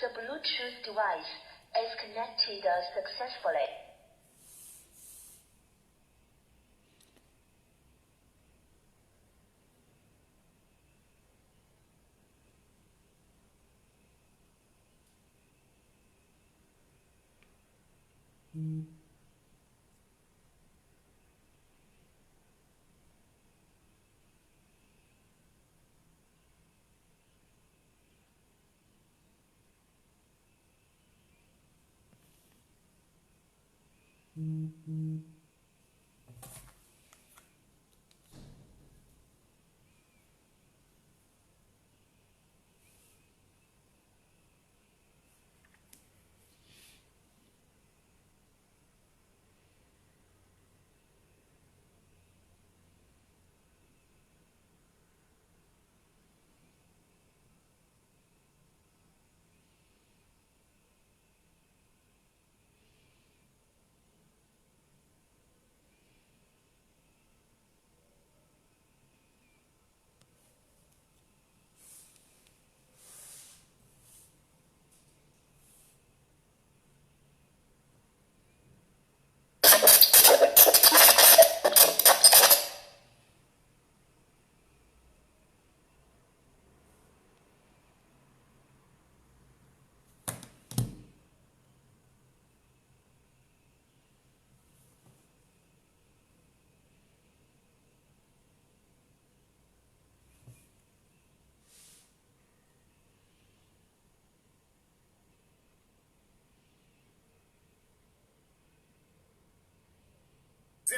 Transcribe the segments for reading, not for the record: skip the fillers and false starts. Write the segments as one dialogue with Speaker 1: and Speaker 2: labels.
Speaker 1: The Bluetooth device is connected successfully.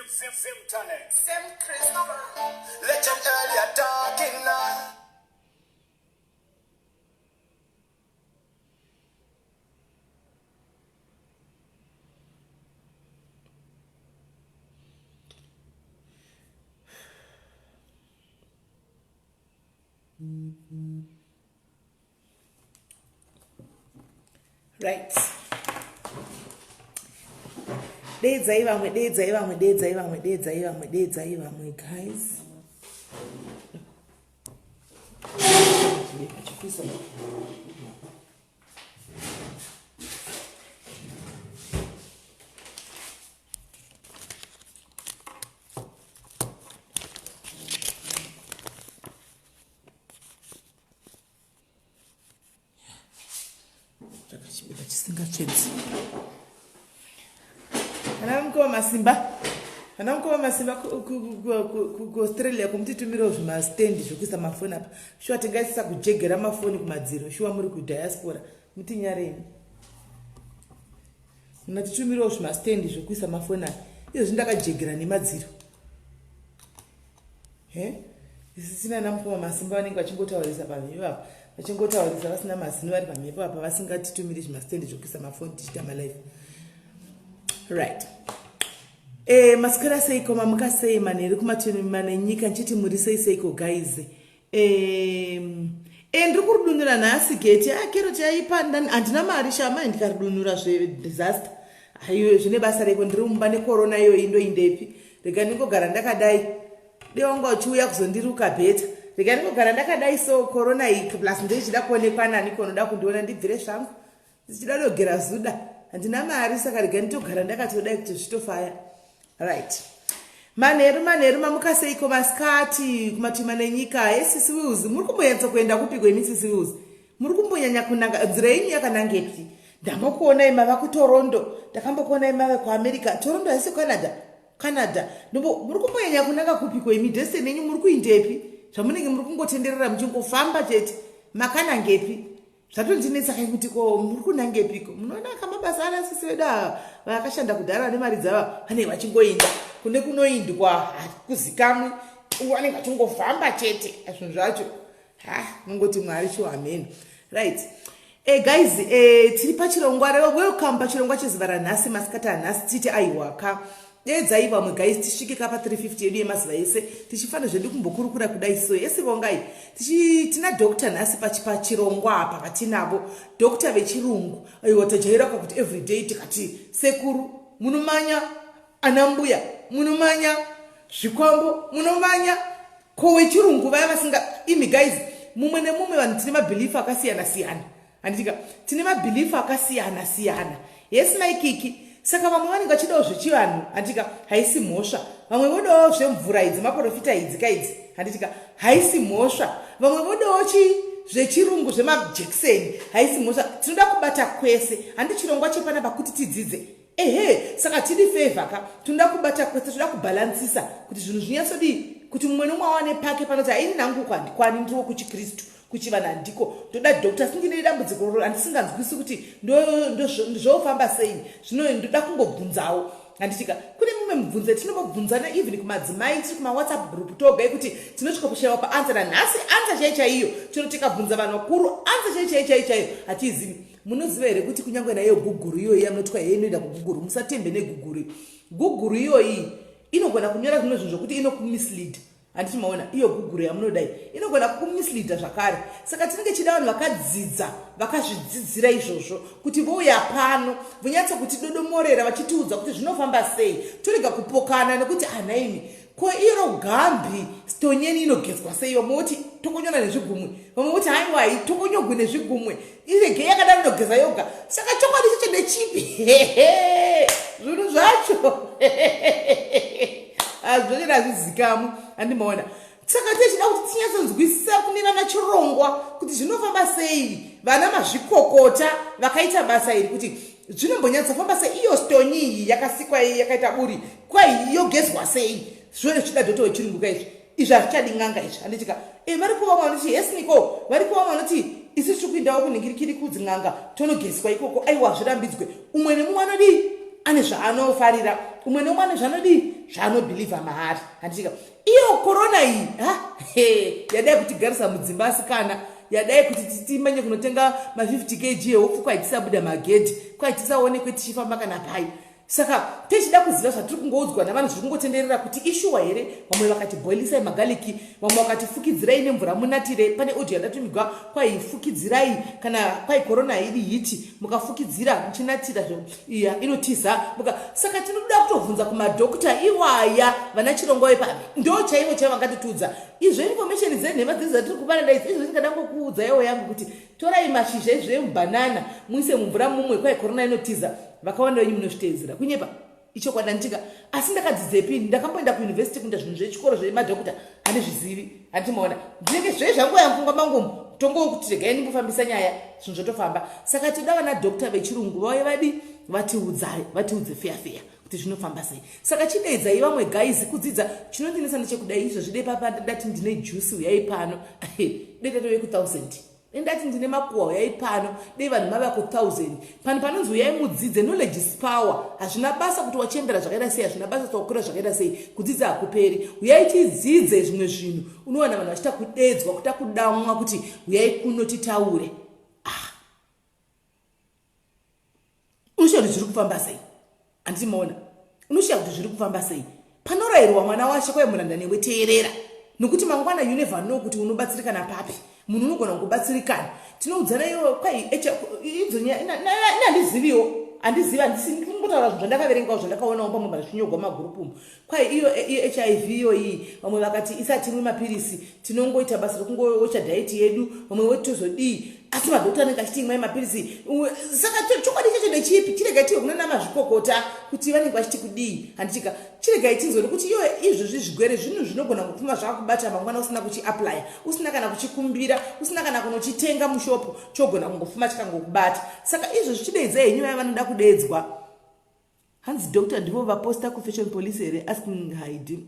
Speaker 2: Sim talent. Sim Christopher. Legend earlier talking now.
Speaker 3: Right. Deedzai vamwe guys. Chakachibika chisingatsvedzi. Kana mukova masimba kuaustralia kumutitumirawo zvimastendi zvokuisa mafoni apa. Shuwa tingaisisa kujegera mafoni kumadziro. Shuwa muri kudiaspora mutinyareni. Munatitumirawo zvimastendi zvokuisa mafoni apa. Izvo zvindakajegera nemadziro. Isisina namukova masimba vanenge vachingotaurisa pamhepo apa. Vachingotaurisa vasina mazino vari pamhepo apa vasingatitumiri zvimastendi zvokuisa mafoni tichita malive. Right. Masikara seiko mamuka sei maneri kumatini manenyika nchiti muri seiko guys. Ndiri kurudunura nhasi gate kero chaipanda andina mari shama ndikarudunura disaster. Hayo zvine basa reko ndiri mumba necorona iyo indoindepi. Rega ndingogara ndakadai. Dewangu achiuya kuzondiruka beta. Rega ndingogara ndakadai so corona iyi plus ndechida kuonekwa nani konoda kundiona ndibvire zvangu. Ndichida dogera zuda. Andina mari saka rega nditogara ndakatodai kuti zvitofaya. Right. Manheru mamuka seiko masikati kumatima nenyika esisi wiuzi muri kumboyenza kuenda kupi kwemisisi wiuzi muri kumbonyanya kunanga nzira yenyu yakanangepi ndambokuona imava kuToronto ndakambokuona imava kuAmerica Toronto haisi Canada muri kumbonyanya kunanga kupi kwemi destiny yenyu muri kuindepi zvamunenge muri kungotenderera muchingofamba chete makanangepi zvatondinetsa kai kuti ko muri kunangepiko munoona kamabasa ana sisi vedu vakashanda kudhara nemari dzavo vane vachingoenda kune kunoindwa kuzikamwi vanenge vachingofamba chete zvinhu zvacho nongoti mwari shuwa amen. Right. Guys, tiri pachirongwa welcome pachirongwa chezuva ranhasi masikati anhasi titi aiwaka dedzai vamwe guys tisvike kapa 350 yedu yemazuva ese tichifana zvedu kumbokurukura kudai so yese vongai tina doctor nhasi pachirongwa apa patinavo doctor vechirungu aiwa tajairaka kuti everyday tikati sekuru munomanya anambuya munomanya zvikwambo munomanya ko wechirungu vaya vasinga imi guys mumwe nemumwe vanhu tine mabhilifu akasiyana siyana handitika tine mabhilifu akasiyana siyana. Yes maikiki saka vamwe vanenge vachidawo zvechivanhu handitika haisi mhosva, vamwe vodawo zvemvura idzi maprofita idzi kaidzi handitika haisi mhosva, vamwe vodawo zvechirungu zvemajekiseni haisi mhosva. Tinoda kubata kwese, handi chirongwa chepanapa kuti tidzidze. Saka tiri favor ka tinoda kubata kwese, tinoda kubhalansisa kuti zvinhu zvinyatsodii, kuti mumwe nomwe awane pake panoti haini nangu kwani ndiwo kuchikristu kuchivanhu handiko ndoda dhokta sindine dambudziko roro handisinganzwisi kuti ndozvofamba sei, zvino ndoda kungobvunzawo handitika kune mumwe mubvunzo yatinombobvunzana even kumadzimai tiri kumawhatsapp group togai kuti tinosvikokushayiwa paansa nanhasi ansa chai chaiyo chino tikabvunza vanhu vakuru ansa chai hatizivi. Munoziva here kuti kunyange nayo guguru iyoyi yamunotwa inoenda kuguguru, musatembe neguguru iyoyi inogona kunyora zvimwe zvinhu zvokuti inokumislead. Handiti maona iyo guguru yamunodai inogona kukumisleada zvakare. Saka tinenge chida vanhu vakadzidza vakazvidzidzira izvozvo kuti vouya pano vonyatsa kuti dodomorera vachitiudza kuti zvinofamba sei, torega kupokana nekuti anaimi ko iro gambi stonyeni inogezwa sei, vamwe voti tokonyona nezvigumwe, vamwe voti haiwai tokonyogwe nezvigumwe, irege yakadaro inogeza yoga. Saka chokwadi chicho nechipi zvinhu zvacho azvonera zvizikamu handimaona. Saka tichida kuti tinyatsonzwisisa kune vana chirongwa kuti zvinofamba sei, vana mazvikokota vakaita basa iri kuti zvinombonyatsofamba sei, iyo stonyi iyi yakasikwa iyi yakaita buri kwai yogezwa sei, zvone chida dhoto wechirungu kaizvi izvi hazvichadi n'anga izvi handitika vari kuva vanoti yesiniko vari kuva vanoti isi tiri kuindawo kunhingirikiri kudzi n'anga tonogezwa ikoko aiwa zvirambidzwe. Umwe nemumwe anodii ane zvaanofarira, umwe nemumwe ane zvaanodii zvaanobhilivha mahari handitika. Iyo korona iyi yadai kutigarisa mudzimba asikana, yadai kuti timanye kunotenga ma50 kg yeupfu kwai tisabuda magedhi, kwai tisaonekwe tichifamba kana pai. Saka tichida kuziva zvatiri kungoudzwa navanhu zviri kungotenderera kuti ishuwa here. Vamwe vakati boilisai magaliki, vamwe vakati fukidzirai nemvura munatire. Pane audio yandatumirwa kwai fukidzirai kana kwai korona iri hiti mukafukidzira muchinatira iya inotiza saka tinoda kutovhunza kumadhokta iwaya vana chirongwa wepapi ndo chaivo chavangatitiudza izvo information dzenhema dzidzi dzatiri kupanana idzi izvo ndingada ngokuudza yewo yangu kuti torai mashizha izvo emubhanana muise mumvura mumwe kwai korona inotiza. Vakawanda wenyu munozviteedzera kunyepa ichokwadi handitika asi ndakadzidzepi, ndakamboenda kuuniversity kuita zvinhu zvechikoro zvemadhokta handizvizivi handimaona ndinenge zvezvangu yamfunga mangomu tongokuti regai ndimbofambisa nyaya zvinhu zvotofamba. Saka tinoda vana dhokta vechirungu vauye vatiudze feya kuti zvinofamba sei. Saka chideidzai vamwe gaizi kudzidza chinondinesa ndechekudai izvo zvidei papa ndati ndine juice uyai pano dei tatove ku1000 ndati ndine makuwa uyai pano dei vanhu mava ku1000 pano panonzi uyai mudzidze, knowledge is power. Hazvina basa kuti wachembera zvakaita sei, hazvina basa kuti wakura zvakaita sei, kudzidza hakuperi. Uyai tidzidze zvimwe zvinhu, unowana vanhu vachita kudedzwa kuta kudamwa kuti uyai kuno titaure. Unoshiya kuti zviri kufamba sei handimaona, unoshiya kuti zviri kufamba sei. Panorayirwa mwana washe kwai muranda newe teerera nokuti mangwana you never know kuti unobatsirikana papi, munhu unogona kubatsirikana. Tinoudzana iwo kwai idzo handiziviwo handizivi handisingutaura zvinhu zvandakaverengawo zvandakaonawo pamwe zvinyogwa magurupu kwai iyo HIV iyoyi vamwe vakati isati timwe mapirisi tinongoita basa rokungowocha dhaiti yedu, vamwe voti tozodii asi madhokta anenge achiti imwai mapirisi. Saka chokwadi chacho ndechipi, chirega tiwe kuna namazvikokota kuti vanenge vachiti kudii handitika chirega tinzwe nekuti iyo izvozvi zvigwere zvinhu zvinogona kupfuma zvakubata mangwana usina kuchiaplya, usina kana kuchikumbira, usina kana kunochitenga mushopu, chogona kungopfuma chikangokubata. Saka izvozvi chideidzai henyu vaya vanoda kudedzwa. Hanzi dhokta ndivo vaposta kufashion police here asking haidi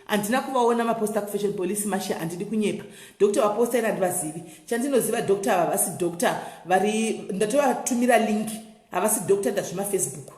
Speaker 3: handina kuvaona maposta kufashion police mashe handidi kunyepa. Dhokta vaposta ina handivazivi, chandinoziva dhokta ava vasi dhokta vari ndatovatumira link havasi dhokta ndazvimafacebook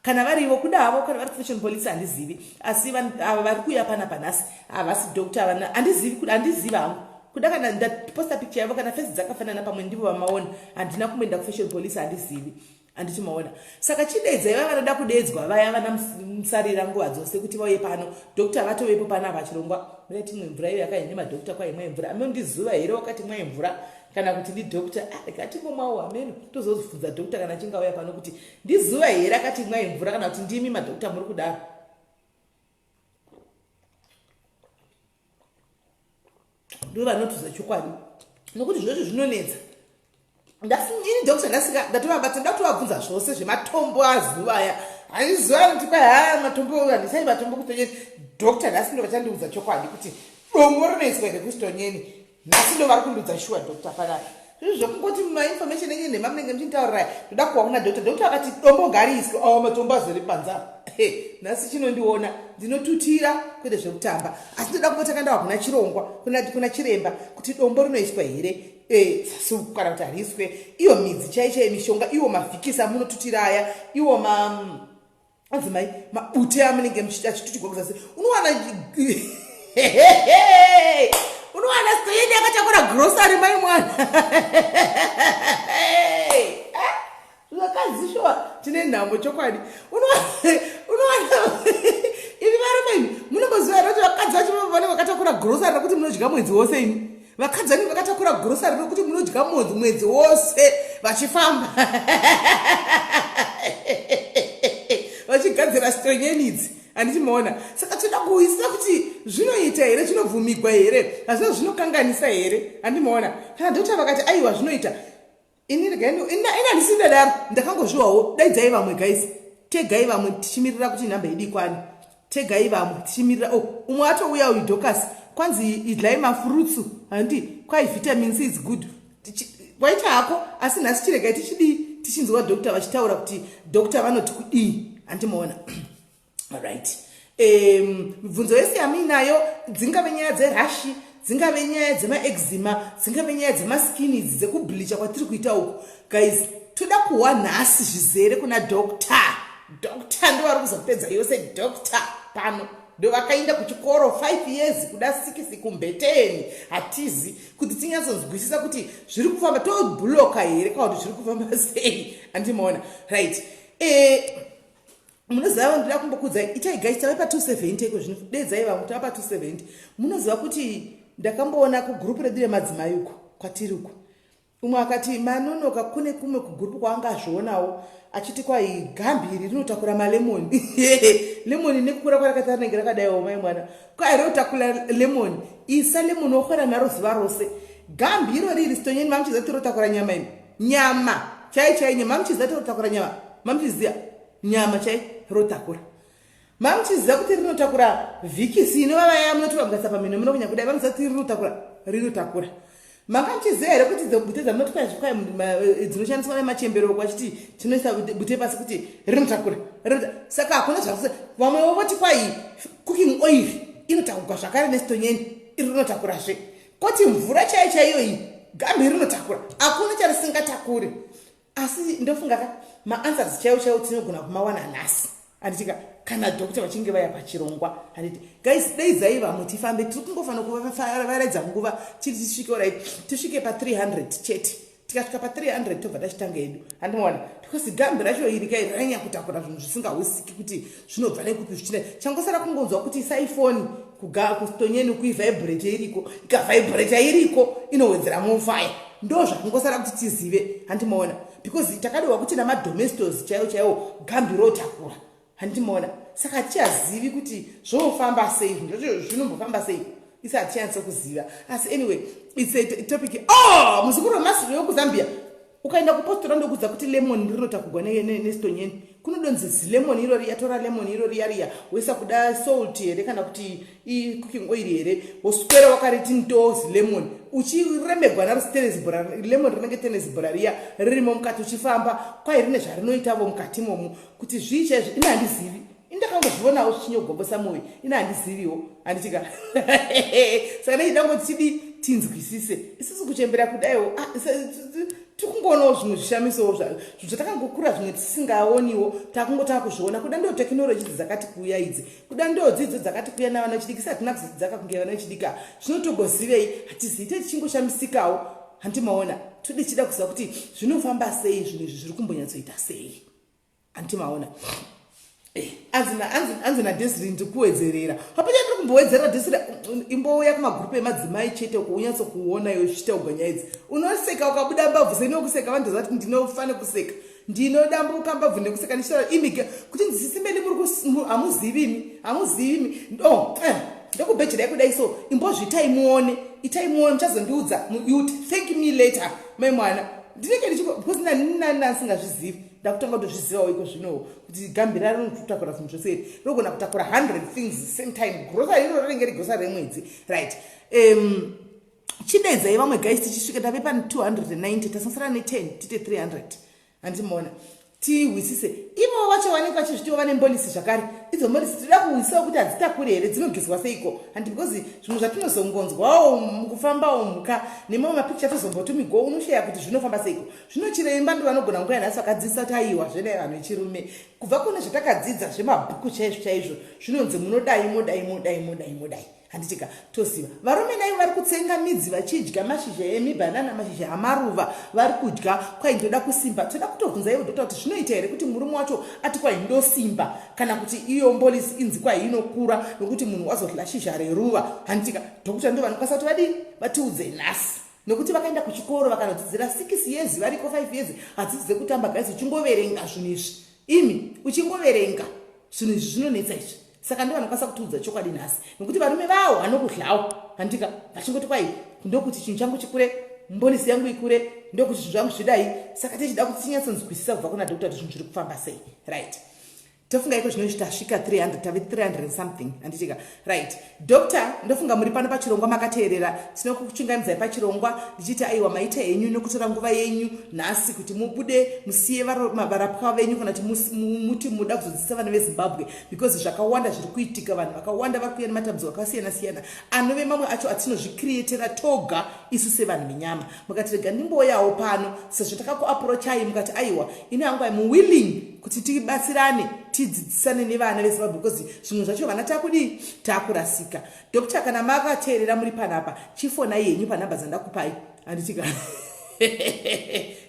Speaker 3: kana varivo kudavo kana vari kufashion police handizivi, asi ava vari kuuya panapa nhasi havasi dhokta vana handizivi hangu kuda kana ndaposta picture yavo kana face dzakafanana pamwe ndivo vamaona handina kumboenda kufashion police handizivi handiti maona. Saka chideidzai vaya vanoda kudedzwa vaya vana musarira nguva dzose kuti vauye pano dhokta vatovepo panapa chirongwa murati imwe mvura iyo yakaine madhokta kwai imwe mvura amundizuva here wakati imwe mvura kana kuti ndidhokta rekatingomwawo hameno tozozvibvunza dhokta kana achinge auya pano kuti ndizuva here akati imwe mvura kana kuti ndimi madhokta muri kudaro. Ndo vanotuza chokwadi nokuti zvozvo zvinonetsa ini doctor ndatovabata ndatovabvunza zvose zvematombo azuva aya haiziva kuti kwai matombo handisai matombo kustonyeni. Doctor nhasi ndo vachandiudza chokwadi kuti dombo rinoiswa here kustonyeni. Nhasi ndo vari kundiudza shuwa doctor panapa. Zvizvo zvokungoti mainformation enye nemamunenge muchinditaurira ndoda kuwauna doctor. Doctor akati dombo ngariiswe matombo azori panza. Nhasi chinondiona ndinotutira kwete zvekutamba, asi ndoda kumbotanga ndawa kuna chirongwa kuna chiremba kuti dombo rinoiswa here kana kuti hariswe. Iyo midzi chaichai mishonga, iwo mavhikisa munotutira aya, iwo adzimai mabute amunenge achitutirwa kuzasi. Unowana unowana stoyeni akatakura grocery mai mwana. Zvakazishowa tine nhamo chokwadi. Unowana ivi varume munomboziva kuti vakadzi vacho vane vakatakura grocery rokuti munodya mwedzi wose imi. Vakadzi vane vakatakura grocery rokuti munodya mwedzi wose vachifamba vachigadzira stonyenidzi. Handichimaona. Saka toda kuisa kuti zvinoita here, zvinobvumigwa here, hazvino zvinokanganisa here. Handimaona. Kana doctor vakati aiwa zvinoita. Ina ndisina daro ndakangozviwawo. Daidzai vamwe guys. Tegai vamwe tichimirira kuti nhamba idikwane. Tegai vamwe tichimirira. Umwe atouya uyu Docas kwanzi idlai mafruits handi kwai vitamin C is good. Waita hako asi nhasi chiregai tichinzwa doctor vachitaura kuti doctor vanoti kudii. Handimaona. Alright. Mibvunzo yese yaminayo dzingave nyaya dzerashi, dzingave nyaya dzemaeczema, dzingave nyaya dzemaskin idzi dzekubleacha kwatiri kuita uku. Guys, toda kuwa nhasi zvizere kuna doctor. Doctor ndo vari kuzopedza yose doctor pano. Ndo vakaenda kuchikoro 5 years kuda 6 kumbeteni. Hatizi kuti tinyatsonzwisisa kuti zviri kufamba tobloka here kana kuti zviri kufamba sei. Handimaona. Right. Munoziva ndida kumbokudzai itai guys tave pa 270 iko zvino dedzai vamwe tava pa 270. Munoziva kuti ndakamboona kugroup redu remadzimai uko kwatiri uko. Umwe akati manonoka kune kumwe kugroup kwaanga azvionawo achiti kwai gambiri rinotakura malemon. Lemon nekukura kwarakati rinenge rakadaiwo mai mwana. Kwai rinotakura lemon. Isa lemon wokwera naro zuva rose. Gambiro riri stonyeni mamuchizati rotakura nyama imi. Nyama. Chai nyama mamuchizati rotakura nyama. Mamuchiziya nyama chai rotakura. Mamuchiziva kuti rinotakura vikisi inova vaya munoti vamugasa pamino munokunya kudai vanozati rinotakura. Makamchiziva here kuti bute dzamunoti kwai dzinoshandiswa nemachembero kwachiti tinoisa bute pasi kuti rinotakura. Saka hakuna zvakuse vamwe vovoti kwai cooking oil inotakurwa zvakare nestonyeni rinotakurazve. Koti mvura chaiyo iyi gambi rinotakura. Hakuna charisingatakuri. Asi ndofunga maanswers chaiwo tinogona kumawana nhasi. Handitika kana doctor vachinge vaya pachirongwa. Handiti guys daidzai vamwe tifambe tiri kungofanira kuvavaradza nguva chiti tisvike right tisvike pa 300 chete. Tikasvika pa 300 tobva tachitanga yedu. Handimaona because gambi racho iri kai ranya kutakura zvinhu zvisingawisiki kuti zvinobva nekupi zvichina. Changosara kungonzwa kuti iPhone kustonyeni kuivibrate iriko ikavibrate iriko inowedzera mufire. Ndo zvakangosara kuti tizive. Handimaona because takadiwa kuti namadomestos chaiwo gambi rotakura. Handimaona saka tichazivi kuti zvofamba sei zvinombofamba sei isati chanisa kuziva. Asi anyway it's a topic. Muzukuru wemasiro yokuzambia ukaenda kupostora ndokudza kuti lemon rinotakurwa nestonyeni. Kunodonzi lemon irori yatora lemon irori yariya woisa kuda salt here kana kuti cooking oil here woswera wakariti ndozi lemon uchiremegwa naro tenesbora lemon rinenge tenesbora riya ririmo mukati uchifamba kwai rine zvarinoitavo mukati momo kuti zvichaizvo ina handizivi. Indakangozvionawo zvichinyogombosa moyo ina handiziviwo. Handitika saka neidangotidi tinzwisise isusu kuchembera kudaiwo tikungoonawo zvimwe zvishamisowo zvatakangokura zvimwe tisingaoniwo takungotava kuzviona. Kuda ndo tekinoloji dzakati kuuya idzi, kuda ndo dzidzo dzakati kuuya navana vechidiki hatina kudzidzaka kunge vana vechidika. Zvinotogozivei hatizivi tichingoshamisikawo. Handimaona todi chida kuziva kuti zvinofamba sei zvinhu izvi zviri kumbonyatsoita sei. Handimaona anzi naDesiree ndikuwedzerera hapana tiri kumbowedzerera Desiree imbouya kumagrupu emadzimai chete kuunyatso kuona iwe zvichitaurwa nyaya idzi. Unoseka ukabuda mbabvu senokuseka vanhu zati ndinofane kuseka ndinodambuka mbabvu nekuseka ndichitaura imige kuti ndisisimeni muri hamuzivimi ndokubhejera kudai so imbozviitai muone muchazondiudza you thank me later mai mwana ndinenge ndichiko because nani asingazvizivi ndakutanga kutozvizivawo iko zvino kuti gambira rinokutakura zvinhu zvose rinogona kutakura 100 things same time grocery iro rinenge rigrocery remwedzi right. Chidedzai vamwe guys tichisvika ndape pani 290 tasasara ne10 tite 300 handimona tihwisise ivo vacho vanenge vachizvitiwa vane mbolisi zvakare idzo mbolisi tinoda kuhwisisawo kuti hadzitakuri here dzinogezwa seiko handi because zvimwe zvatinozongonzwawo mukufambawo mhuka nemamwe mapikicha tozombotumigo unosheya kuti zvinofamba seiko zvino chiremba ndo vanogona nguva yanhasi vakadzidza kuti aiwa zvene vanhu vechirume kubva kune zvatakadzidza zvemabhuku chaizvo chaizvo zvinonzi munodai modai handitika toziva varume naivo vari kutsenga midzi vachidya mashizha emibhanana mashizha amaruva vari kudya kwai ndoda kusimba toda kutovhunza ivo dota kuti zvinoita here kuti murume wacho ati kwai ndosimba kana kuti iyo mbolisi inzi kwai inokura nokuti munhu wazodla shizha reruva handitika dhokuta ndo vanokwanisa kuti vadii vatiudze nhasi nokuti vakaenda kuchikoro vakanodzidzira 6 years variko 5 years hadzidze kutamba gaisi uchingoverenga zvinhu izvi imi uchingoverenga zvinhu izvi zvinonetsa izvi saka ndo vanokwanisa kutiudza chokwadi nhasi nokuti varume vavo vanokudlawo handika vachingoti kwai ndokuti chinhu changu chikure mbolisi yangu ikure ndokuti zvinhu zvangu zvidai saka tichida kuti tinyatsonzwisisa kubva kuna dhokta kuti zvinhu zviri kufamba sei right. Tofunga iko zvino tasvika 300 tave 300 and something handitika right. Doctor ndofunga muri pano pachirongwa makateerera tinokuchingamidzai pachirongwa ndichiti aiwa maita henyu nokutora nguva yenyu nhasi kuti mubude musiye varapwa venyu kana kuti muti muda kuzodzidzisa vana veZimbabwe because zvakawanda zviri kuitika vanhu vakawanda vari kuuya nematambudziko akasiyana siyana anove mamwe acho atinozvikrietera toga isu sevanhu venyama mukatirega ndimboyawo pano sezvo takakuaprochai mukati aiwa ine yangu I'm willing kuti tibatsirane tidzidzisane nevana veZimbabwe because zvimwe zvacho vana takudi takurasika. Dr. kana makateerera muri panapa chifonai yenyu panhamba dzandakupai handitika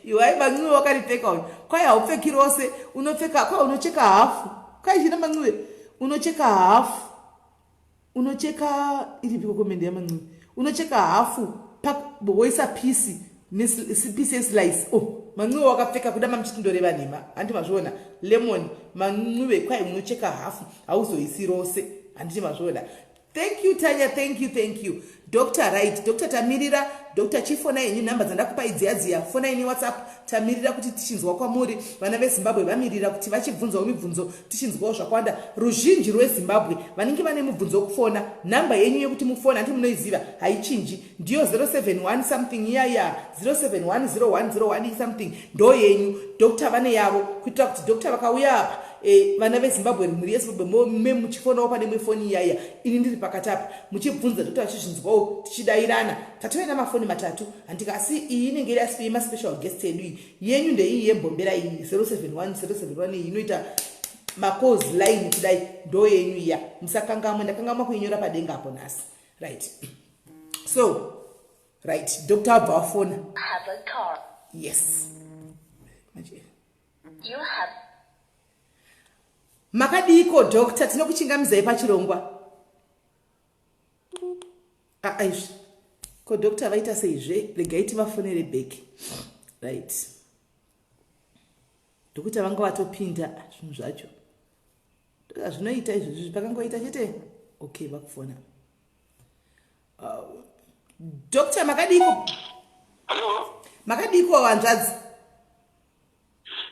Speaker 3: iwai man'uwe wakaripfeka uyu kwai haupfeki rose unopfeka kwai unocheka hafu kwai zvina man'uwe unocheka hafu unocheka iripiko komende yaman'uwe unocheka hafu woisa pisi pisi yeslice man'uwe wakapfeka kudama muchitindoreva nhema handi mazviona lemon man'uwe kwai unocheka hafu hauzoisi rose handiti mazviona. Thank you Tanya, thank you. Dr. Right, Dr. Tamirira, Dr. Chifona yenyu namba dzandakupa idziyadziya fona ini WhatsApp tamirira kuti tichinzwa kwamuri vana veZimbabwe vamirira kuti vachibvunzawo mibvunzo tichinzwawo zvakawanda ruzhinji rweZimbabwe vanenge vane mibvunzo wokufona namba yenyu yekuti mufona handi munoiziva haichinji ndiyo 071 something yaya 0710101 something ndo yenyu Dr. vane yavo kuitira kuti Dr. vakauya apa vana veZimbabwe muri yeZimbabwe muchifonawo pane mwefoni yaya ini ndiri pakati apa muchibvunza Dr. vachizvinzwawo tichidairana tatoenda mafoni matatu handika asi iyi inenge iri asi special guest yedu yenyu ndeiyi yembombera iyi 071 iyi inoita macalls line kudai ndo yenyu iya musakangamwe ndakangamwa kuinyora padenga apo nhasi right. So right Dr. abva wafona
Speaker 1: Have a car.
Speaker 3: yes
Speaker 1: You have.
Speaker 3: Makadiko Dr. tinokuchingamidzai pachirongwa aizvi ko Dr. vaita seizve regai tivafonere bheki right ndokuti vanga vatopinda zvinhu zvacho zvinoita izvozvi pakangoita chete okay vakufona. Dr. makadiko makadiko wanzvadzi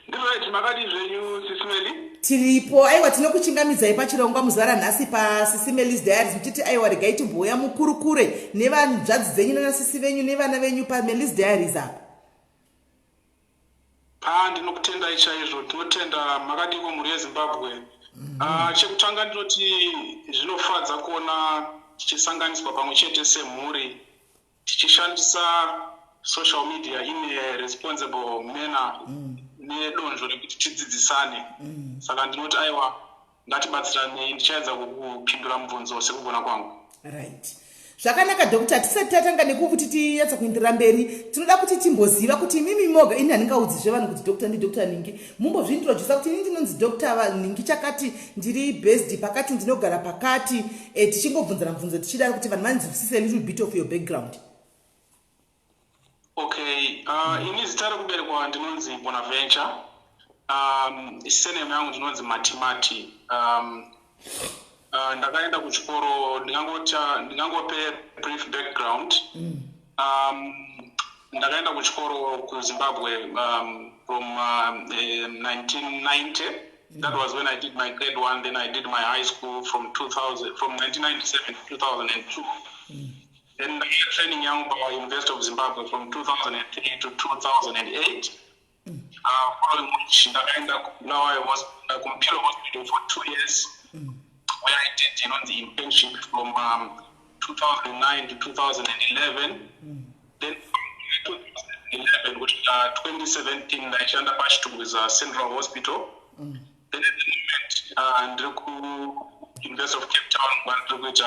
Speaker 4: ndiveti makadi zvenyu SIS MELLY
Speaker 3: tiripo aiwa tinokuchingamidzai pachirongwa muzuva ranhasi paSIS MELLY's diaries muchiti aiwa regai timbouya mukurukure nevanzvadzi dzenyu nanasisi venyu nevana venyu paMelly's diaries apa.
Speaker 4: Ndinokutendai chaizvo tinotenda makadiko mhuri yeZimbabwe. Chekutanga ndinoti zvinofadza kuona tichisanganiswa pamwe chete semhuri tichishandisa social media in a responsible manner nedonzvo rekuti tidzidzisane. Saka ndinoti aiwa ngatibatsirane ndichaedza kupindura mubvunzo sekugona kwangu.
Speaker 3: Right. Zvakanaka Dr. tisati tatanga nekuti tiyatsa kuenderera mberi tinoda kuti timboziva kuti mimi moga ini handingaudzizve vanhu kuti Dr. ndi Dr. Ningi mumbozvintrodusa kuti ini ndinonzi Dr. Ningi chakati ndiri based pakati ndinogara pakati tichingobvunzana mubvunzo tichida kuti vanhu vanzwisise a little bit of your background.
Speaker 4: Okay, ini zita rekuberekwa ndinonzi Bonaventure. Surname yangu ndinonzi Matemari. Ndakaenda kuchikoro ndingangope brief background. ndakaenda kuchikoro kuZimbabwe from 1990. That was when I did my grade 1. Then I did my high school from 1997 to 2002. Then I had training young by University of Zimbabwe from 2003 to 2008. Following which now I was at a computer hospital for 2 years, where I did the internship from 2009 to 2011. Then from 2011, which 2017, I ended up with Central Hospital. Then at the moment, and University of Cape Town, which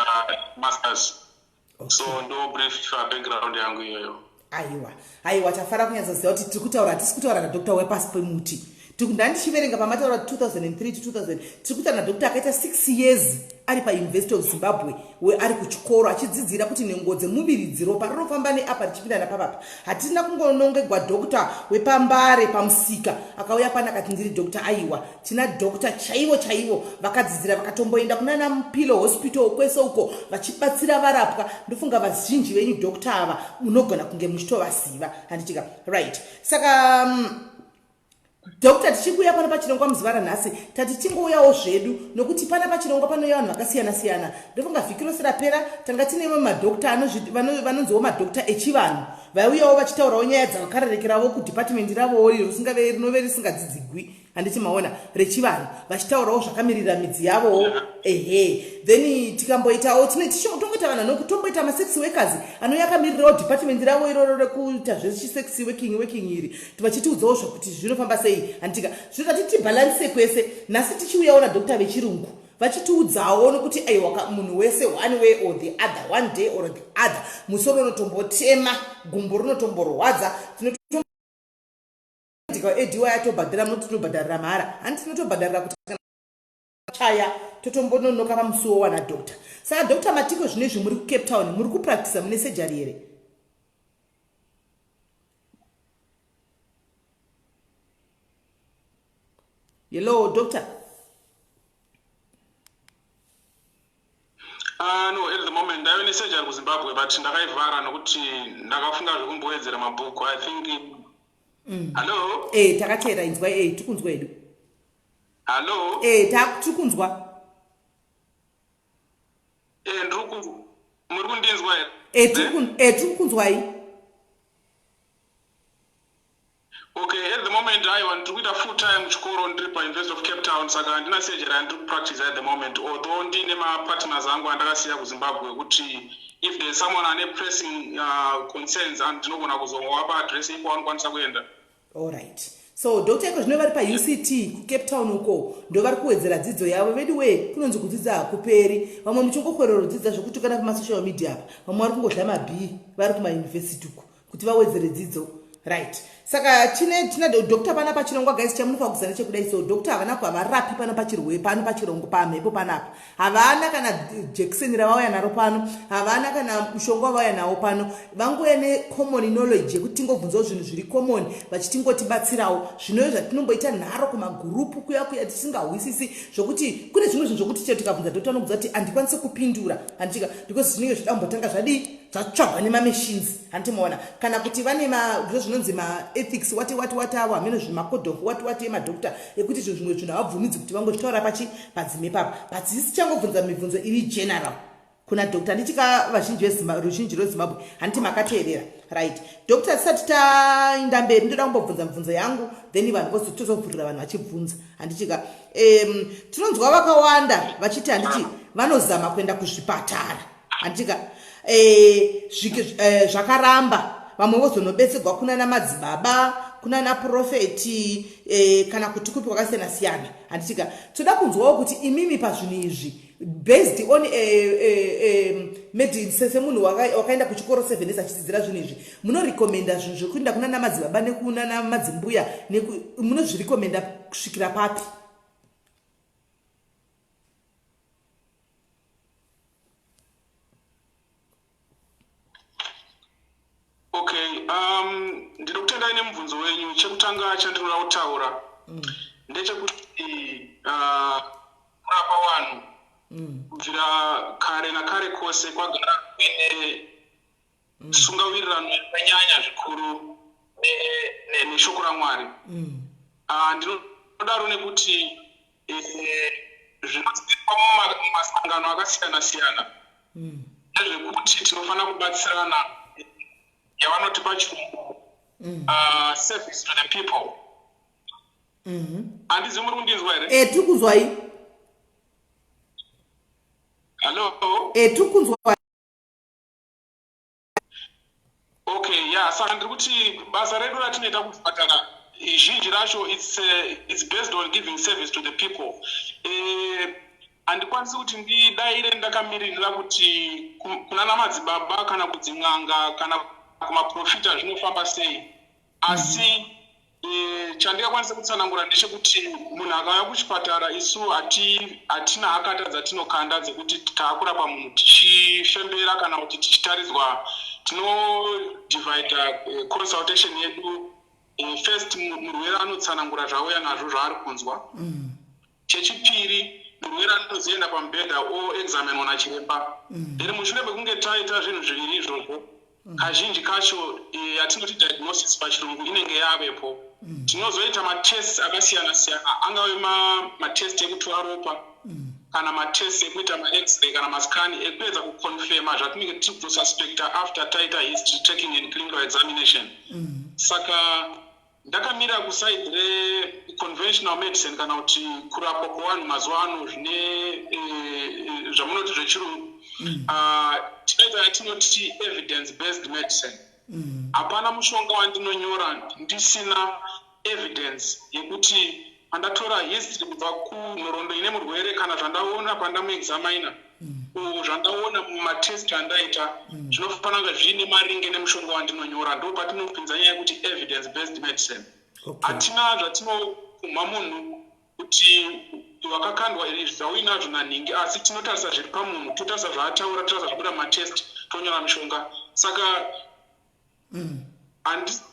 Speaker 4: masters. So no brief background yangu iyoyo.
Speaker 3: Aiwa tafara kunyazoziva kuti tiri kutaura tisi kutaura nadokta wepasi pemuti. Ndandichiverenga pamataura 2003 to 2000 tiri kutaura nadokta akaita 6 years ari paUniversity of Zimbabwe ari kuchikoro achidzidzira kuti nengo dzemuviri dziropa rinofamba neapa richipinda napapapa. Hatina kungonongegwa dokta wepambare pamusika akauya pana akati ndiri dokta. Aiwa tina dokta chaivo vakadzidzira vakatomboenda kunana Mpilo Hospital kwese uko vachibatsira varapwa. Ndofunga vazhinji venyu dokta ava munogona kunge muchitovasiva handichika right. Saka Dokta tichikuya pano pachirongwa muzivara nhasi tati tingouyawo zvedu nokuti pana pachirongwa panouya vanhu vakasiyana-siyana. Ndofunga vhiki rose rapera tanga tinewo madokta vanonziwo madokta echivanhu vaiuyawo vachitaurawo nyaya dzavakarerekeravo kudhipatimende ravowo rinove risingadzidzigwi handiti maona rechivanhu vachitaurawo zvakamirira midzi yavowo. Then tikamboitawo tongoita vanhu anokutomboita masex workers anouya akamirirawo dhipatimende ravo iroro rekuita zvechisex working iri vachitiudzawo zvakuti zvinofamba sei handika zvinoita kuti tibhalanse kwese. Nhasi tichiuyawo nadokta vechirungu vachitiudzawo nokuti aiwa munhu wese one way or the other, one day or the other, musoro unotombotema, gumbo rinotomborwadza, ediwa yatobhadhara munotobhadharira mhara handi tinotobhadharira kuti chaya totombononoka pamusuwo wana dokta. Saka Dr. Matiko zvinezvi muri kuCape Town muri kupractice mune surgery here? Hello doctor.
Speaker 4: No, at the moment I only surgery ku Zimbabwe, but ndakaivhara nokuti ndakafunga zvekumboedzera mabhuku. I think Hello?
Speaker 3: Takatera inzwa tikunzwa edu.
Speaker 4: Hello?
Speaker 3: Tikunzwa.
Speaker 4: Muri kundinzwa here?
Speaker 3: Tikunzwa yi.
Speaker 4: Okay, at the moment I want to do a full-time chikoro ndiri paUniversity of Cape Town, saka ndina surgery and practice at the moment, although ndine ma-partners angu andakasiya ku Zimbabwe kuti if there's someone ane pressing concerns and ndinogona kuzovapa address ipo vanokwanisa kuenda.
Speaker 3: Alright. So Dr. Eko zvino vari paUCT ku Cape Town uko ndo vari kuwedzera dzidzo yavo. Vediwe kunonzi kudzidza hakuperi. Vamwe muchingokwerera kudzidza zvokuti kana kumasocial media apa vamwe vari kungodla mabhi vari kumayunivhesiti uko kuti vawedzere dzidzo. Right. Saka tina doctor pana pachirongwa guys chamunofa kuzana chekudai. So doctor havana kuvarapi pana pachirwe pano pachirongwa pamhepo panapa. Havana kana Jackson ravauya naro pano, havana kana mushonga wavauya nawo pano. Vanguya necommon knowledge yekuti tingobvunzawo zvinhu zviri common vachitingotibatsirawo. Zvino zvatinomboita nharo kumagurupu kuya tisingahwisisi zvokuti kune zvimwe zvinhu zvokuti chero tikabvunza doctor anobvunza kuti handikwanisi kupindura handika because zvinenge zvidambotanga zvatsvagwa nemamachines handimoona kana kuti vane zvinonzi ethics wati avo hamene zvemacode of wati emadokta ekuti izvo zvimwe zvinhu havabvumidzi kuti vangozvitaura padzime papa but isi changobvunza mibvunzo iri general kuna dokta ndichika ruzhinji rweZimbabwe handiti makateerera right. Dokta tisati taenda mberi ndoda kumbobvunza mibvunzo yangu then vanhu tozovhurira vanhu vachibvunza handichika tinonzwa vakawanda vachiti handiti vanozama kuenda kuzvipatara handichika zvakaramba vamwe vozonobetserwa kuna namadzibaba kuna naprofeti kana kuti kupi kwakasiyana-siyana handitika toda kunzwawo kuti imimi pazvinhu izvi based on medicine semunhu wakaenda kuchikoro 7 years achidzidzira zvinhu izvi munorekomenda zvinhu zvekuenda kuna namadzibaba nekuna namadzimbuya munozvirekomenda kusvikira papi?
Speaker 4: Okay, ndiri kutenda ine mubvunzo wenyu. Chekutanga chandinoda kutaura ndechekuti kurapa vanhu kubvira kare nakare kwose kwagara kuine sungawirirano yakanyanya zvikuru neshoko raMwari. Ndinodaro nekuti zvinozivikanwa mumasangano akasiyana-siyana ndezvekuti tinofanira kubatsirana yavanoti pachirungu service to the people. Handizi muri kundinzwa here?
Speaker 3: Tiri kunzwai.
Speaker 4: Hello?
Speaker 3: Tiri kunzwa.
Speaker 4: Okay, yeah, saka ndiri kuti basa redu ratinoita kuzvipatara zhinji racho it's based on giving service to the people. Handikwanisi kuti ndidaire ndakamiririra kuti kunana madzibaba kana kudzin'anga kana kumaprofita zvinofamba sei. Asi chandingakwanisa kutsanangura ndechekuti munhu akauya kuchipatara isu hatina hakata dzatinokanda dzekuti taakurapa munhu tichifembera kana kuti tichitaridzwa. Tinodivhaidha consultation yedu. First murwere anotsanangura zvauya nazvo zvaari kunzwa. Chechipiri murwere anozoenda pamubhedha oexamenwa nachiremba. Iri mushure mekunge taita zvinhu zviviri izvozvo, kazhinji kacho yatinoti diagnosis pachirungu inenge yavepo. Tinozoita matests akasiyana-siyana, angave matests ekutora ropa kana matests ekuita maX-ray kana maskani ekupedza kuconfirma zvatinenge tiri kutosuspecta after taita history taking and clinical examination. Saka ndakamira kusaidi reconventional medicine kana kuti kurapwa kwevanhu mazuva ano zvine zvamunoti zvechirungu. Tinoita yatinoti evidence based medicine. Hapana mushonga wandinonyora ndisina evidence yekuti andatora history kubva kunhoroondo ine murwere kana zvandaona pandamuexamina zvandaona mumatest andaita zvinofanira kunge zvine maringe nemushonga wandinonyora. Ndo patinopinza nyaya yekuti evidence based medicine. Hatina zvatinopumha munhu kuti wakakandwa zvauinazvo naningi, asi tinotarisa zviri pamunhu, totarisa zvaataura, totarisa zvabuda matest, tonyora mushonga. Saka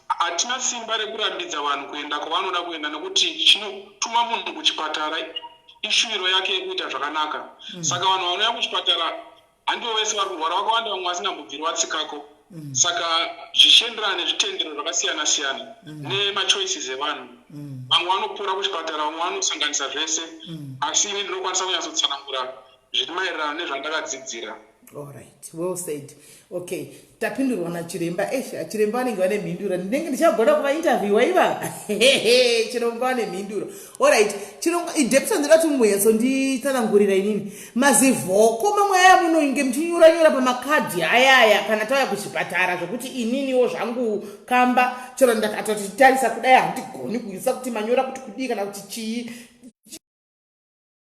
Speaker 4: hatina simba rekurambidza vanhu kuenda kwavanoda kuenda, nekuti chinotuma munhu kuchipatara ishuviro yake yekuita zvakanaka. Saka vanhu vanouya kuchipatara handivo vese vari kurwara, vakawanda vamwe vasina kubviri vatsikako. Saka zvichienderana nezvitendero zvakasiyana-siyana nemachoices evanhu, vamwe vanopora kuchipatara, vamwe vanosanganisa zvese. Asi ini ndinokwanisa kunyatsotsanangura zviri maererano nezvandakadzidzira.
Speaker 3: Alright, well said. Okay, tapindurwa nachiremba. Chiremba vanenge vane mhinduro. Ndinenge ndichagona kuvainterviewa iva. Chiremba vane mhinduro. Alright, chiremba idepsa ndira kuti mumweso nditsanangurira inini. Mazivhoko mamwe aya munoinge mchinyora pamakadhi ayaya kana tauya kuchipatara zvokuti ininiwo zvangu kamba chero ndakatoti tarisa kudai handigoni kuisa kuti manyora kuti kudii kana kuti chii.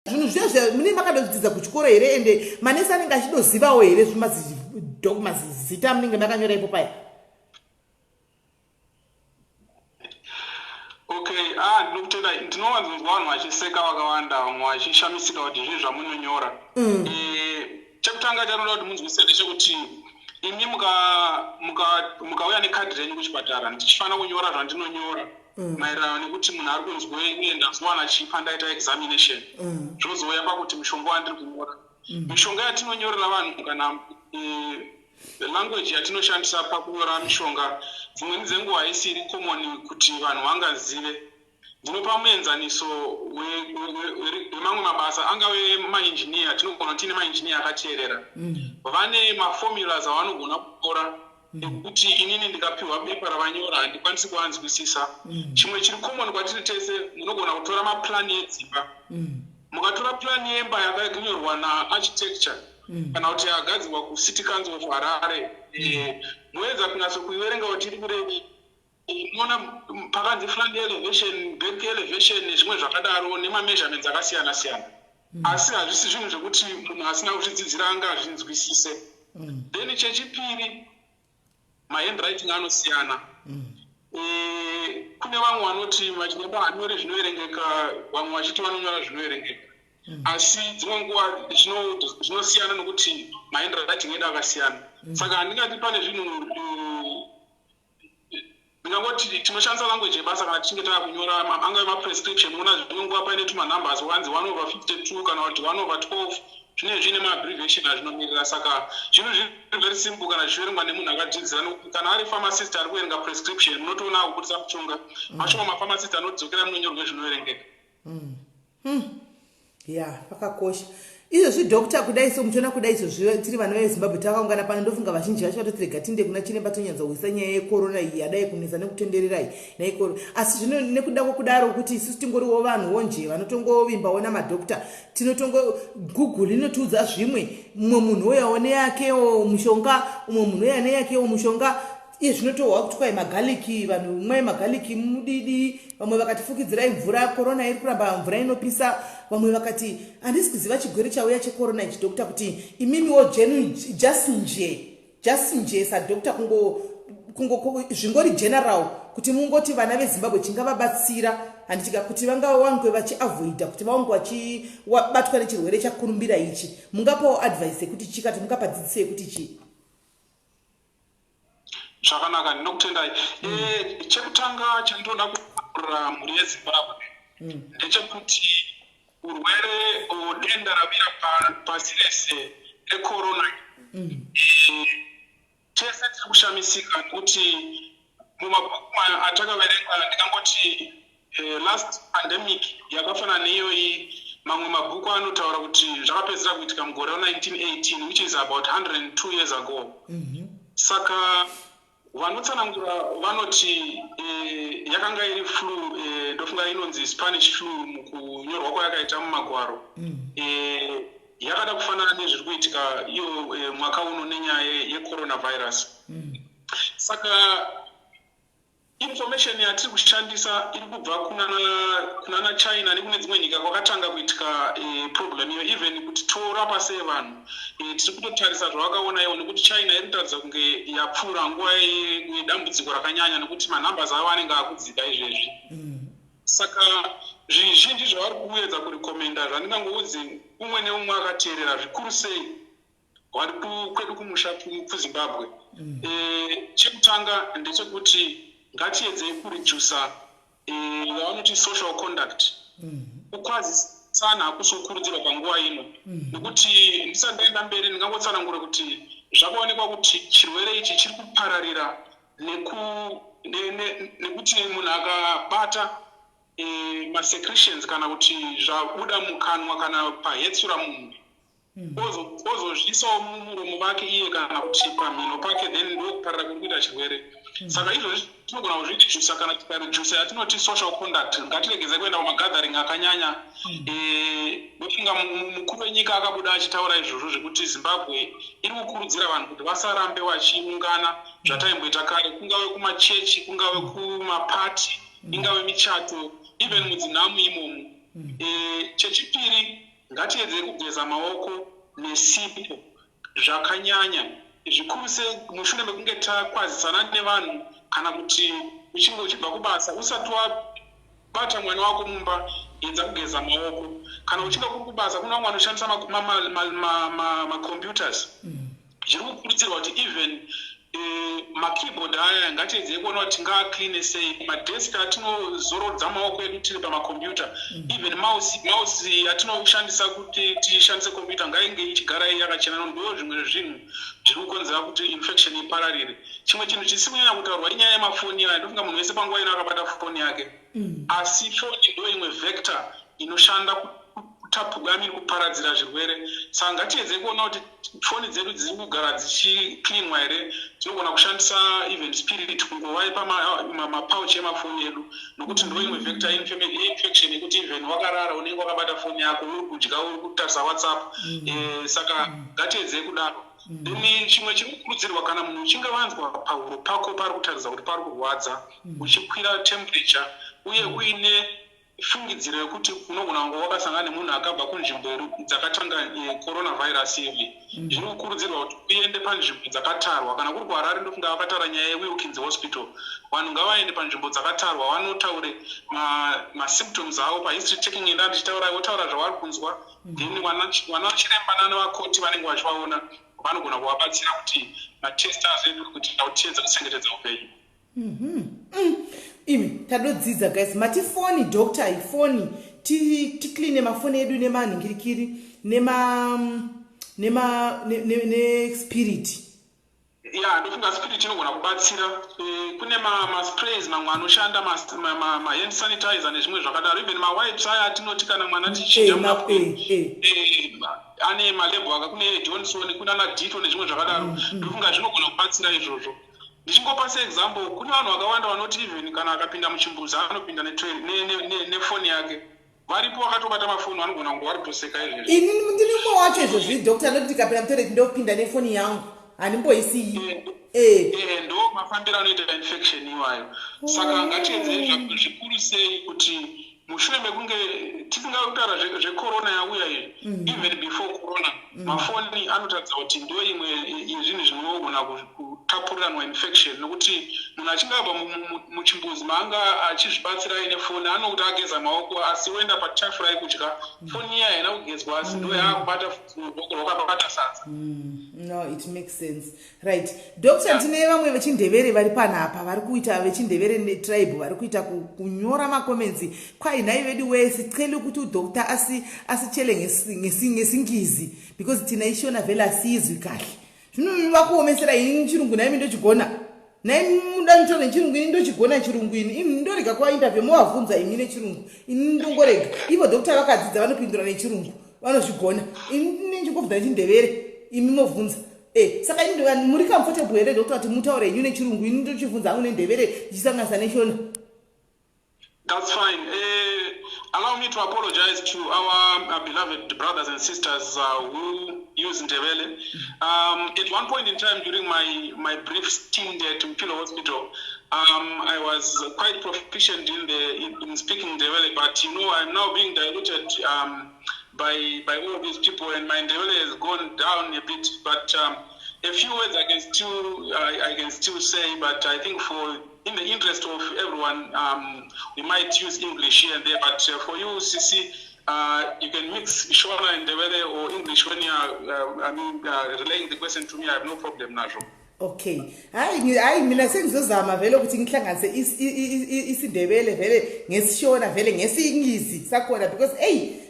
Speaker 3: Zvinhu zvizvo mune makadodzidza kuchikoro here ende manesi anenge achidozivawo here mazita munenge makanyora ipo paya?
Speaker 4: Okay, ndinokutenda ndinowanzonzwa vanhu vachiseka vakawanda, vamwe vachishamisika kuti zvii zvamunonyora. Chekutanga chanoda kuti munzwisise ndechekuti imi mukauya nekadhi renyu kuchipatara, ndichifanira kunyora zvandinonyora maererano nekuti munhu ari kunzwei uye ndazowana chii pandaita examination. Zvozouya pakuti mushonga wandiri kunyora. Mishonga yatinonyorera vanhu kana language yatinoshandisa pakunyora mishonga dzimweni dzenguva haisiri common kuti vanhu vangazive. Ndinopa muenzaniso wemamwe mabasa, angave mainjiniya, tinogona kuti tine mainjiniya akateerera. Vane maformulas avanogona kutora ekuti inini ndikapiwa bepa ravanyora handikwanisi kuvanzwisisa. Chimwe chiri common kwatiri tese, munogona kutora maplani edzimba. Mukatora plani yemba yakanyorwa naarchitecture kana kuti yagadzirwa kuCity Council of Harare, moedza kunyatso kuiverenga kuti iri kurei, unoona pakanzi front elevation, back elevation nezvimwe zvakadaro nemameasurements akasiyana-siyana. Asi hazvisi zvinhu zvekuti munhu asina kuzvidzidzira angazvinzwisise. Then chechipiri, mahandwriting anosiyana. Kune vamwe vanoti machiremba hanyore zvinoverengeka, vamwe vachiti vanonyora zvinoverengeka. Asi dzimwe nguva zvinosiyana nokuti mahandwriting edu akasiyana. Saka handingati pane zvinhu ndingangoti tinoshandisa language yebasa kana tichinge taakunyora angave maprescription. Unoona zvimwe nguva paine tumanumbers wanzi 1/52 kana kuti 1/12 zvine maabbreviation azvinomirira. Saka zvinhu zviri very simple kana zviverengwa nemunhu akadzidzira. Kana ari pharmacist ari kuverenga prescription munotoona akubudisa mushonga. Mashoma mapharmacist anodzokera munonyorwe zvinoverengeka.
Speaker 3: Ya pakakosha izvozvi dokta kudai so muchiona kudai izvozvi tiri vana vezimbabwe takaungana pano ndofunga vazhinji vacho vatotirega tinde kuna chiremba tonyadza kuisa nyaya yekorona iyi yadai kunesa nekutendererai naikoro. Asi zvino nekuda kwokudaro kuti isusu tingoriwo vanhuwo nje vanotongovimbawo namadokta tinotongo google inotiudza zvimwe mumwe munhu oyaone yakewo mushonga umwe munhu oyane yakewo mushonga. Iye zvinotohwa kuti kwai magaliki vanhu mwe magaliki mudidi vamwe vakatifukidzirai mvura korona iri kuramba mvura inopisa vamwe vakati handisi kuziva chigwere chauya chekorona ichi dokta kuti imimiwo jenu just nje sadokta kungo zvingori general kuti mungoti vana vezimbabwe chingavabatsira handichika kuti vange vachiavoida kuti vange vachibatwa nechirwere chakurumbira ichi mungapawo advice yekuti chikati mungapadzidzise yekuti chii?
Speaker 4: Zvakanaka ndinokutendai. Chekutanga chandinoda kukurira mhuri yeZimbabwe ndechekuti urwere denda ravira pasi rese rekorona tese tiri kushamisika nekuti mumabhuku atakaverenga ndikangoti last pandemic yakafanana neiyoyi mamwe mabhuku anotaura kuti zvakapedzera kuitika mugore wa1918 which is about 102 years ago. Saka vanotsanangura vanoti yakanga iri flu ndofunga inonzi Spanish flu mukunyorwa kwayakaita mumagwaro. Yakada kufanana nezviri kuitika iyo mwaka uno nenyaya yecoronavirus. Saka information yatiri kushandisa iri kubva kunana China nekune dzimwe nyika kwakatanga kuitika problem iyo even kuti torapa sei vanhu tiri kutotarisa zvavakaona iwo nekuti China iri kutaridza kunge yapfuura nguva yedambudziko rakanyanya nekuti manumbers avo anenge akudzika izvezvi. Saka zvizhinji zvavari kuedza kurekomenda zvandingangoudzi umwe neumwe akateerera zvikuru sei wari kwedu kumusha kuZimbabwe. Chekutanga ndechekuti ngatiedzei kuredusa yavanoti social conduct. Ukwazisana hakusokurudzirwa panguva ino nekuti ndisandaenda mberi ndingangotsanangura kuti zvakaonekwa kuti chirwere ichi chiri kupararira nekuti munhu akabata masecretions kana kuti zvabuda mukanwa kana pahetsura munhu ozozviisawo mumuromo make iye kana kuti pamhino pake then ndokuparira kuri kuita chirwere. Saka izvozvi tinogona kuzviredusa kana tikaredusa yatinoti social conduct. Ngatiregeze kuenda kumagathering akanyanya. Ndofunga mukuru wenyika akabuda achitaura izvozvo zvekuti Zimbabwe iri kukurudzira vanhu kuti vasarambe vachiungana zvataimboita kare, kungave kumachechi, kungave kumapati, ingave michato, even mudzinhamu imomo. Chechipiri ngatiedzei kugeza maoko nesipo zvakanyanya. Zvikuru sei mushure mekunge takwazisana nevanhu kana kuti uchinge uchibva kubasa usati wabata mwana wako mumba edza kugeza maoko. Kana uchinge kuri kubasa kuna vamwe vanoshandisa macomputers zviri kukurudzirwa kuti even makeyboard aya ngatiedzei kuona kuti ngaaclean sei. Madesk atinozorodza maoko edu tiri pamakombiyuta, even mouse yatinoshandisa kuti tishandise kombiyuta ngainge ichigara yakachena. Ndo zvimwe zvinhu zviri kukonzera kuti infection ipararire. Chimwe chinhu chisiri kunyanya kutaurwa inyaya yemafoni aya. Ndofunga munhu wese panguva ino akabata foni yake, asi foni ndo imwe vector inoshanda kutapugami kuparadzira zvirwere. Saka ngatiedzei kuona kuti foni dzedu dziri kugara dzichiklinwa here. Tinogona kushandisa even spirit kungowaipa mapauch emafoni edu nokuti ndo imwe vector infection yekuti even wakarara unenge wakabata foni yako uri kudya uri kutarisa WhatsApp. Saka ngatiedzei kudaro. Then chimwe chiri kukurudzirwa kana munhu uchinge wanzwa pahuro pako pari kutaridza kuti pari kurwadza, uchikwira temperature uye uine fungidziro yekuti unogona kunge wakasangana nemunhu akabva kunzvimbo dzakatanga coronavirus ivi, zviri kukurudzirwa kuti uende panzvimbo dzakatarwa. Kana kuri kuHarare ndofunga vakataura nyaya yeWilkins Hospital. Vanhu ngavaende panzvimbo dzakatarwa vanotaure masymptoms avo pahistory checking enda ndichitaura votaura zvavari kunzwa, then vanachiremba navakoti vanenge vachivaona vanogona kuvabatsira kuti matesters edu kuti tiedza kuchengetedza upenyu.
Speaker 3: Imi tadodzidza guys, mati foni doctor ifoni tikline mafoni edu nemanhingirikiri nespirit.
Speaker 4: Yeah, ndofunga spirit inogona kubatsira. Kune masprays mamwe anoshanda hand sanitizer nezvimwe zvakadaro, even mawipes aya atinoti kana mwana tichinja ane malebo kune Johnson kuna naDr nezvimwe zvakadaro. Ndofunga zvinogona kubatsira izvozvo. Ndichingopa seexample, kune vanhu vakawanda vanoti even kana akapinda muchimbuzi anopinda nefoni yake. Varipo vakatobata mafoni vanogona kunge varitoseka izvezvo.
Speaker 3: Ini ndinimo wacho izvozvi doctor anoti tikapinda mutoilet ndopinda nefoni yangu. Handimboisiyi.
Speaker 4: Ndo mafambiro anoita infection iwayo. Saka ngatiedzei zvikuru sei kuti mushure mekunge tisingautaura zvecorona yauya iyi, even before corona, mafoni anotaridza kuti ndo imwe yezvinhu zvinogona kutapurirana infection, nokuti munhu achinge abva muchimbuzi maanga achizvibatsira aine foni anokuti ageza maoko, asi oenda patafura yekudya foni iya haina kugezwa, asi ndo yaakubata ruoko rwakabata sadza.
Speaker 3: No, it makes sense. Right. Doctor, tine vamwe vechindevere vari panapa vari kuita vechindevere netribe vari kuita kunyora makomenzi kwai nhai vedu wese ticeli kuti udoctor asichele ngesingizi because tina ishona vhele asizwi kahle. Zvino vakuomesera ini chirungu nai ndochigona. Nai muda ntore chirungu ini ndochigona chirungu ini. Ini ndorega kwa interview movabvunza ini nechirungu. Ini ndongorega. Ivo doctor vakadzidza vanopindura nechirungu. Vanozvigona. Ini ndingobvunza nechindevere. Imi movunza. Saka ini muri comfortable here doctor ati mutaure yenyu nechirungu ini ndochivunza hangu nendevere ndichisanganisa neshona.
Speaker 4: That's fine. Allow me to apologize to our beloved brothers and sisters who use Ndebele. At one point in time during my brief stint at Mpilo Hospital, I was quite proficient in speaking Ndebele, but I'm now being diluted by all these people, and my Ndebele has gone down a bit. But a few words I can still say, but I think in the interest of everyone, we might use English here and there. But for you, Sisi, you can mix Shona and Ndebele or English when you are relaying the question to me. I have no problem, Najo.
Speaker 3: Okay. Hayi mina sengizozama vele ukuthi ngihlanganise isiNdebele vele ngesishona vele ngesingisi sakhona because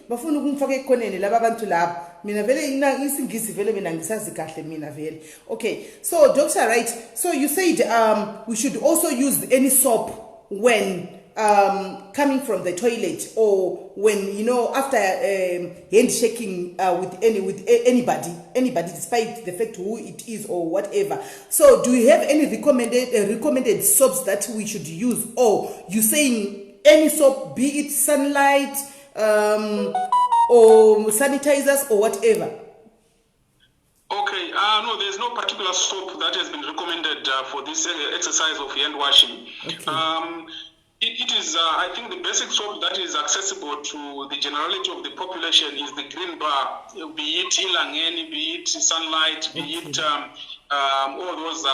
Speaker 3: bafuna ukumfaka ekhoneni laba abantu laba. Mina vele isingisi vele mina ngisazi kahle mina vele. Okay. So doctor, right? So you said we should also use any soap when coming from the toilet or when after handshaking with anybody despite the fact who it is or whatever. So do you have any recommended soaps that we should use, or you saying any soap, be it sunlight or sanitizers or whatever?
Speaker 4: Okay, no, there's no particular soap that has been recommended for this exercise of hand washing. Okay. It is, I think, the basic soap that is accessible to the generality of the population is the green bar, be it ilangeni, be it sunlight, be it all those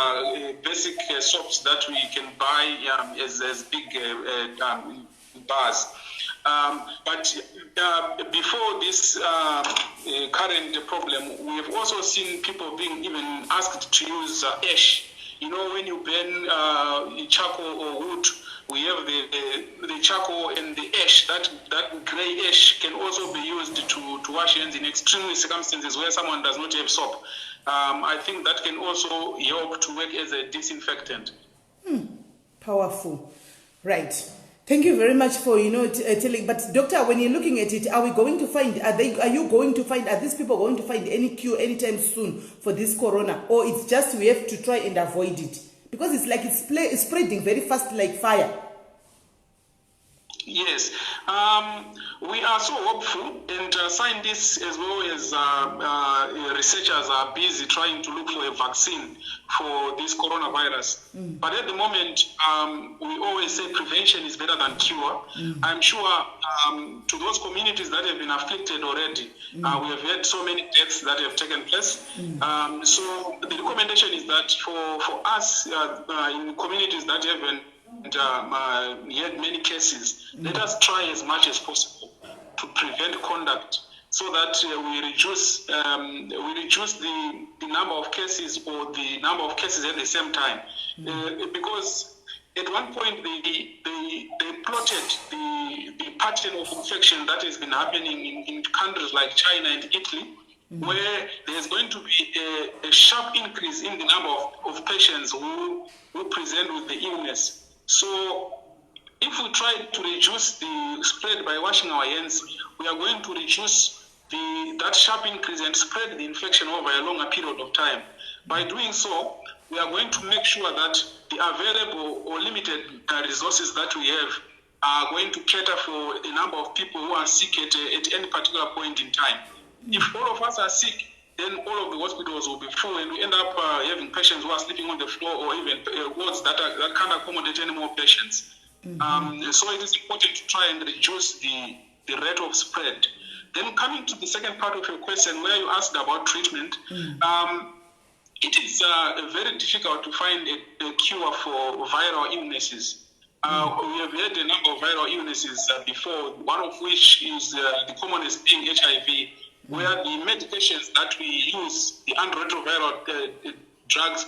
Speaker 4: basic soaps that we can buy as big bars. But before this current problem, we have also seen people being even asked to use ash. When you burn charcoal or wood, we have the charcoal and the ash. That grey ash can also be used to wash hands in extreme circumstances where someone does not have soap. I think that can also help to work as a disinfectant.
Speaker 3: Powerful. Right. Thank you very much for telling. But doctor, when you're looking at it, are these people going to find any cure anytime soon for this corona, or it's just we have to try and avoid it because it's like it's spreading very fast like fire?
Speaker 4: Yes, we are so hopeful, and scientists as well as researchers are busy trying to look for a vaccine for this coronavirus. But at the moment, we always say prevention is better than cure. I'm sure to those communities that have been afflicted already, we have had so many deaths that have taken place. So the recommendation is that for us in communities that haven't yet many cases, let us try as much as possible to prevent contact so that we reduce the number of cases or the number of cases at the same time. Because at one point they plotted the the pattern of infection that has been happening in countries like China and Italy, where there's going to be a sharp increase in the number of patients who present with the illness. So if we try to reduce the spread by washing our hands, we are going to reduce that sharp increase and spread the infection over a longer period of time. By doing so, we are going to make sure that the available or limited resources that we have are going to cater for a number of people who are sick at any particular point in time. If all of us are sick, then all of the hospitals will be full, and we end up having patients who are sleeping on the floor, or even wards that can't accommodate any more patients. So it is important to try and reduce the rate of spread. Then coming to the second part of your question, where you asked about treatment, it is very difficult to find a cure for viral illnesses. We have had a number of viral illnesses before, one of which is the commonest being HIV, where the medications that we use, the antiretroviral drugs,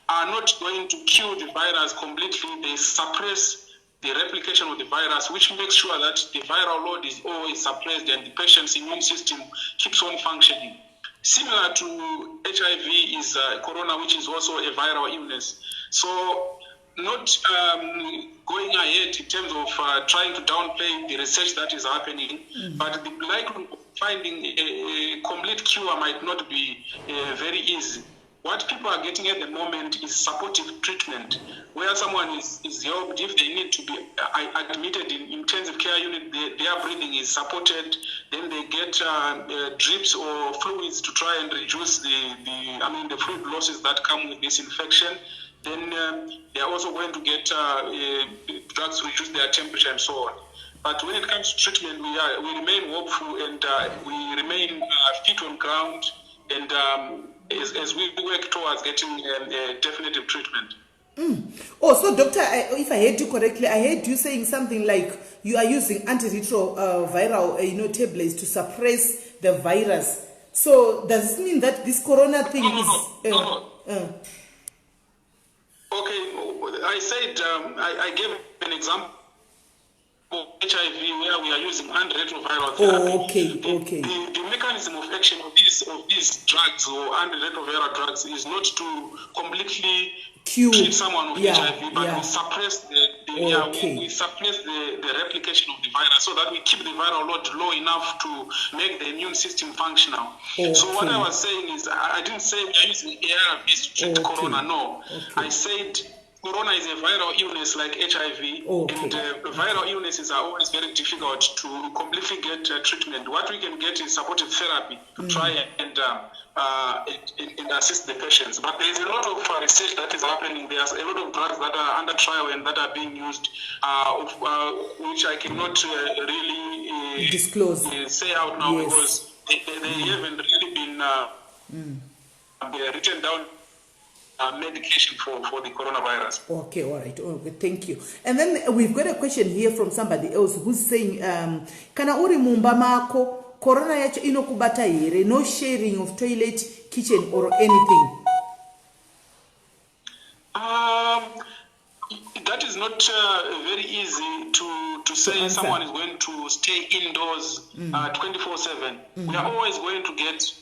Speaker 4: are not going to kill the virus completely. They suppress the replication of the virus, which makes sure that the viral load is always suppressed and the patient's immune system keeps on functioning. Similar to HIV is corona, which is also a viral illness. So not going ahead in terms of trying to downplay the research that is happening, but the likelihood of finding a complete cure might not be very easy. What people are getting at the moment is supportive treatment, where someone is helped if they need to be admitted in intensive care unit, their breathing is supported, then they get drips or fluids to try and reduce the fluid losses that come with this infection. Then they are also going to get drugs to reduce their temperature and so on. But when it comes to treatment, we remain hopeful, and we remain feet on ground, and as we work towards getting a definitive treatment.
Speaker 3: Oh, so doctor, if I heard you correctly, I heard you saying something like you are using antiretroviral tablets to suppress the virus. So does this mean that this corona thing
Speaker 4: Okay, I said, I gave an example of HIV where we are using antiretroviral therapy.
Speaker 3: Okay.
Speaker 4: The mechanism of action of these drugs or antiretroviral drugs is not to completely treat someone with HIV, but we suppress we suppress the replication of the virus so that we keep the viral load low enough to make the immune system functional. So what I was saying is, I didn't say we are using ARVs to treat corona, no. I said corona is a viral illness like HIV, and viral illnesses are always very difficult to completely get treatment. What we can get is supportive therapy to try and assist the patients. But there is a lot of research that is happening. There's a lot of drugs that are under trial and that are being used, which I cannot really
Speaker 3: disclose,
Speaker 4: say out now, because they haven't really been written down. Medication for the coronavirus.
Speaker 3: Okay, all right. Okay, thank you. And then we've got a question here from somebody else who's saying, kana uri mumba mako corona yacho inokubata here, no sharing of toilet, kitchen or anything?
Speaker 4: That is not very easy to say someone is going to stay indoors 24/7. We are always going to get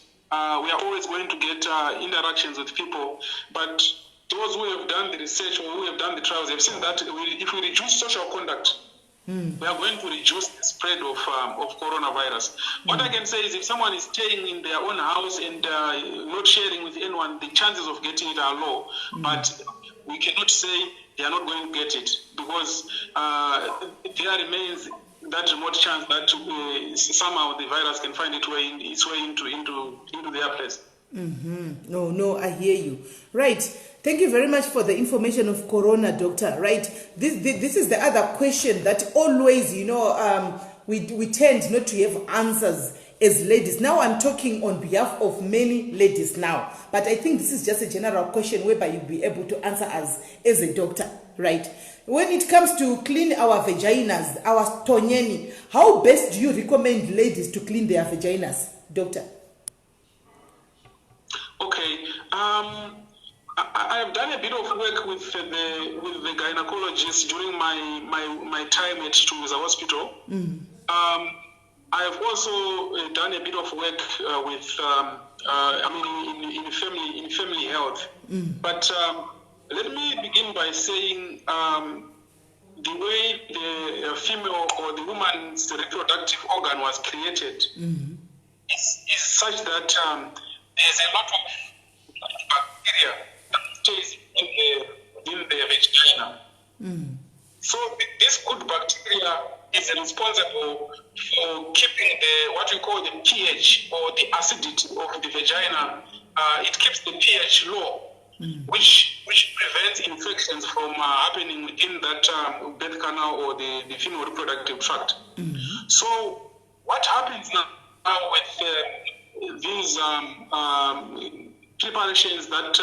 Speaker 4: interactions with people, but those who have done the research or who have done the trials have seen that if we reduce social contact, we are going to reduce the spread of coronavirus. What I can say is, if someone is staying in their own house and not sharing with anyone, the chances of getting it are low, but we cannot say they are not going to get it, because there remains that remote chance that somehow the virus can find its way into their place.
Speaker 3: No, I hear you. Right. Thank you very much for the information of corona, doctor. Right. This is the other question that always, we tend not to have answers as ladies. Now I'm talking on behalf of many ladies now, but I think this is just a general question whereby you'll be able to answer us as a doctor, right? When it comes to clean our vaginas, our tonyeni, how best do you recommend ladies to clean their vaginas, doctor?
Speaker 4: Okay. I have done a bit of work with the gynecologist during my time at Chitunguza Hospital. I have also done a bit of work with in family health. But let me begin by saying the way the female or the woman's reproductive organ was created is such that there's a lot of bacteria that stays in the vagina. So this good bacteria is responsible for keeping what we call the pH or the acidity of the vagina. It keeps the pH low, which prevents infections from happening within that birth canal or the female reproductive tract. So what happens now with these preparations that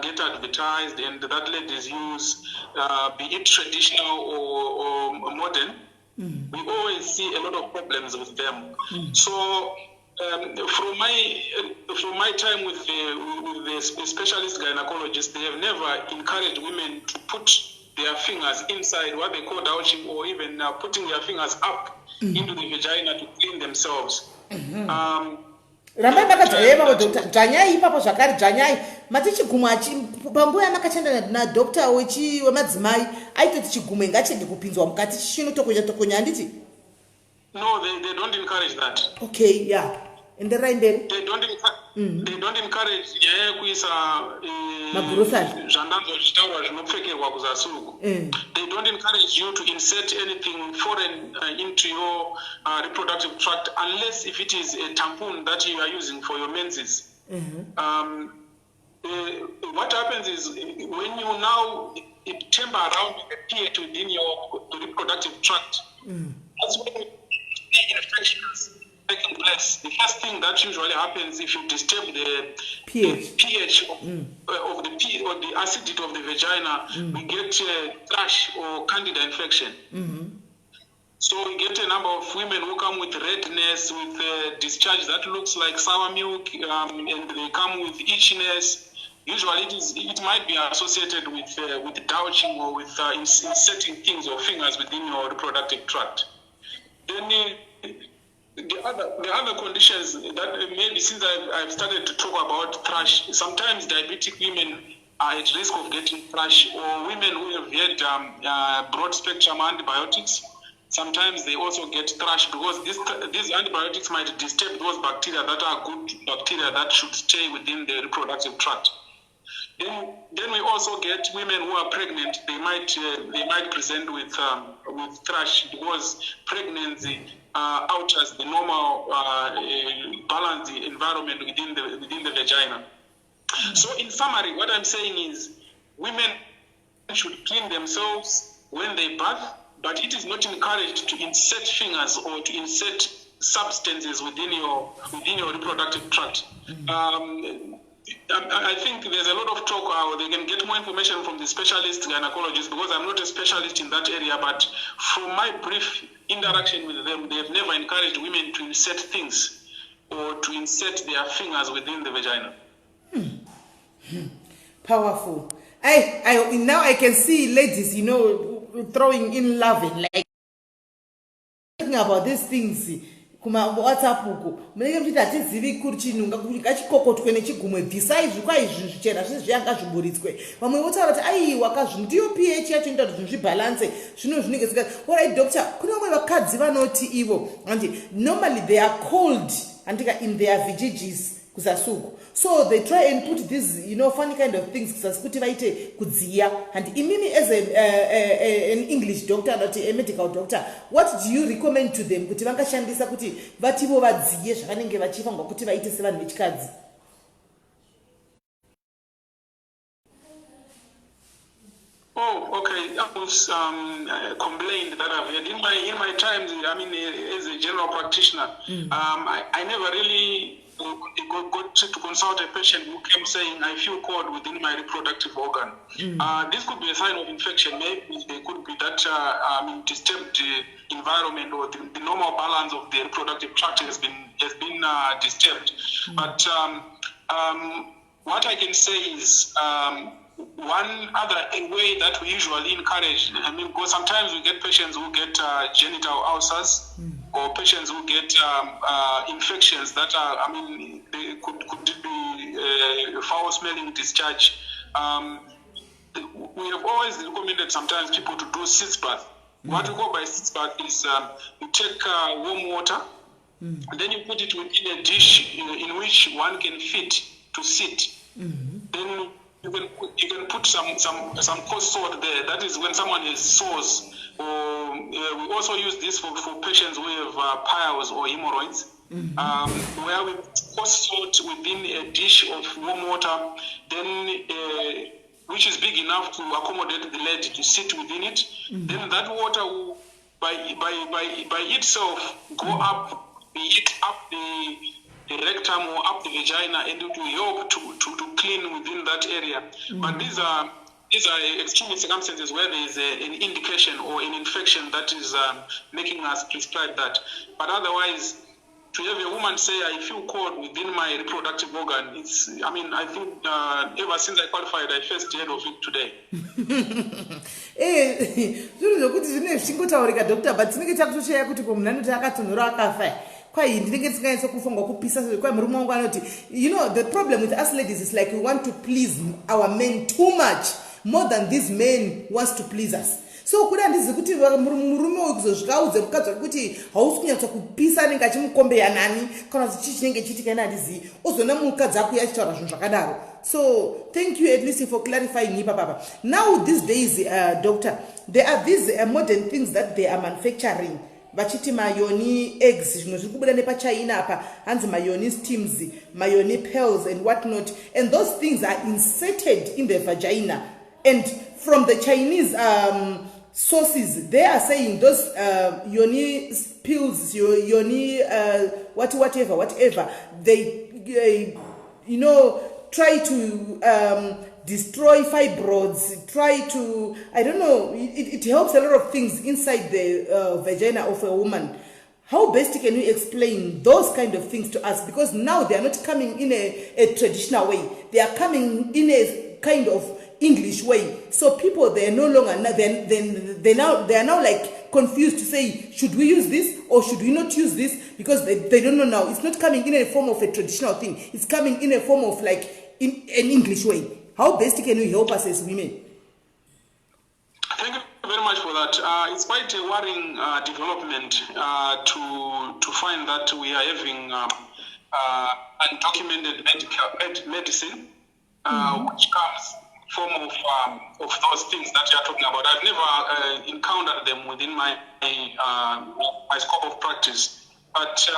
Speaker 4: get advertised and that ladies use, be it traditional or modern, we always see a lot of problems with them. So from my time with the specialist gynecologist, they have never encouraged women to put their fingers inside what they call douching, or even putting their fingers up into the vagina to clean themselves.
Speaker 3: Rambai makadzayeva dzanyai ipapo zvakare dzanyai mati chigumo panguva yamakashanda nadokta wemadzimai aitoti chigumo ingachende kupinzwa mukati chinotokonya handiti?
Speaker 4: No, they don't encourage that.
Speaker 3: Okay, yeah. Enderai mberi.
Speaker 4: They don't encourage kuisa zvandanzo zvichitaurwa zvinopfekerwa kuzasuku. They don't encourage you to insert anything foreign into your reproductive tract unless if it is a tampon that you are using for your menses. What happens is when you now temper around the pH within your reproductive tract, that's when the infections taking place. The first thing that usually happens if you disturb the pH of the acidity of the vagina, we get thrush or candida infection. So we get a number of women who come with redness, with discharge that looks like sour milk, and they come with itchiness. Usually it might be associated with douching or with inserting things or fingers within your reproductive tract. Then the other conditions that maybe since I've started to talk about thrush, sometimes diabetic women are at risk of getting thrush, or women who have had broad spectrum antibiotics. Sometimes they also get thrush because these antibiotics might disturb those bacteria that are good bacteria that should stay within the reproductive tract. Then we also get women who are pregnant. They might present with thrush because pregnancy alters the normal balanced environment within the vagina. So in summary, what I'm saying is women should clean themselves when they bath, but it is not encouraged to insert fingers or to insert substances within your reproductive tract. I think there's a lot of talk. They can get more information from the specialist gynecologist because I'm not a specialist in that area. But from my brief interaction with them, they have never encouraged women to insert things or to insert their fingers within the vagina.
Speaker 3: Powerful. Now I can see ladies, throwing in love, like talking about these things. Kuma WhatsApp uko munenge mchiti atizivi kuri chinhu ngachikokotwe nechigumwe bvisai zvikwaizvi zvichena zvianga zvimboritswe vamwe votaura kuti aiwa ndiyo pH yacho inoita kuti zvibalance zvino zvinenge zika. Alright doctor, kuna vamwe vakadzi vanoti ivo andi normally they are cold andika in their vajayjays kuzasuku, so they try and put these funny kind of things kuti vaite kudziya. And imimi as an English doctor, not a medical doctor, what do you recommend to them kuti vangashandisa kuti vativo vadziye zvavanenge vachifa ngokuti vaite sevanhu vechikadzi?
Speaker 4: Oh, okay. I was complained that I've had in my times. I mean, as a general practitioner, I never really got to consult a patient who came saying, I feel cold within my reproductive organ. This could be a sign of infection. Maybe there could be that disturbed environment or the normal balance of the reproductive tract has been disturbed. But what I can say is one other way that we usually encourage, because sometimes we get patients who get genital ulcers or patients who get infections that are, they could be foul-smelling discharge. We have always recommended sometimes people to do sitz bath. What we go by sitz bath is you take warm water, and then you put it within a dish in which one can fit to sit. Then you can put some coarse salt there. That is when someone has sores. Or we also use this for patients who have piles or hemorrhoids, where we put coarse salt within a dish of warm water, then which is big enough to accommodate the lead to sit within it. Then that water will, by itself, go up, heat up the rectum or up the vagina, and it will help to clean within that area. But these are extreme circumstances where there is an indication or an infection that is making us prescribe that. But otherwise, to have a woman say, I feel cold within my reproductive organ, I think ever since I qualified, I first heard of it today.
Speaker 3: Zviro zvokuti zvine zvichingotaurika doctor, but tinenge takutoshaya kuti munhu anoti akatonhora akafa. Kwai ndinenge tisinganyatsa kufunga kupisa kwai murume wangu anoti, the problem with us ladies is like we want to please our men too much, more than these men wants to please us. So kuda ndizi kuti murume wekuzosvika audze mukadzi kuti hausi kunyatsa kupisa anenge achimukombeya nani kana kuti chii chinenge chiitika ena handizivi, ozona mukadzi ako achitaura zvinhu zvakadaro. So thank you at least for clarifying ipa papa. Now these days, doctor, there are these modern things that they are manufacturing. Vachiti mayoni eggs, zvimwe zviri kubuda nepachina apa, hanzi mayoni steams, mayoni pearls and whatnot, and those things are inserted in the vagina. And from the Chinese sources, they are saying those yoni pills, yoni whatever, they try to destroy fibroids, try to, I don't know, it helps a lot of things inside the vagina of a woman. How best can you explain those kind of things to us? Because now they are not coming in a traditional way. They are coming in a kind of English way. So people, they are no longer, they are now like confused to say, should we use this or should we not use this? Because they don't know now. It's not coming in a form of a traditional thing. It's coming in a form of like in an English way. How best can you help us as women?
Speaker 4: Thank you very much for that. It's quite a worrying development to find that we are having undocumented medicine, which comes form of those things that you are talking about. I've never encountered them within my scope of practice. But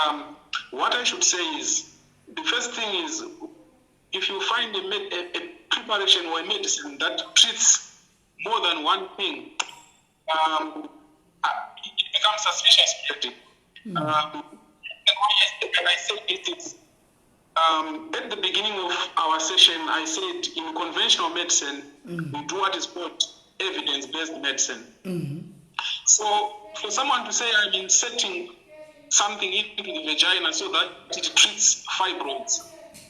Speaker 4: what I should say is, the first thing is, if you find a preparation or a medicine that treats more than one thing, it becomes suspicious. And why I say it is, at the beginning of our session, I said in conventional medicine, we do what is called evidence-based medicine. So for someone to say, I'm inserting something into the vagina so that it treats fibroids,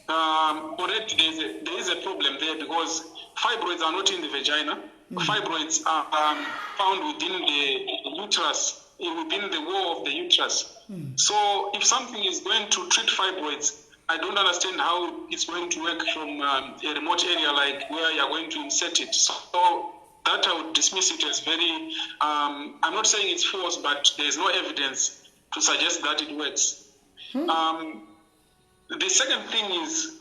Speaker 4: already there is a problem there, because fibroids are not in the vagina. Fibroids are found within the uterus, within the wall of the uterus. So if something is going to treat fibroids, I don't understand how it's going to work from a remote area like where you're going to insert it. So that I would dismiss it as very, I'm not saying it's false, but there's no evidence to suggest that it works. The second thing is,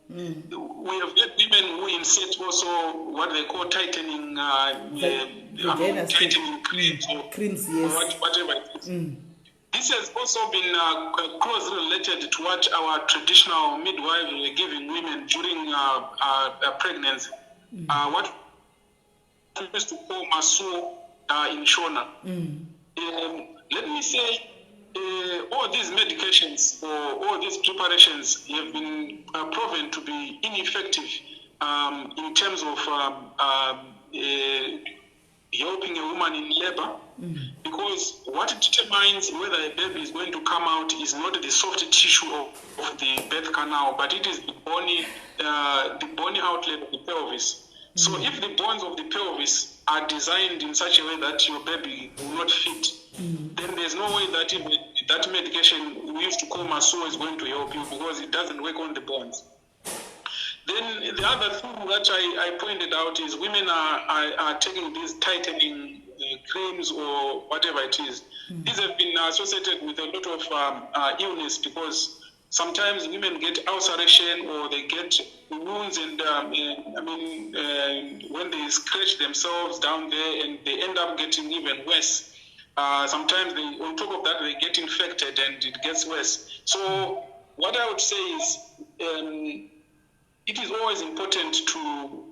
Speaker 4: we have got women who insert also what they call tightening, tightening creams, yes. Or whatever it is. This has also been closely related to what our traditional midwives were giving women during pregnancy. What we used to call masu in Shona. Let me say, all these medications or all these preparations have been proven to be ineffective in terms of helping a woman in labor, because what determines whether a baby is going to come out is not the soft tissue of the birth canal, but it is the bony outlet of the pelvis. So if the bones of the pelvis are designed in such a way that your baby will not fit, then there's no way that even that medication we used to call Maso is going to help you, because it doesn't work on the bones. Then the other thing that I pointed out is women are taking these tightening creams or whatever it is. These have been associated with a lot of illness, because sometimes women get ulceration or they get wounds, and when they scratch themselves down there, and they end up getting even worse. Sometimes on top of that, they get infected and it gets worse. So what I would say is, it is always important to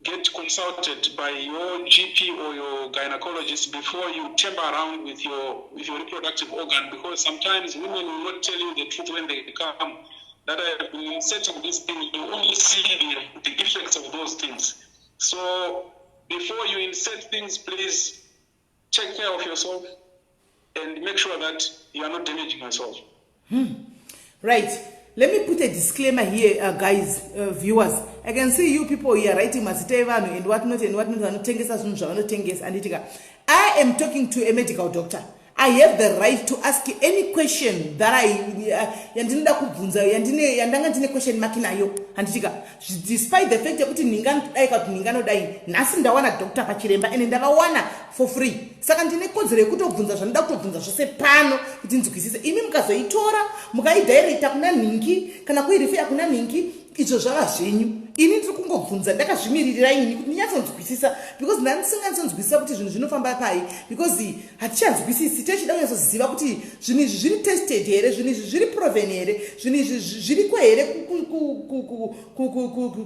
Speaker 4: get consulted by your GP or your gynecologist before you tamper around with your reproductive organ, because sometimes women will not tell you the truth when they come that I have been inserting this thing. You only see the effects of those things. So before you insert things, please take care of yourself and make sure that you are not damaging yourself.
Speaker 3: Right. Let me put a disclaimer here, guys, viewers. I can see you people here writing Masitevano and whatnot, I am talking to a medical doctor. I have the right to ask any question that despite the fact that doctor pachiremba and ndavawana for free. Saka ndine kodzero yekutobvunza zvanoda kutobvunza zvose pano kuti nzwisise. Imi mukazoitora mukaidirecta kuna ningi kana kuirifira kuna ningi, izvo zvava zvenyu. Ini ndiri kungobvunza ndakazvimiririra ini kuti ndinyatsonzwisisa, because ndandisinganyatsozivisisa kuti zvinhu zvinofamba pai, because hatichanzwisisi. Techida kunyazoziva kuti zvinhu izvi zviri tested here, zvinhu izvi zviri proven here, zvinhu izvi zviriko here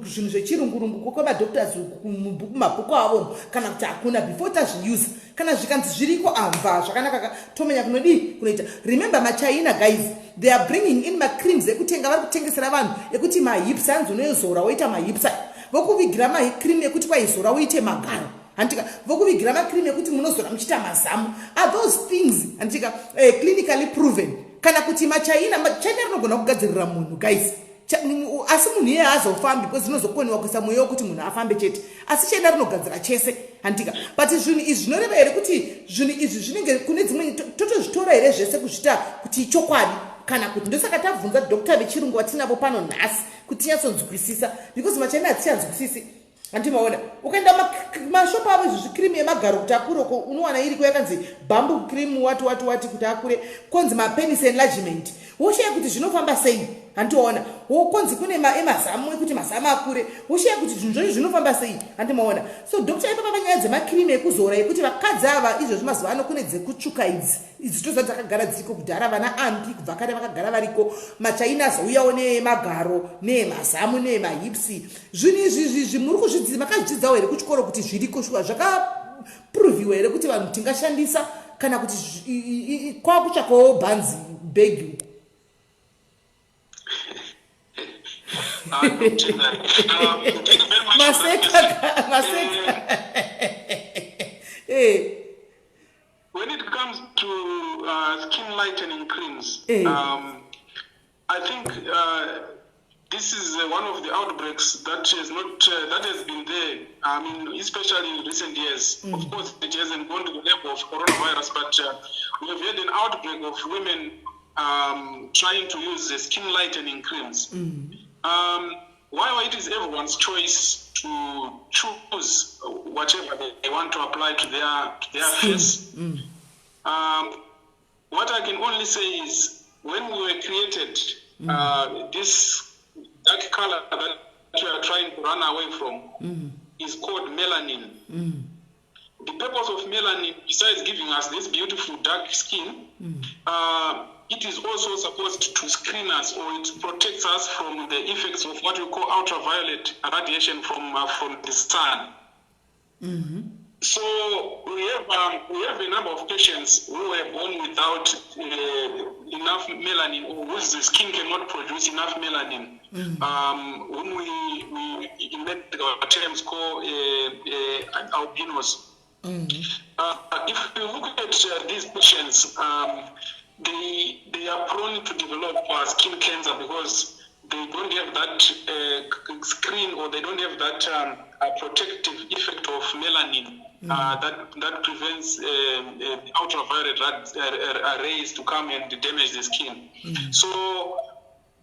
Speaker 3: zvinhu zvechirungurungu kwemadoctors mumabhuku avo, kana kuti hakuna before tazviuse. Kana zvikanzi zviriko amva zvakanaka tomenya kunodi kunoita. Remember maChina guys, they are bringing in macreams ekutenga vari kutengesera vanhu ekuti mahipsa anzi unoizora woita mahipsa, vokuvigira macream ekuti kwaizora woite magaro, handika vokuvigira macream ekuti munozora muchita mazamu. Are those things handika clinically proven? Kana kuti maChina rinogona kugadzirira munhu guys, asi munhu iye haazofambi because zinozokoniwa kuisa mweya wekuti munhu afambe chete, asi China rinogadzira chese handika. But zvinhu izvi zvinoreva here kuti zvinhu izvi zvinenge kune dzimwe totozvitora here zvese kuzvita kuti chokwadi, kana kuti ndosaka tabvunza doctor vechirungu vatinavo pano nhasi kuti tinyatsonzwisisa, because maChina hatichanzwisisi. Handimaona ukaenda mashopa avo izvi cream yemagaro kuti akure uko unowana iriko yakanzi bamboo cream wati kuti akure, konzi mapenis enlargement, woshaya kuti zvinofamba sei. Handiona wokonzi kune emazamu ekuti mazamu akure, woshaya kuti zvinhu zvozvo zvinofamba sei. Handimaona. So doctor ipapa panyaya dzemacream ekuzora ekuti vakadzi ava izvo zvimazuva ano kune dzekutsvuka idzi tozva dzakagara dziriko kudhara, vana ambi kubva kare vakagara variko. maChina azouyawo nemagaro neemazamu neemahipsi. Zvinhu izvi muri kuzvidzidza, makazvidzidzawo here kuchikoro kuti zviriko shuwa zvakaproviwa here kuti vanhu tingashandisa, kana kuti kwakutsvakawo bhanzi begi?
Speaker 4: When it comes to skin lightening creams, I think this is one of the outbreaks that has been there. I mean, especially in recent years. Of course, it hasn't gone to the level of coronavirus, but we have had an outbreak of women trying to use the skin lightening creams. While it is everyone's choice to choose whatever they want to apply to their face, what I can only say is, when we were created, this dark color that we are trying to run away from is called melanin. The purpose of melanin, besides giving us this beautiful dark skin, it is also supposed to screen us, or it protects us from the effects of what we call ultraviolet radiation from the sun. So we have a number of patients who were born without enough melanin, or whose skin cannot produce enough melanin, whom we in medical terms call albinos. If you look at these patients, they are prone to develop skin cancer because they don't have that screen, or they don't have that protective effect of melanin that prevents ultraviolet rays to come and damage the skin. So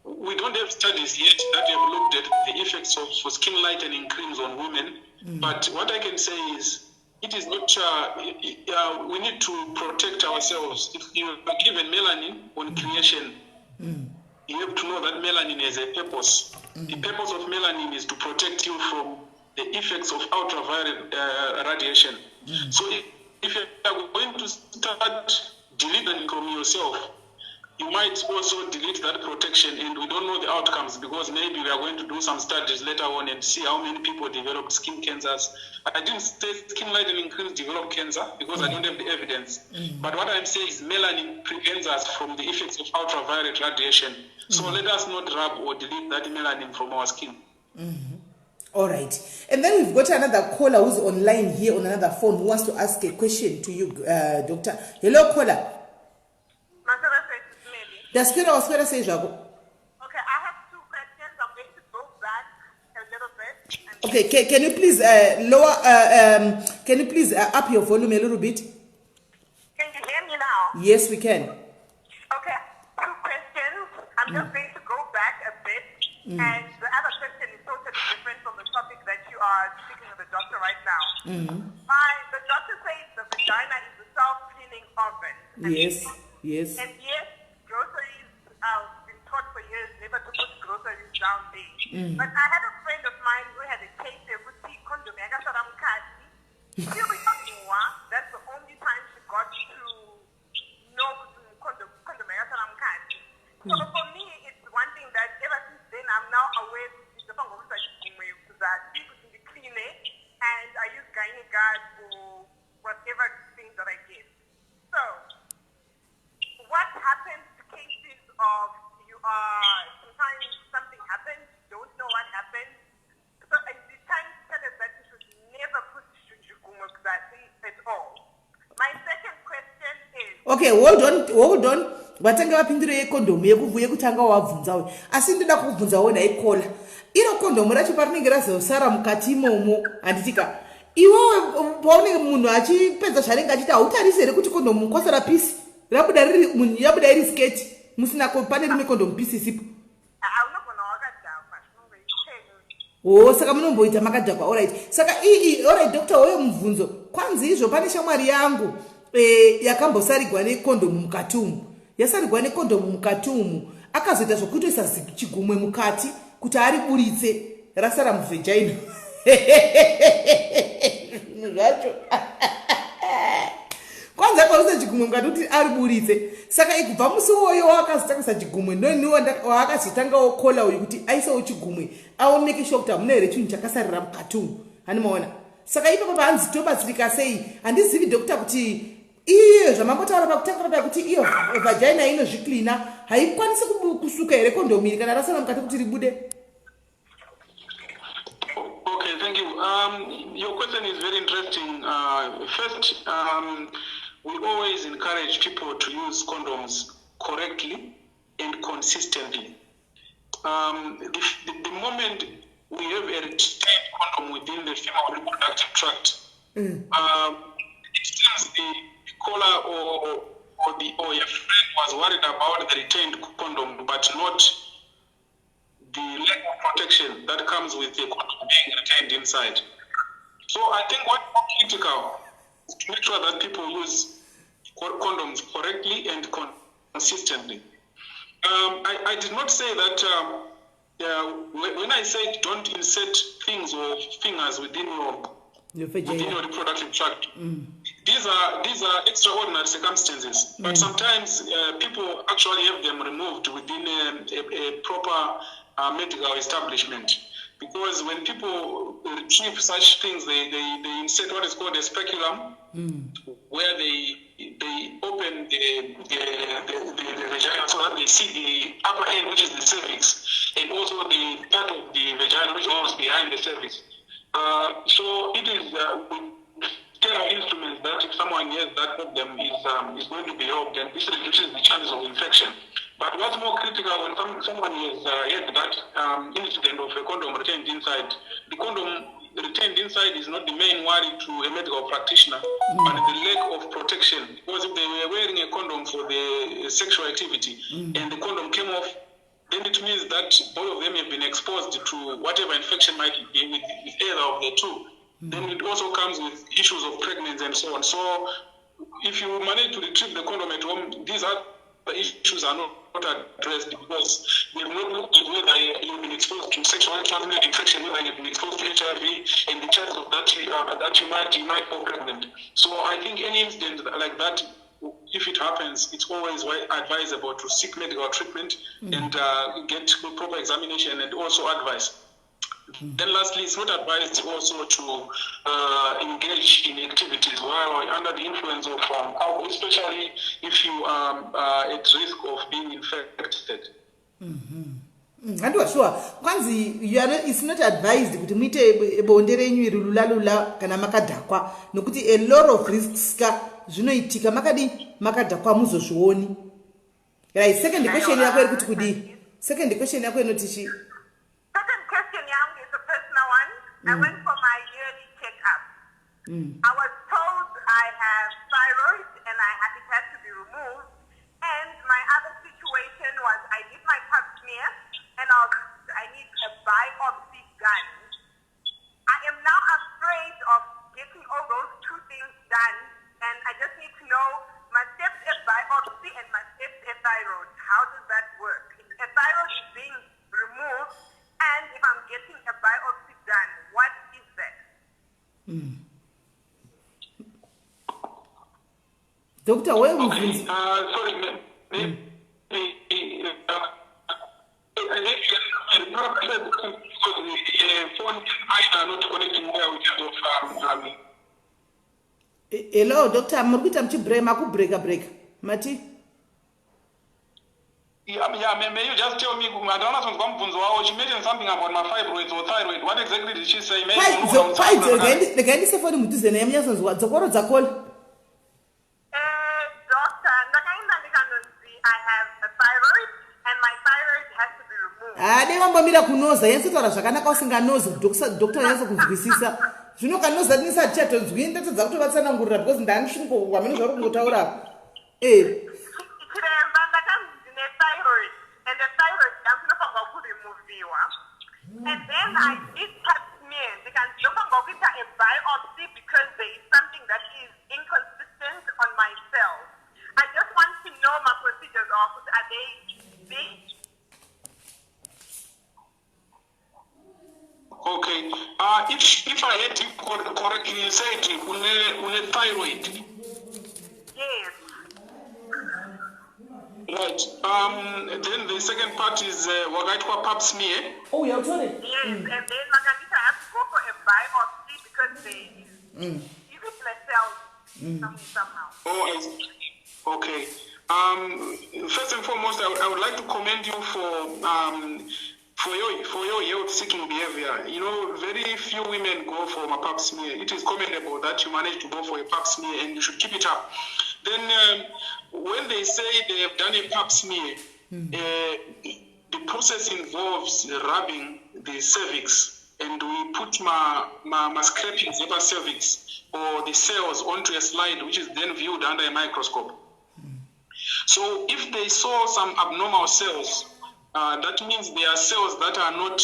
Speaker 4: we don't have studies yet that have looked at the effects of skin lightening creams on women. But what I can say is, it is not, we need to protect ourselves. If you are given melanin on creation, you have to know that melanin has a purpose. The purpose of melanin is to protect you from the effects of ultraviolet radiation. So if you are going to start deleting from yourself, you might also delete that protection, and we don't know the outcomes, because maybe we are going to do some studies later on and see how many people develop skin cancers. I didn't say skin lightening creams develop cancer because I don't have the evidence. But what I'm saying is melanin prevents us from the effects of ultraviolet radiation. So let us not rub or delete that melanin from our skin.
Speaker 3: All right. And then we've got another caller who's online here on another phone who wants to ask a question to you, Doctor. Hello, caller.
Speaker 5: Okay, I have 2 questions. I'm going to go back a little bit.
Speaker 3: Okay, can you please up your volume a little bit?
Speaker 5: Can you hear me now?
Speaker 3: Yes, we can.
Speaker 5: Okay, 2 questions. I'm just going to go back a bit. And the other question is totally different from the topic that you are speaking with the doctor right now. The doctor says the vagina is a self-cleaning oven.
Speaker 3: Yes.
Speaker 5: And yes, groceries, I've been taught for years never to put groceries down there. But I had a friend of mine who had a case of condom. That's the only time she got to know condom. So for me, it's one thing that ever since then I'm now aware that people can be clean, and I use gynae guard for whatever things that I get. So what happens to cases of sometimes something happens, don't know what happened? So at the time, tell us that you should never put at all. My second question is...
Speaker 3: Okay, hold on. Vatanga vapindiro yekondomu yekuvuye kutanga wabvunzawo. Asi ndoda kubvunzawo naikola. Iro kondomu racho parinenge razosara mukati imomo, handitika iwewe paunenge munhu achipedza zvaanenge achiita hautarise here kuti kondomu kwasara pisi yabuda iri sketi musina pane rimwe kondomu pisi isipo? Saka munomboita makadhakwa. Alright. Saka alright doctor, hoyo mubvunzo. Kwanzi izvo pane shamwari yangu yakambosarigwa nekondomu mukati umu. Yasarigwa nekondomu mukati umu. Akazoita zvokutoisa chigumwe mukati kuti ariburitse rasara muvagina. Zvacho. Kwanza akaisa chigumwe mukati kuti ariburitse. Saka ikubva musi woyo wakazotangisa chigumwe waakazotangawo kola uyu kuti aisawo chigumwe aoneke sure kuti hamuna here chinhu chakasarira mukati umu. Hanimaona. Saka ipapo paanzi tobatsirika sei, handizivi dokta kuti iyo zvamambotaura pakutanga paya kuti iyo vagina inozviklina haikwanisi kusuka here kondomu iri kana rasara mukati kuti ribude.
Speaker 4: Okay, thank you. Your question is very interesting. First, we always encourage people to use condoms correctly and consistently. The moment we have a retained condom within the female reproductive tract, it seems the caller or your friend was worried about the retained condom, but not the lack of protection that comes with the condom being retained inside. So I think what's critical is to make sure that people use condoms correctly and consistently. I did not say that when I said don't insert things or fingers within your reproductive tract. These are extraordinary circumstances, but sometimes people actually have them removed within a proper medical establishment. Because when people retrieve such things, they insert what is called a speculum, where they open the vagina so that they see the upper end, which is the cervix, and also the part of the vagina which goes behind the cervix. So it is sterile instruments that if someone has that problem is going to be helped, and this reduces the chances of infection. But what's more critical when someone has had that incident of a condom retained inside, the condom retained inside is not the main worry to a medical practitioner, but the lack of protection. Because if they were wearing a condom for the sexual activity and the condom came off, then it means that both of them have been exposed to whatever infection might be with either of the two. Then it also comes with issues of pregnancy and so on. So if you manage to retrieve the condom at home, these are the issues are not addressed because we have not looked at whether you've been exposed to sexually transmitted infection, whether you've been exposed to HIV, and the chances of that you might fall pregnant. So I think any incident like that, if it happens, it's always advisable to seek medical treatment and get proper examination and also advice. Then lastly, it's not advised also to engage in activities while under the influence of alcohol, especially if you are at risk of being infected.
Speaker 3: Sure. Kwanzi, it's not advised kuti muite bonde renyu rilula kana makadhakwa nokuti a lot of risks zvinoitika makadhakwa muzozvioni. Right, second question yako iri kuti kudi. Second question yako inoti chi?
Speaker 5: I went for my yearly checkup. I was told I have thyroid and it had to be removed. And my other situation was I did my pap smear and I need a biopsy done. I am now afraid of getting all those two things done, and I just need to know my step a biopsy and my step a thyroid. How does that work? If a thyroid is being removed and if I'm getting a biopsy done, what is that?
Speaker 3: Doctor, where we
Speaker 4: sorry, phone either not connecting well with
Speaker 3: hello, doctor, murikuita break. Mati?
Speaker 4: Yeah, may you just tell me, she mentioned something about my fibroids or thyroid. What exactly did she say?
Speaker 5: I have a thyroid and my thyroid has to be removed.
Speaker 3: Ndingambomira kunoza yensotaura zvakanaka usinganozi doctor yanso kunzwisisa. Zvino kanoza ndisati chatonzwi ndatodza kutovatsanangurira because ndanishingo kwamene zvari kungotaura.
Speaker 5: Chiremba ndakanzine thyroid and the thyroid ndinofanirwa kuremoviwa. And then I did pap smear ndikanzofanirwa kuita a biopsy because there is something that is inconsistent on my cells. I just want to know my procedures are they big?
Speaker 4: Okay. If I had to correctly, you said une thyroid.
Speaker 5: Yes.
Speaker 4: Right. Then the second part is wakaitwa pap smear.
Speaker 3: Oh, you're told it.
Speaker 5: Yes, and then I have to go for a biopsy because they irregular cells somehow.
Speaker 4: Oh, I see. Okay. First and foremost, I would like to commend you for your health-seeking behavior. You know, very few women go for a pap smear. It is commendable that you managed to go for a pap smear, and you should keep it up. Then, when they say they have done a pap smear, the process involves rubbing the cervix, and we put my scrapings of cervix or the cells onto a slide, which is then viewed under a microscope. So if they saw some abnormal cells, that means there are cells that are not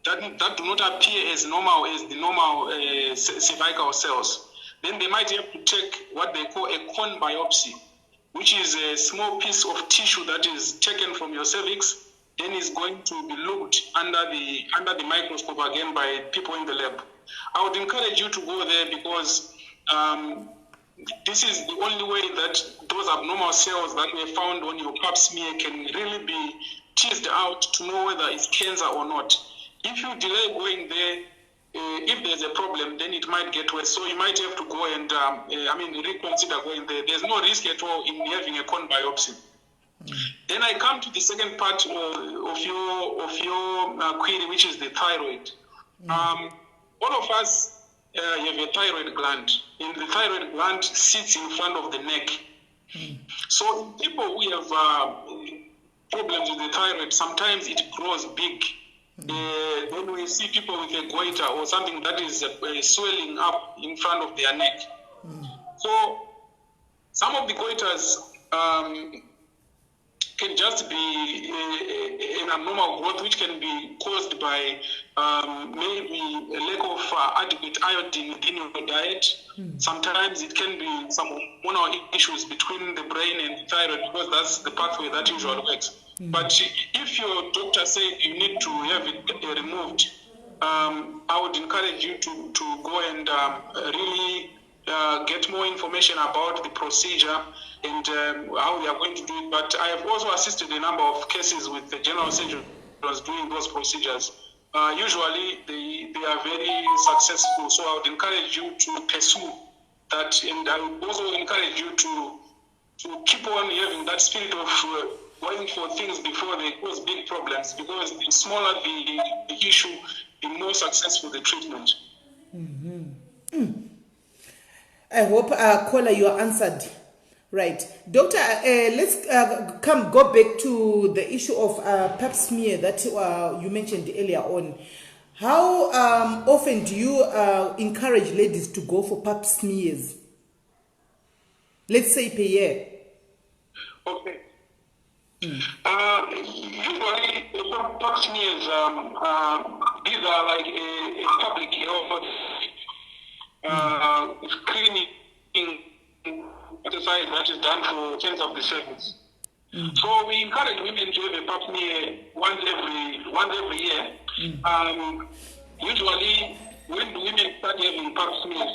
Speaker 4: that do not appear as normal as the normal cervical cells. Then they might have to take what they call a cone biopsy, which is a small piece of tissue that is taken from your cervix, then is going to be looked under the microscope again by people in the lab. I would encourage you to go there because this is the only way that those abnormal cells that were found on your pap smear can really be teased out to know whether it's cancer or not. If you delay going there, if there's a problem, then it might get worse. So you might have to go and, reconsider going there. There's no risk at all in having a cone biopsy. Then I come to the second part of your query, which is the thyroid. All of us you have a thyroid gland, and the thyroid gland sits in front of the neck. So in people who have problems with the thyroid, sometimes it grows big. Then we see people with a goiter or something that is swelling up in front of their neck. So some of the goiters can just be an abnormal growth, which can be caused by maybe a lack of adequate iodine within your diet. Sometimes it can be some hormonal issues between the brain and the thyroid, because that's the pathway that usually works. But if your doctor says you need to have it removed, I would encourage you to go and really get more information about the procedure and how they are going to do it. But I have also assisted a number of cases with the general surgeon who was doing those procedures. Usually they are very successful, so I would encourage you to pursue that, and I would also encourage you to keep on having that spirit of going for things before they cause big problems, because the smaller the issue, the more successful the treatment.
Speaker 3: I hope, caller, you are answered. Right. Doctor, let's go back to the issue of pap smear that you mentioned earlier on. How often do you encourage ladies to go for pap smears? Let's say per year.
Speaker 4: Okay. Usually, pap smears, these are like a public health screening exercise that is done for cancer of the cervix. So we encourage women to have a pap smear once every year. Usually, when women start having pap smears,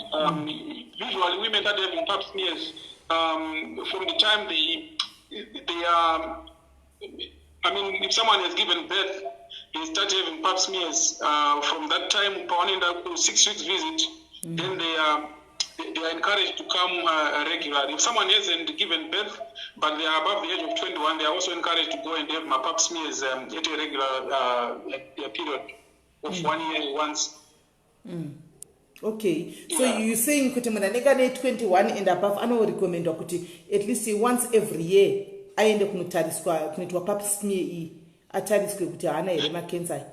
Speaker 4: from the time they are. I mean, if someone has given birth, they start having pap smears. From that time, upon 6 weeks visit, then they are encouraged to come regularly. If someone hasn't given birth, but they are above the age of 21, they are also encouraged to go and have pap smears at a regular period of 1 year once.
Speaker 3: Okay, so you're saying kuti mwana nekane 21 and above anorecommendwa kuti at least once every year aende kunotariswa kunoitwa pap smear iyi atariswe kuti haana here macancer.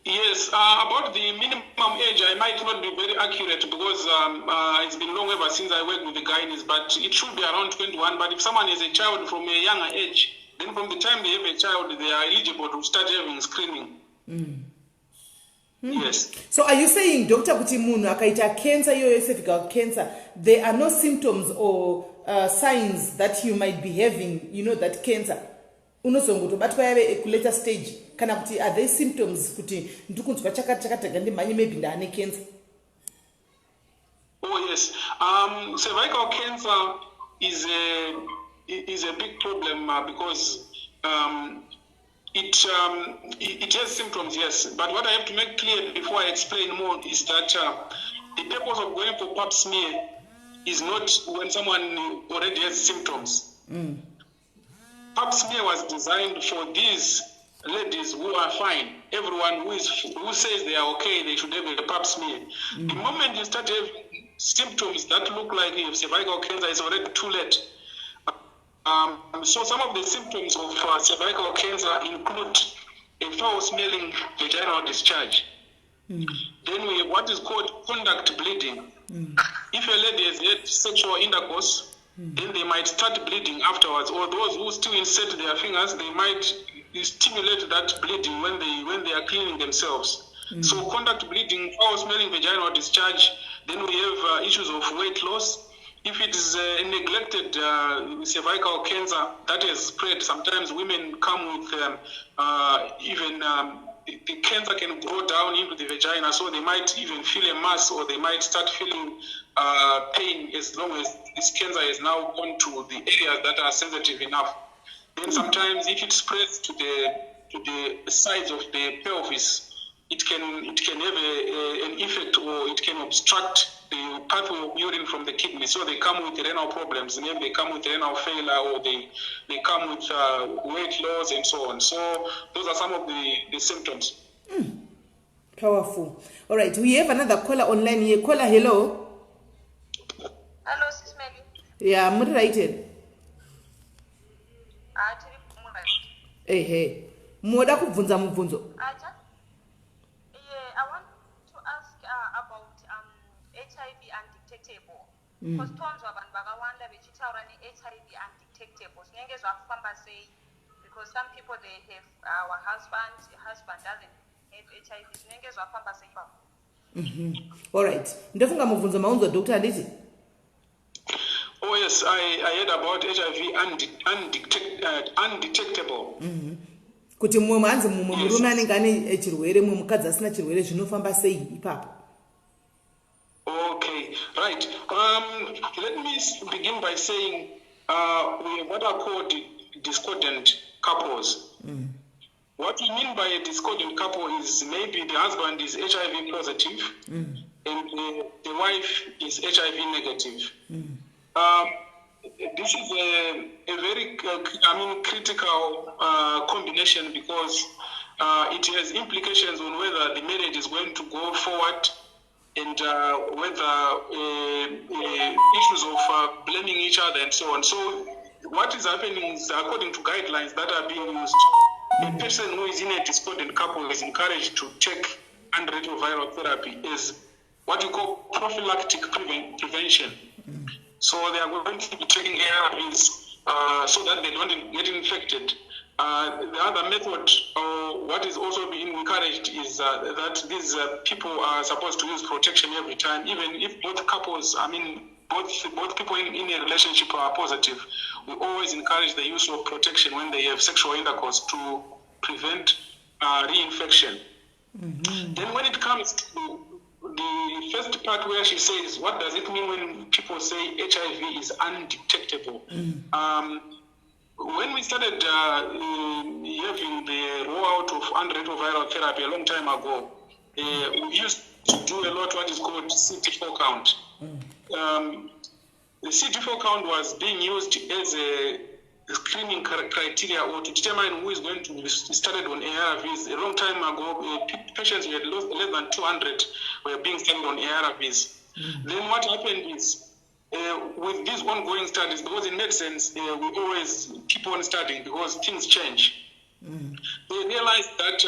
Speaker 4: Yes, about the minimum age, I might not be very accurate because it's been long ever since I worked with the gynaes, but it should be around 21. But if someone is a child from a younger age, then from the time they have a child, they are eligible to start having screening. Yes.
Speaker 3: So are you saying, Dr. kuti munhu akaita cancer yoyo cervical cancer, there are no symptoms or signs that you might be having, that cancer? Unozongotobatwa yave ekulater stage kana kuti are there symptoms kuti ndikunzwa chakataka ndimhanye maybe ndaane cancer?
Speaker 4: Oh yes, cervical cancer is a big problem because it has symptoms, yes. But what I have to make clear before I explain more is that the purpose of going for pap smear is not when someone already has symptoms. Pap smear was designed for these ladies who are fine. Everyone who says they are okay, they should have a pap smear. The moment you start having symptoms that look like you have cervical cancer, it's already too late. So some of the symptoms of cervical cancer include a foul-smelling vaginal discharge. Then we have what is called conduct bleeding. If a lady has had sexual intercourse, then they might start bleeding afterwards. Or those who still insert their fingers, they might stimulate that bleeding when they are cleaning themselves. So conduct bleeding, foul-smelling vaginal discharge. Then we have issues of weight loss. If it is neglected cervical cancer that has spread, sometimes women come with the cancer can grow down into the vagina, so they might even feel a mass, or they might start feeling pain as long as this cancer has now gone to the areas that are sensitive enough. Then sometimes if it spreads to the sides of the pelvis, it can have an effect, or it can obstruct the pathway of urine from the kidney. So they come with renal problems, and then they come with renal failure, or they come with weight loss and so on. So those are some of the symptoms.
Speaker 3: Powerful. All right, we have another caller online here. Caller, hello.
Speaker 6: Hello, SIS MELLY.
Speaker 3: Yeah, I'm right here. Hey. Moda kubvunza mubvunzo.
Speaker 6: Yeah, I want to ask about HIV undetectable. Because tons of abantu bakawanda bechitaura HIV undetectable. Sinenge zvakufamba sei? Because some people they have our husband doesn't have HIV. Sinenge zvakufamba sei?
Speaker 3: All right. Ndofunga mubvunzo maunzo Dr. Anditi.
Speaker 4: Oh yes, I heard about HIV undetectable.
Speaker 3: Kuti mumwe manzi mumwe murume anenge ane chirwere mumwe mukadzi asina chirwere zvinofamba sei ipapo?
Speaker 4: Okay, right. Let me begin by saying we have what are called discordant couples. What we mean by a discordant couple is maybe the husband is HIV positive and the wife is HIV negative. This is a very critical combination because it has implications on whether the marriage is going to go forward and whether issues of blaming each other and so on. So what is happening is, according to guidelines that are being used, a person who is in a discordant couple is encouraged to take antiretroviral therapy as what you call prophylactic prevention. So they are going to be taking ARVs so that they don't get infected. The other method, what is also being encouraged, is that these people are supposed to use protection every time, even if both couples, both people in a relationship are positive. We always encourage the use of protection when they have sexual intercourse to prevent reinfection. Then when it comes to the first part where she says, what does it mean when people say HIV is undetectable? When we started having the rollout of antiretroviral therapy a long time ago, we used to do a lot what is called CD4 count. The CD4 count was being used as a screening criteria or to determine who is going to be started on ARVs. A long time ago, patients who had lost less than 200 were being started on ARVs. Then what happened is, with these ongoing studies, because in medicine, we always keep on studying because things change. They realized that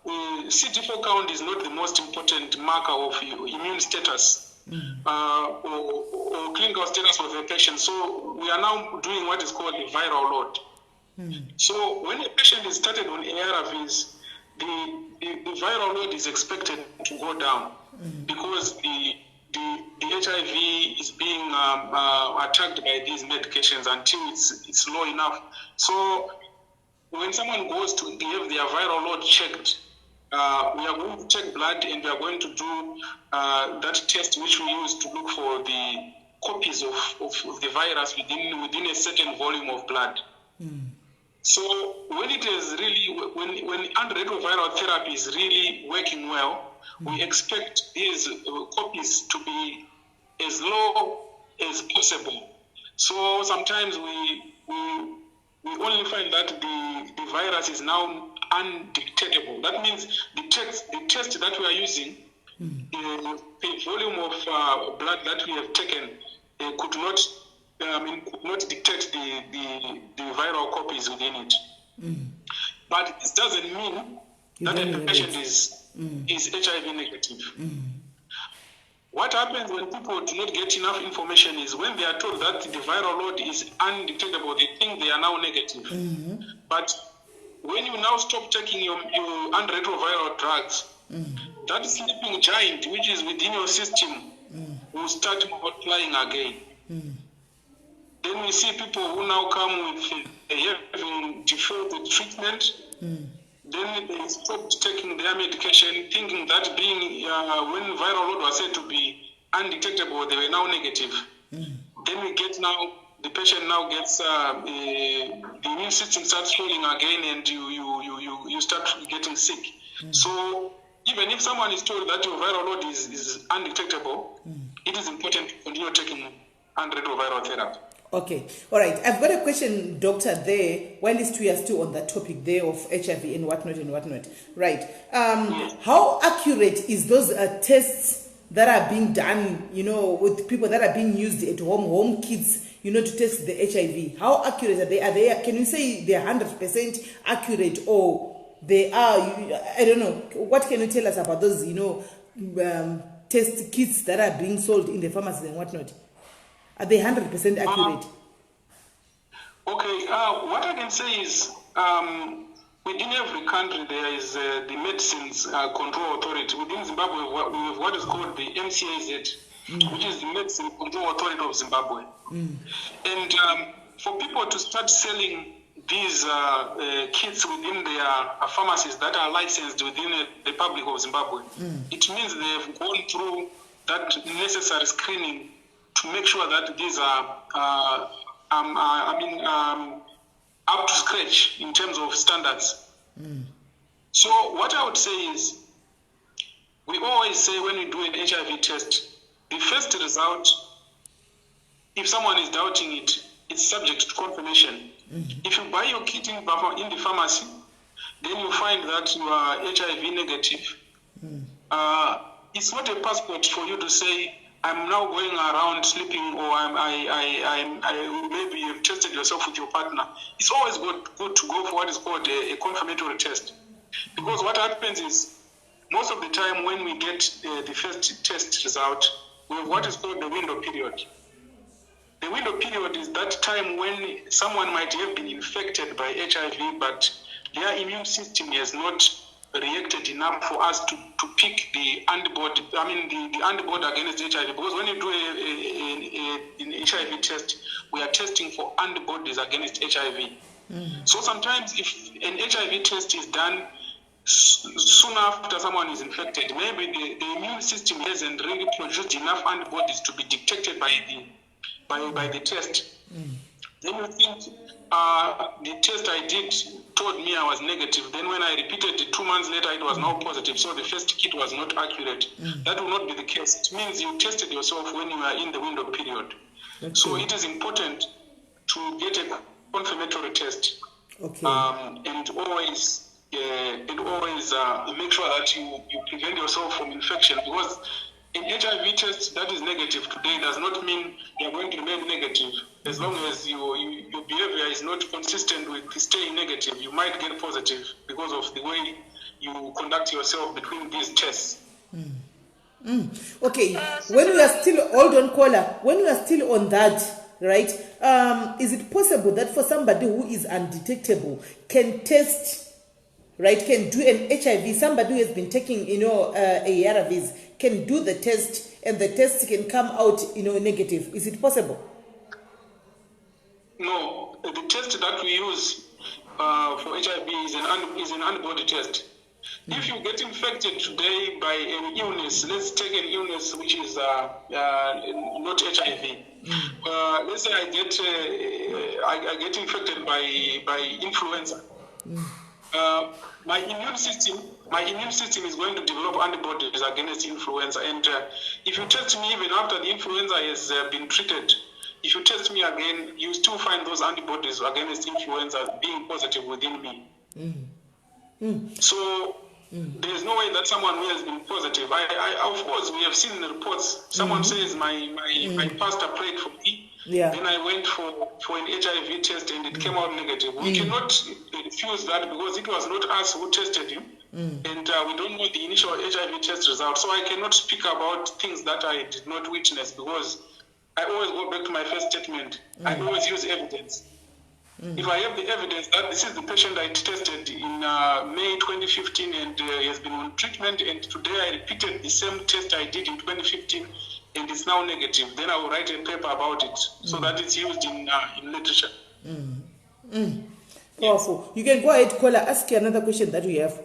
Speaker 4: CD4 count is not the most important marker of immune status or clinical status of the patient. So we are now doing what is called the viral load. So when a patient is started on ARVs, the viral load is expected to go down because the HIV is being attacked by these medications until it's low enough. So when someone goes to have their viral load checked, we are going to take blood and we are going to do that test which we use to look for the copies of the virus within a certain volume of blood. So when it is really, when antiretroviral therapy is really working well, we expect these copies to be as low as possible. So sometimes we only find that the virus is now undetectable. That means the test that we are using, the volume of blood that we have taken could not detect the viral copies within it. But this doesn't mean that the patient is HIV negative. What happens when people do not get enough information is when they are told that the viral load is undetectable, they think they are now negative. But when you now stop taking your antiretroviral drugs, that sleeping giant which is within your system will start multiplying again. Then we see people who now come with having deferred the treatment. Then they stopped taking their medication, thinking that being when viral load was said to be undetectable, they were now negative. Then we get now, the patient now gets the immune system starts failing again, and you start getting sick. So even if someone is told that your viral load is undetectable, it is important to continue taking antiretroviral therapy.
Speaker 3: Okay, all right. I've got a question, doctor, there, while these two are still on that topic there of HIV and whatnot. Right. How accurate is those tests that are being done, with people that are being used at home kits, to test the HIV? How accurate are they? Can you say they're 100% accurate, or they are, I don't know. What can you tell us about those, test kits that are being sold in the pharmacies and whatnot? Are they 100% accurate?
Speaker 4: Okay, what I can say is within every country there is the Medicines Control Authority. Within Zimbabwe, we have what is called the MCAZ, which is the Medicine Control Authority of Zimbabwe. And for people to start selling these kits within their pharmacies that are licensed within the Republic of Zimbabwe, it means they have gone through that necessary screening to make sure that these are, up to scratch in terms of standards. So what I would say is, we always say when we do an HIV test, the first result, if someone is doubting it, it's subject to confirmation. If you buy your kit in the pharmacy, then you find that you are HIV negative. It's not a passport for you to say, I'm now going around sleeping, or maybe you've tested yourself with your partner. It's always good to go for what is called a confirmatory test. Because what happens is, most of the time when we get the first test result, we have what is called the window period. The window period is that time when someone might have been infected by HIV, but their immune system has not reacted enough for us to pick the antibody, the antibody against HIV. Because when you do an HIV test, we are testing for antibodies against HIV. So sometimes if an HIV test is done soon after someone is infected, maybe the immune system hasn't really produced enough antibodies to be detected by the test. Then you think the test I did told me I was negative. Then when I repeated it 2 months later, it was now positive. So the first kit was not accurate. That will not be the case. It means you tested yourself when you are in the window period. Okay. So it is important to get a confirmatory test. Okay. And always make sure that you prevent yourself from infection, because an HIV test that is negative today does not mean you are going to remain negative. As long as your behavior is not consistent with staying negative, you might get positive because of the way you conduct yourself between these tests.
Speaker 3: Okay, when we are still, hold on, caller, when we are still on that, right, is it possible that for somebody who is undetectable can test, right, can do an HIV, somebody who has been taking, ARVs, can do the test and the test can come out, negative? Is it possible?
Speaker 4: No, the test that we use for HIV is an antibody test. If you get infected today by an illness, let's take an illness which is not HIV. Let's say I get infected by influenza. My immune system is going to develop antibodies against influenza. And if you test me even after the influenza has been treated, if you test me again, you still find those antibodies against influenza being positive within me. So there's no way that someone who has been positive, of course, we have seen the reports. Someone says my pastor prayed for me. Yeah. Then I went for an HIV test and it came out negative. We cannot refuse that because it was not us who tested him. And we don't know the initial HIV test result. So I cannot speak about things that I did not witness, because I always go back to my first statement. I always use evidence. If I have the evidence that this is the patient I tested in May 2015 and he has been on treatment, and today I repeated the same test I did in 2015 and it's now negative, then I will write a paper about it so that it's used in literature.
Speaker 3: Powerful. You can go ahead, caller, ask you another question that we have.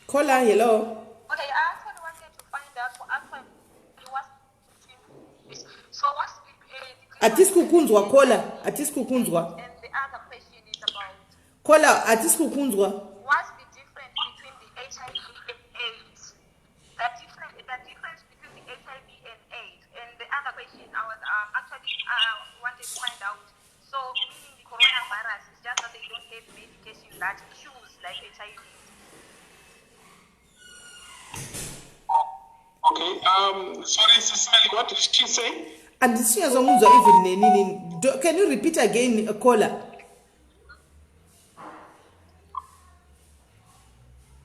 Speaker 3: Caller, hello.
Speaker 6: Okay, I actually wanted to find out what's
Speaker 3: Atisikukunzwa, caller. Atisikukunzwa.
Speaker 6: And the other question is about
Speaker 3: caller, atisikukunzwa.
Speaker 6: What's the difference between the HIV and AIDS? The difference between the HIV and AIDS. And the other question get medication that cures like HIV?
Speaker 4: Okay. Sorry, Sis Melly, what did she say?
Speaker 3: And this is even nenini. Can you repeat again, caller?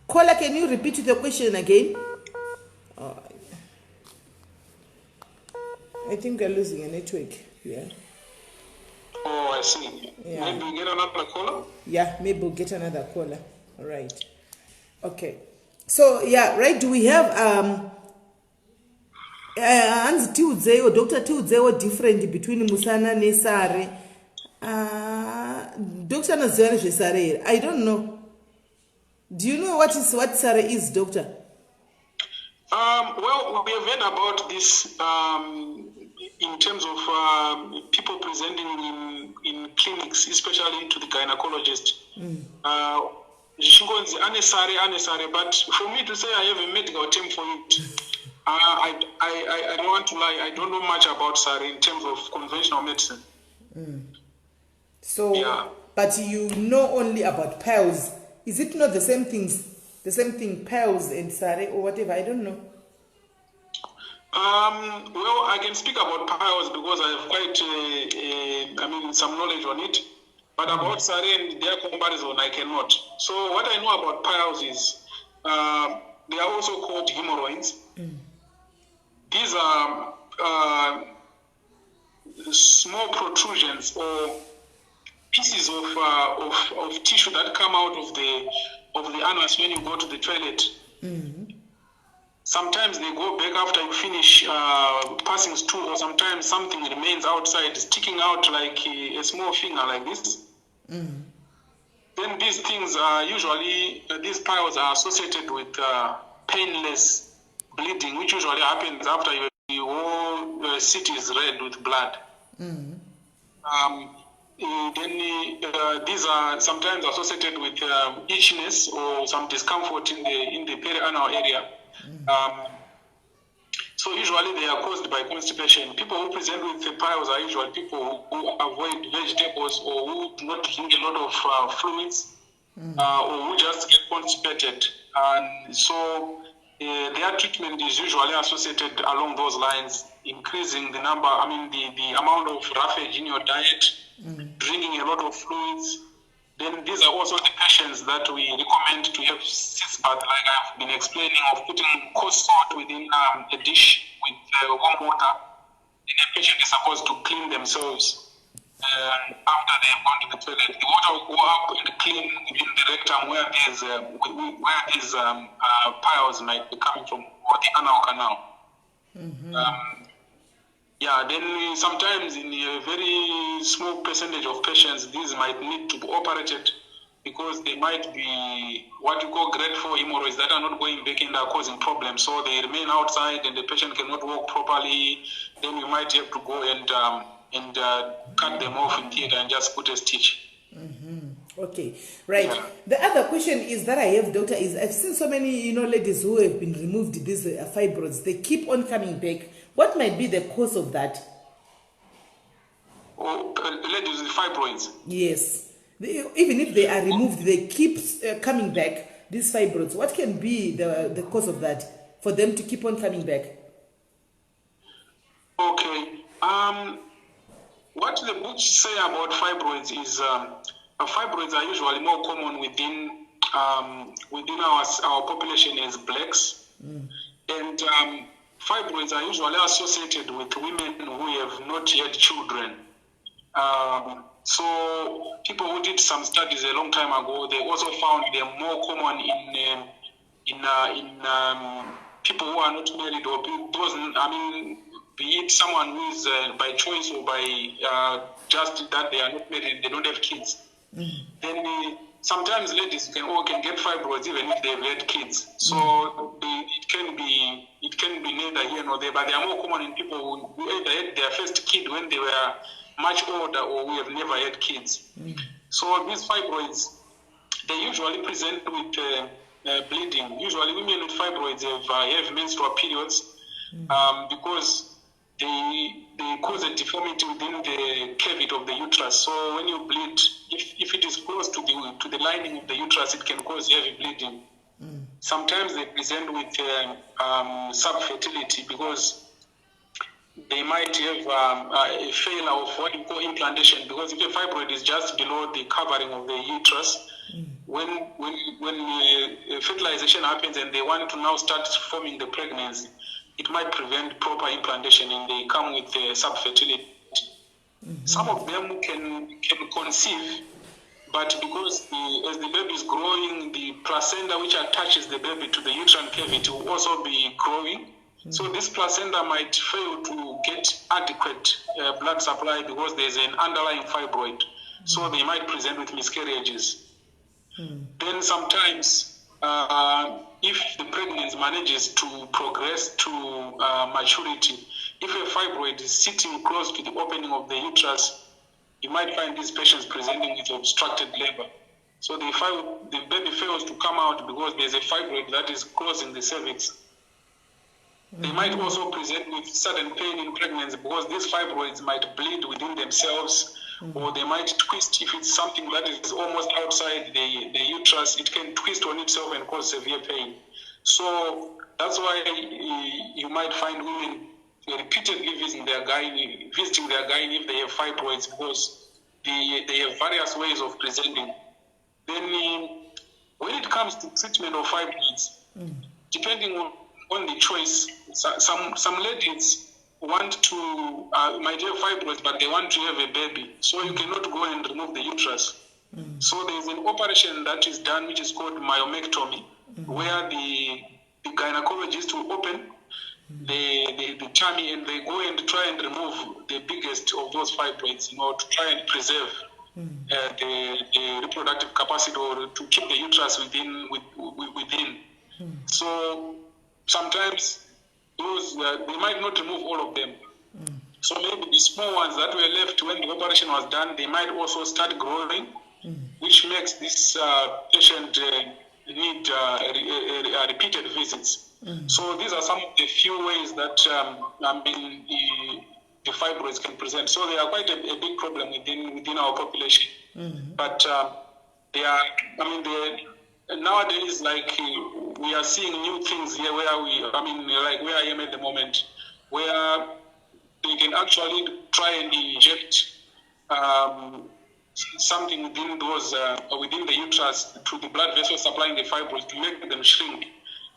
Speaker 3: Caller, can you repeat the question again? I think we're losing a network. Yeah.
Speaker 4: Oh, I see.
Speaker 3: Yeah.
Speaker 4: Maybe we get another caller?
Speaker 3: Yeah, maybe we'll get another caller. All right. Okay. So, yeah, right. Do we have Hans tidzidze or Dr. tidzidze or different between Musana and Sare? Dr. Nazare Sare. I don't know. Do you know what Sare is, Doctor?
Speaker 4: Well, we have heard about this in terms of people presenting in clinics, especially to the gynecologist. But for me to say I have a medical term for it, I don't want to lie. I don't know much about SARE in terms of conventional medicine.
Speaker 3: So,
Speaker 4: yeah.
Speaker 3: But you know only about piles. Is it not the same things? The same thing, piles and SARE or whatever? I don't know.
Speaker 4: Well, I can speak about piles because I have quite, some knowledge on it. But about SARE and their comparison, I cannot. So what I know about piles is they are also called hemorrhoids. These are small protrusions or pieces of tissue that come out of the anus when you go to the toilet. Sometimes they go back after you finish passing stool, or sometimes something remains outside, sticking out like a small finger like this. Then these things are usually, these piles are associated with painless bleeding, which usually happens after your whole city is red with blood. Then these are sometimes associated with itchiness or some discomfort in the perianal area. So usually they are caused by constipation. People who present with the piles are usually people who avoid vegetables or who do not drink a lot of fluids, or who just get constipated. And so their treatment is usually associated along those lines, increasing the number, the amount of roughage in your diet, drinking a lot of fluids. Then these are also the patients that we recommend to have SIS bath, like I've been explaining, of putting coarse salt within a dish with warm water. Then the patient is supposed to clean themselves. After they have gone to the toilet, the water will go up and clean within the rectum where these piles might be coming from, or the anal canal. Then sometimes in a very small percentage of patients, these might need to be operated because they might be what you call grade 4 hemorrhoids that are not going back and are causing problems. So they remain outside and the patient cannot walk properly. Then you might have to go and cut them off in theater and just put a stitch.
Speaker 3: Okay, right. Yeah. The other question is that I have, Doctor, is I've seen so many, ladies who have been removed these fibroids. They keep on coming back. What might be the cause of that?
Speaker 4: Ladies with fibroids?
Speaker 3: Yes. Even if they are removed, they keep coming back, these fibroids. What can be the cause of that, for them to keep on coming back?
Speaker 4: Okay. What the books say about fibroids is fibroids are usually more common within our population as blacks. And fibroids are usually associated with women who have not yet children. So people who did some studies a long time ago, they also found them more common in people who are not married, or those, be it someone who is by choice or by just that they are not married, they don't have kids. Then sometimes ladies can get fibroids even if they've had kids. So it can be neither here nor there, but they are more common in people who either had their first kid when they were much older or who have never had kids. So these fibroids, they usually present with bleeding. Usually women with fibroids have menstrual periods because they cause a deformity within the cavity of the uterus. So when you bleed, if it is close to the lining of the uterus, it can cause heavy bleeding. Sometimes they present with subfertility because they might have a failure of what you call implantation. Because if a fibroid is just below the covering of the uterus, when fertilization happens and they want to now start forming the pregnancy, it might prevent proper implantation and they come with subfertility. Some of them can conceive, but because as the baby is growing, the placenta which attaches the baby to the uterine cavity will also be growing. So this placenta might fail to get adequate blood supply because there's an underlying fibroid. So they might present with miscarriages. Then sometimes, if the pregnancy manages to progress to maturity, if a fibroid is sitting close to the opening of the uterus, you might find these patients presenting with obstructed labor. So the baby fails to come out because there's a fibroid that is closing the cervix. They might also present with sudden pain in pregnancy because these fibroids might bleed within themselves, or they might twist. If it's something that is almost outside the uterus, it can twist on itself and cause severe pain. So that's why you might find women repeatedly visiting their gynae if they have fibroids, because they have various ways of presenting. Then when it comes to treatment of fibroids, depending on the choice, some ladies want to might have fibroids, but they want to have a baby, so you cannot go and remove the uterus. So there is an operation that is done which is called myomectomy, where the gynecologist will open the tummy and they go and try and remove the biggest of those fibroids, to try and preserve the reproductive capacity, or to keep the uterus within. So sometimes those they might not remove all of them. So maybe the small ones that were left when the operation was done, they might also start growing, which makes this patient need repeated visits. So these are some of the few ways that the fibroids can present. So they are quite a big problem within our population. But they are, nowadays, we are seeing new things here where where I am at the moment, where they can actually try and inject something within the uterus to the blood vessels supplying the fibroids to make them shrink.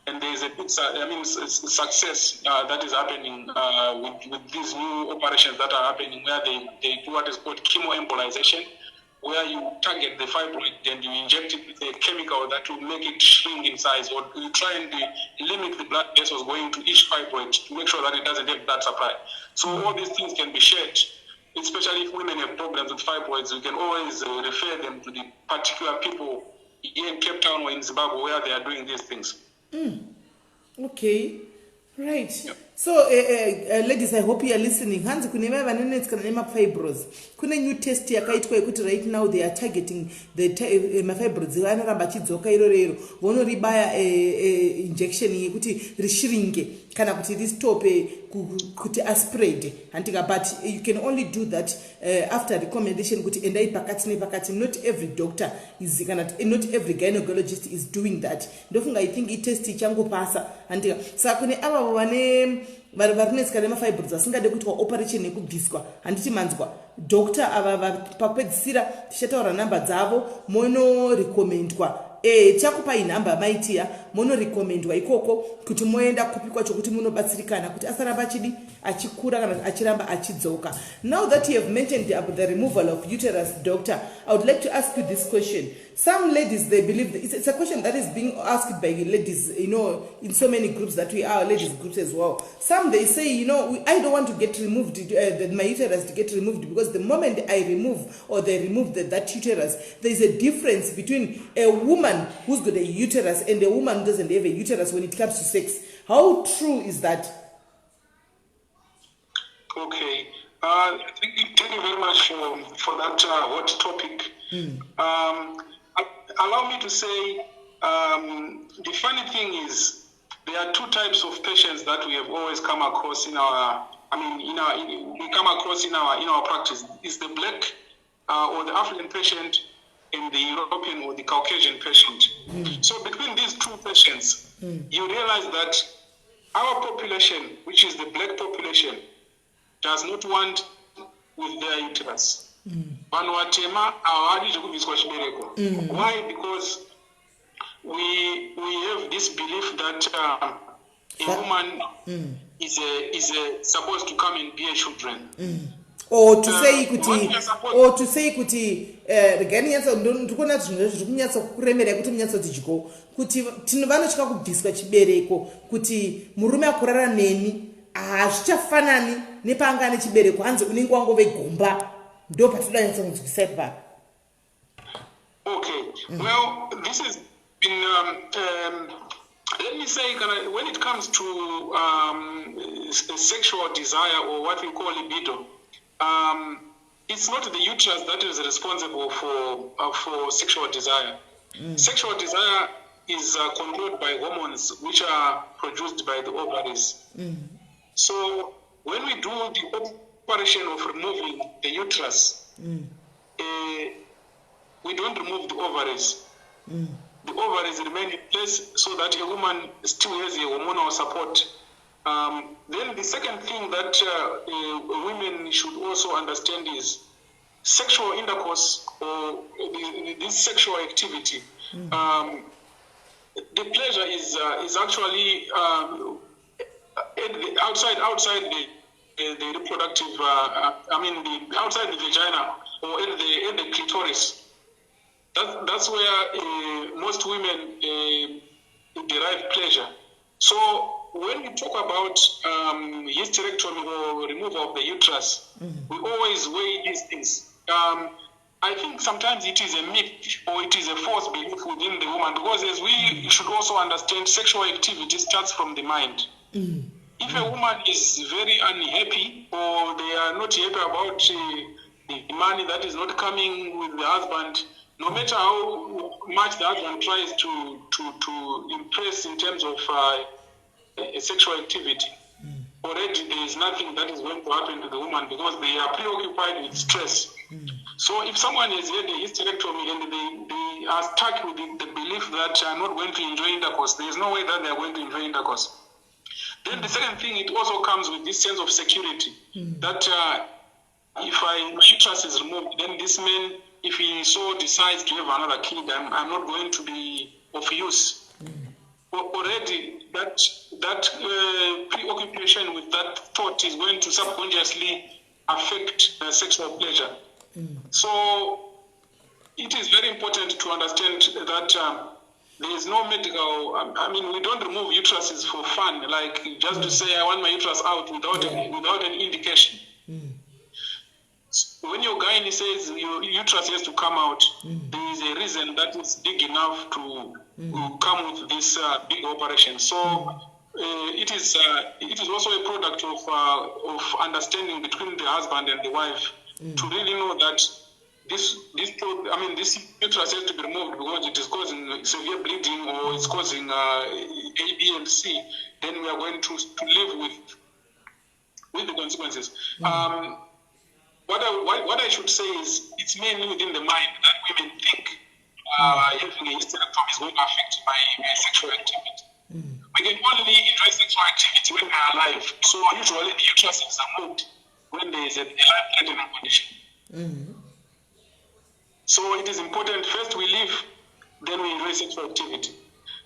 Speaker 4: And there is a big success that is happening with these new operations that are happening, where they do what is called chemoembolization, where you target the fibroid and you inject it with a chemical that will make it shrink in size, or you try and limit the blood vessels going to each fibroid to make sure that it doesn't have blood supply. So all these things can be shared, especially if women have problems with fibroids. We can always refer them to the particular people here in Cape Town or in Zimbabwe where they are doing these things.
Speaker 3: Okay, right. Yeah. So ladies, I hope you are listening. Hanzi kunema vanenetsi kana nemafibroids. Kune new test yakaitwa yekuti right now they are targeting the mafibroids vanoramba chidzoka irorero vonoribaya injection yekuti rishiringe kana kuti ristope kuti aspirate handika, but you can only do that after recommendation kuti endai pakati nepakati. Not every doctor is not every gynecologist is doing that. Ndofunga I think itest ichangopasa handika. Saka kune ava vane varinetsi nemafibroids asingade kuitwa operation yekubviswa handiti manzwa doctor ava papedzisira tichataura namba dzavo monorecommendwa chakupai nhamba maitiya monorecommendwa ikoko kuti moenda kupi kwacho kuti munobatsirikana kuti asaramba achikura kana achiramba achidzoka. Now that you have mentioned the removal of uterus, doctor, I would like to ask you this question. Some ladies, they believe it's a question that is being asked by ladies, in so many groups that we are ladies groups as well. Some they say, I don't want to get removed, my uterus to get removed, because the moment I remove or they remove that uterus, there is a difference between a woman who's got a uterus and a woman who doesn't have a uterus when it comes to sex. How true is that?
Speaker 4: Okay. Thank you very much for that hot topic. Allow me to say, the funny thing is, there are two types of patients that we have always come across in our we come across in our practice is the black or the African patient and the European or the Caucasian patient. So between these two patients, you realize that our population, which is the black population, does not want with their uterus. Why? Because we have this belief that a woman is supposed to come and bear children.
Speaker 3: Or to say kuti reganianza ndikona zvinhu zviri kunyatsa kuremera kuti munyatsa tichiko kuti vanotya kubviswa chibereko kuti murume akurara neni hazvichafanani nepanga ane chibereko hanzi unenge wangove gomba ndo patinoda nyatsa kunzwisisa pa.
Speaker 4: Okay, well, this has been let me say, when it comes to sexual desire or what we call libido, it's not the uterus that is responsible for sexual desire. Sexual desire is controlled by hormones which are produced by the ovaries. So when we do the operation of removing the uterus, we don't remove the ovaries. The ovaries remain in place so that a woman still has a hormonal support. Then the second thing that women should also understand is sexual intercourse or this sexual activity. The pleasure is actually outside the reproductive. Outside the vagina or in the clitoris. That's where most women derive pleasure. So when we talk about hysterectomy or removal of the uterus, we always weigh these things. I think sometimes it is a myth or it is a false belief within the woman, because as we should also understand, sexual activity starts from the mind. If a woman is very unhappy or they are not happy about the money that is not coming with the husband, no matter how much the husband tries to impress in terms of sexual activity, already there is nothing that is going to happen to the woman because they are preoccupied with stress. So if someone has had a hysterectomy and they are stuck with the belief that they are not going to enjoy intercourse, there is no way that they are going to enjoy intercourse. Then the second thing, it also comes with this sense of security, that if my uterus is removed, then this man, if he so decides to have another kid, I'm not going to be of use. Already, that preoccupation with that thought is going to subconsciously affect sexual pleasure. So it is very important to understand that there is no medical, we don't remove uteruses for fun, like just to say I want my uterus out without an indication. When your gynae says your uterus has to come out, there is a reason that is big enough to come with this big operation. So it is also a product of understanding between the husband and the wife to really know that this uterus has to be removed because it is causing severe bleeding or it's causing A, B, and C. Then we are going to live with the consequences. What I should say is it's mainly within the mind that women think having a hysterectomy is going to affect my sexual activity. We can only enjoy sexual activity when we are alive. So usually the uterus is removed when there is a life-threatening condition. So it is important, first we live, then we enjoy sexual activity.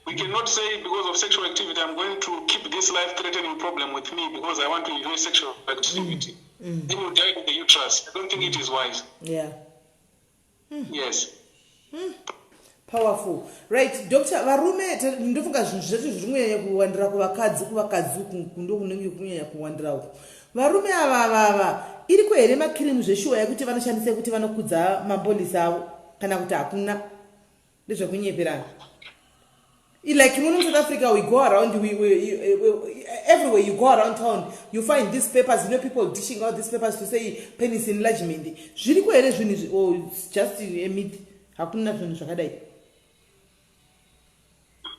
Speaker 4: We cannot say because of sexual activity I'm going to keep this life-threatening problem with me because I want to enjoy sexual activity. Then you die with the uterus. I don't think it is wise.
Speaker 3: Yeah.
Speaker 4: Yes.
Speaker 3: Powerful. Right, Dr. Varume, ndofunga zvinhu zvedu zviri kunyanya kuwandira kuvakadzi ndo kunenge kunyanya kuwandira uko. Varume ava iriko here makirimu zveshuwa yekuti vanoshandisa kuti vanokudza mapolisi avo kana kuti hakuna ndezvekunyeperana. Like in South Africa, we go around, everywhere you go around town, you find these papers, people dishing out these papers to say penis enlargement. Zviriko here zvinhu, or it's just a myth. Hakuna zvinhu zvakadai.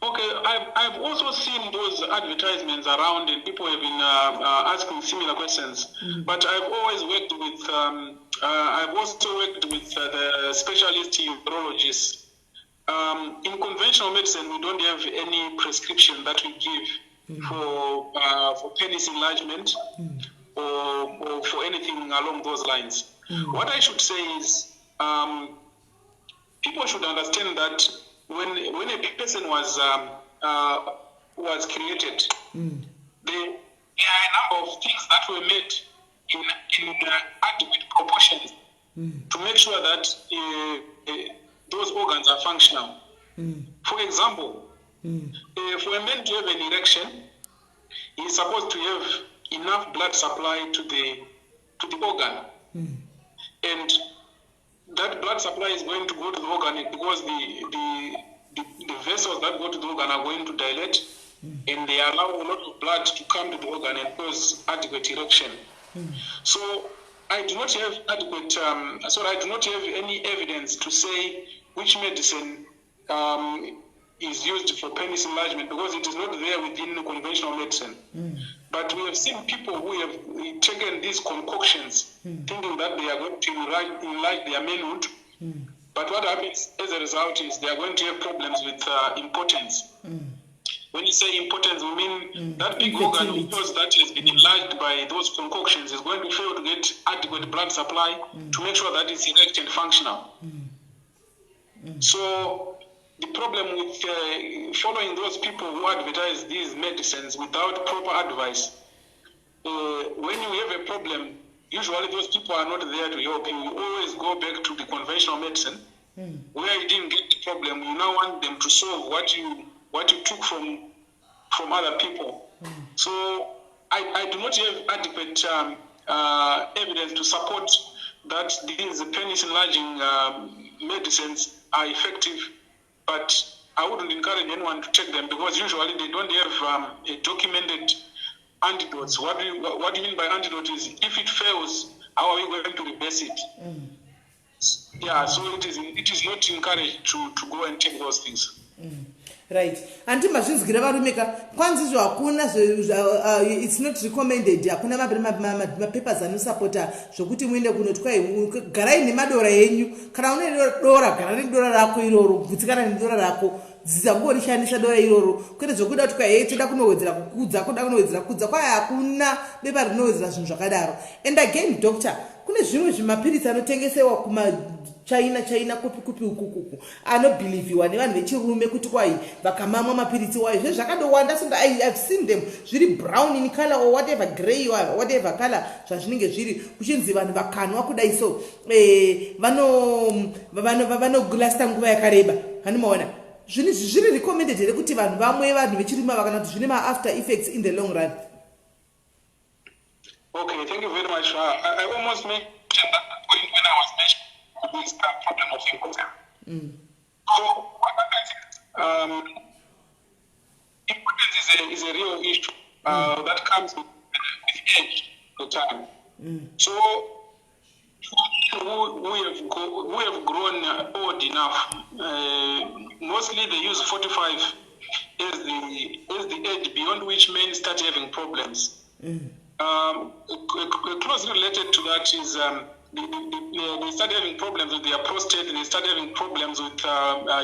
Speaker 4: Okay, I've also seen those advertisements around, and people have been asking similar questions. But I've always worked with. I've also worked with the specialist urologists. In conventional medicine, we don't have any prescription that we give for penis enlargement or for anything along those lines. What I should say is, people should understand that when a person was created, there are a number of things that were made in adequate proportions to make sure that those organs are functional. For example, for a man to have an erection, he is supposed to have enough blood supply to the organ, and that blood supply is going to go to the organ because the vessels that go to the organ are going to dilate, and they allow a lot of blood to come to the organ and cause adequate erection. So I do not have adequate. I do not have any evidence to say which medicine is used for penis enlargement, because it is not there within conventional medicine. But we have seen people who have taken these concoctions, thinking that they are going to enlarge their manhood. But what happens as a result is they are going to have problems with impotence. When you say impotence, we mean that big organ of yours that has been enlarged by those concoctions is going to fail to get adequate blood supply to make sure that it's erect and functional. So the problem with following those people who advertise these medicines without proper advice, when you have a problem, usually those people are not there to help you. You always go back to the conventional medicine where you didn't get the problem. You now want them to solve what you took from other people. So I do not have adequate evidence to support that these penis enlarging medicines are effective, but I wouldn't encourage anyone to take them because usually they don't have a documented antidotes. What do you mean by antidote is if it fails, how are we going to reverse it? Yeah, so it is not encouraged to go and take those things.
Speaker 3: Right. Anti mazvinzwira varume kwanzi izvo hakuna it's not recommended. Hakuna mapapers anosapota zvokuti muende kunotwa garai nemadora enyu. Kana une dora gara nedora rako iroro, bvutsikana nedora rako, dzisangorishandisa dora iroro. Kwete zvokuda kuti kwai toda kunowedzera kukudza kwai hakuna bepa rinowedzera zvinhu zvakadaro. And again doctor, kune zvimwe zvimapirisi anotengesewa China kupi ukuku anobhilivhiwa nevanhu vechirume kuti kwai vakamamwa mapirisi wayo zvakadowanda. So I've seen them zviri brown in color or whatever, grey or whatever color zvazvinenge zviri, kuchinzi vanhu vakanwa kudai so vanogulasta nguva yakareba. Vanomaona zviri recommended here kuti vanhu vamwe vanhu vechirume vakana kuti zvine after effects in the long run.
Speaker 4: Okay, thank you very much. I almost made that point when I was mentioning this problem of impotence. So what happens is impotence is a real issue that comes with age to time. So who have grown old enough, mostly they use 45 as the age beyond which men start having problems. Closely related to that is they start having problems with their prostate, they start having problems with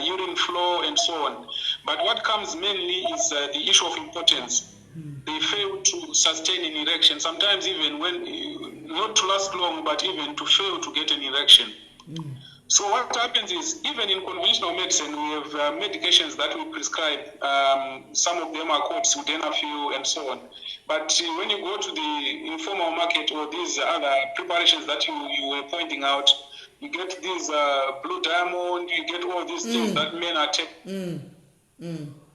Speaker 4: urine flow and so on. But what comes mainly is the issue of impotence. They fail to sustain an erection, sometimes even when, not to last long, but even to fail to get an erection. So what happens is, even in conventional medicine, we have medications that we prescribe. Some of them are called sildenafil and so on. But when you go to the informal market or these other preparations that you were pointing out, you get these blue diamond, you get all these things that men are taking.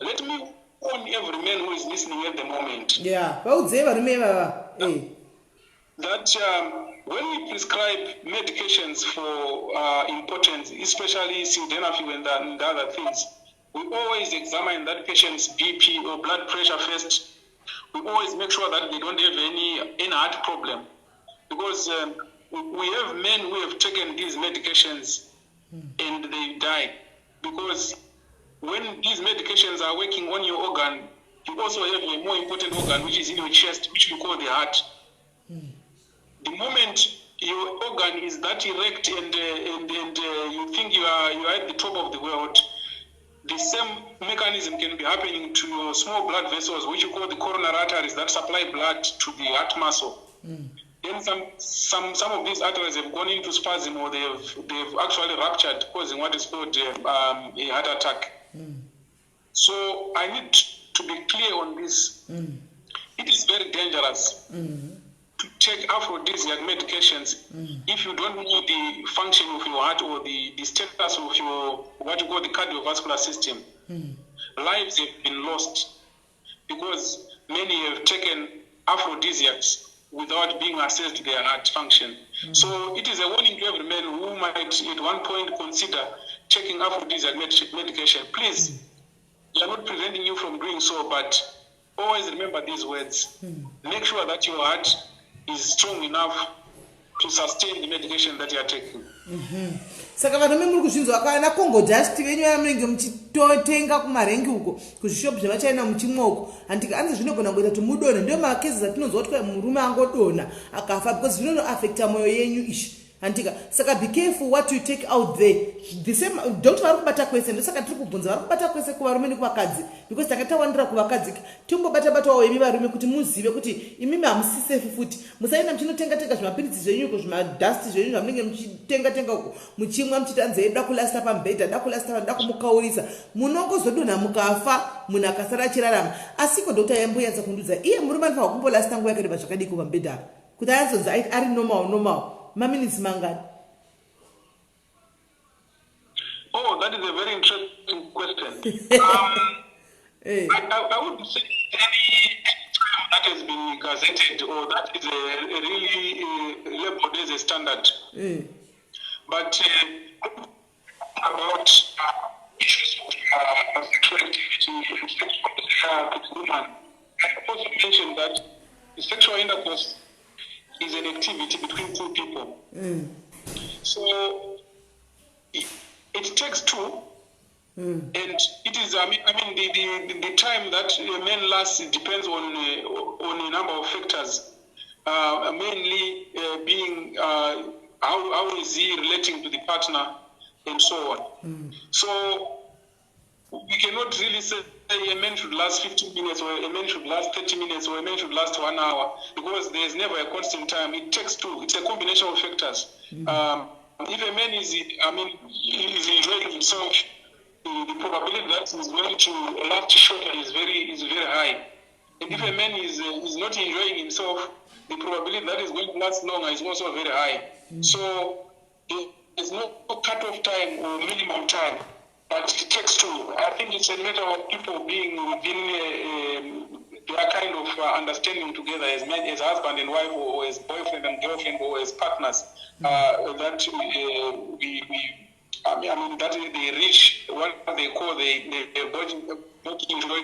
Speaker 4: Let me warn every man who is listening at the moment.
Speaker 3: Yeah.
Speaker 4: That when we prescribe medications for impotence, especially sildenafil and the other things, we always examine that patient's BP or blood pressure first. We always make sure that they don't have any heart problem, because we have men who have taken these medications and they die because when these medications are working on your organ, you also have a more important organ, which is in your chest, which we call the heart. The moment your organ is that erect and you think you are at the top of the world, the same mechanism can be happening to your small blood vessels, which you call the coronary arteries, that supply blood to the heart muscle. Then some of these arteries have gone into spasm, or they've actually ruptured, causing what is called a heart attack. So I need to be clear on this. It is very dangerous to take aphrodisiac medications if you don't know the function of your heart or the status of your, what you call the cardiovascular system. Lives have been lost because many have taken aphrodisiacs without being assessed their heart function. So it is a warning to every man who might at one point consider taking aphrodisiac medication. Please, they are not preventing you from doing so, but always remember these words. Make sure that your heart is strong enough to sustain the medication that you are taking.
Speaker 3: Saka varume muri kuzvinzwa kana kongodhasti venyu yamunenge muchitotenga kumarengi uko kuzvishopu zvavachaina muchimwoko handika anzi zvinogona kuita kuti mudonha. Ndio makezi atinonzwa kuti murume angodonha akafa because zvinonoaffecta mwoyo yenyu ishi handika. Saka be careful what you take out there. The same doctor vari kubata kwese, ndosaka tiri kubvunza vari kubata kwese kuvarume nekuvakadzi, because takatawandira kuvakadzi timbobata-batawo imi varume kuti muzive kuti imimi hamusi safe futi. Musaenda muchinotenga-tenga zvimapiritsi zvenyu uko, zvimadhasti zvenyu zvamunenge muchitenga-tenga uko, muchimwa muchitanze da kulasta pambhedha, da kulasta da kumukaurisa, munongozodonha mukafa, munhu akasara achirarama. Asiko doctor yamboyanza kundudza iye murume anofanira kumbolasta nguva yakareba zvakadii pambhedha kuti anzonzi ari normal. Maminutes mangani?
Speaker 4: Oh, that is a very interesting question. I would say any time that has been gazetted or that is really labeled as a standard. But about issues of sexual activity and sexual with women, I also mentioned that the sexual intercourse is an activity between two people. So it takes two, and it is. I mean, the time that a man lasts depends on a number of factors. Mainly being how is he relating to the partner, and so on. So we cannot really say a man should last 15 minutes or a man should last 30 minutes or a man should last 1 hour, because there's never a constant time. It takes two. It's a combination of factors. If a man is enjoying himself, the probability that he's going to last shorter is very high. And if a man is not enjoying himself, the probability that he's going to last longer is also very high. So there's no cut-off time or minimum time. But it takes two. I think it's a matter of people being within their kind of understanding together as men, as husband and wife, or as boyfriend and girlfriend, or as partners. That that they reach what they call they both enjoy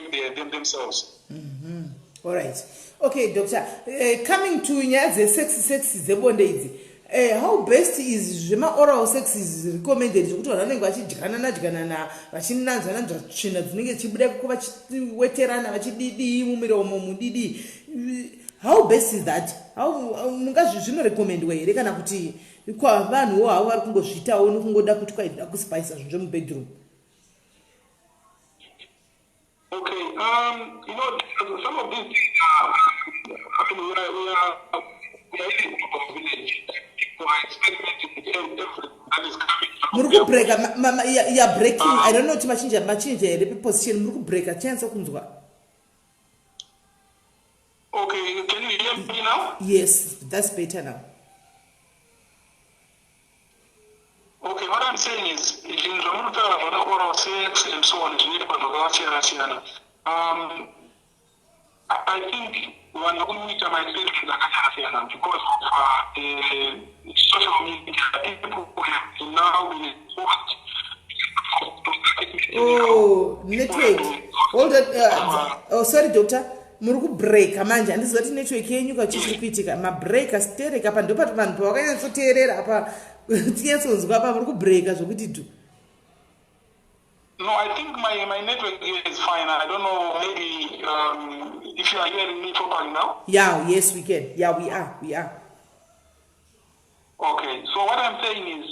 Speaker 4: themselves.
Speaker 3: All right. Okay, doctor. Coming to nyadze sex zebonde idzi. How best is oral sex is recommended kuti vanhu vanenge vachidyanana vachinanzvana tsvina dzinenge dzichibuda kuko vachiweterana vachididi mumiromo mudidi. How best is that? Zvinorecommendwa here kana kuti vanhuwo havo vari kungozvitawo nokungoda kuti kwaida kuspice zvinhu zvemubedroom?
Speaker 4: Okay, some of these things we are village.
Speaker 3: Muri kubreka ya breaking. I don't know kuti machinja here position muri kubreka chance kunzwa.
Speaker 4: Okay, can you hear me now?
Speaker 3: Yes, that's better now.
Speaker 4: Okay, what I'm saying is in the oral sex and so on, I think one week I might say because of social media, people have now been forced.
Speaker 3: Oh, network. Hold on. Oh, sorry, doctor. Muri break manje andizwa kuti network yenyu kachiri kuitika ma break astereka apa ndopa vanhu pavakanyatsoteerera apa tinyatsoonzwa apa muri kubreaka zvokuti tu.
Speaker 4: No, I think my network here is fine. I don't know, maybe if you are hearing me properly now.
Speaker 3: Yeah, yes, we can. Yeah, we are.
Speaker 4: Okay, so what I'm saying is,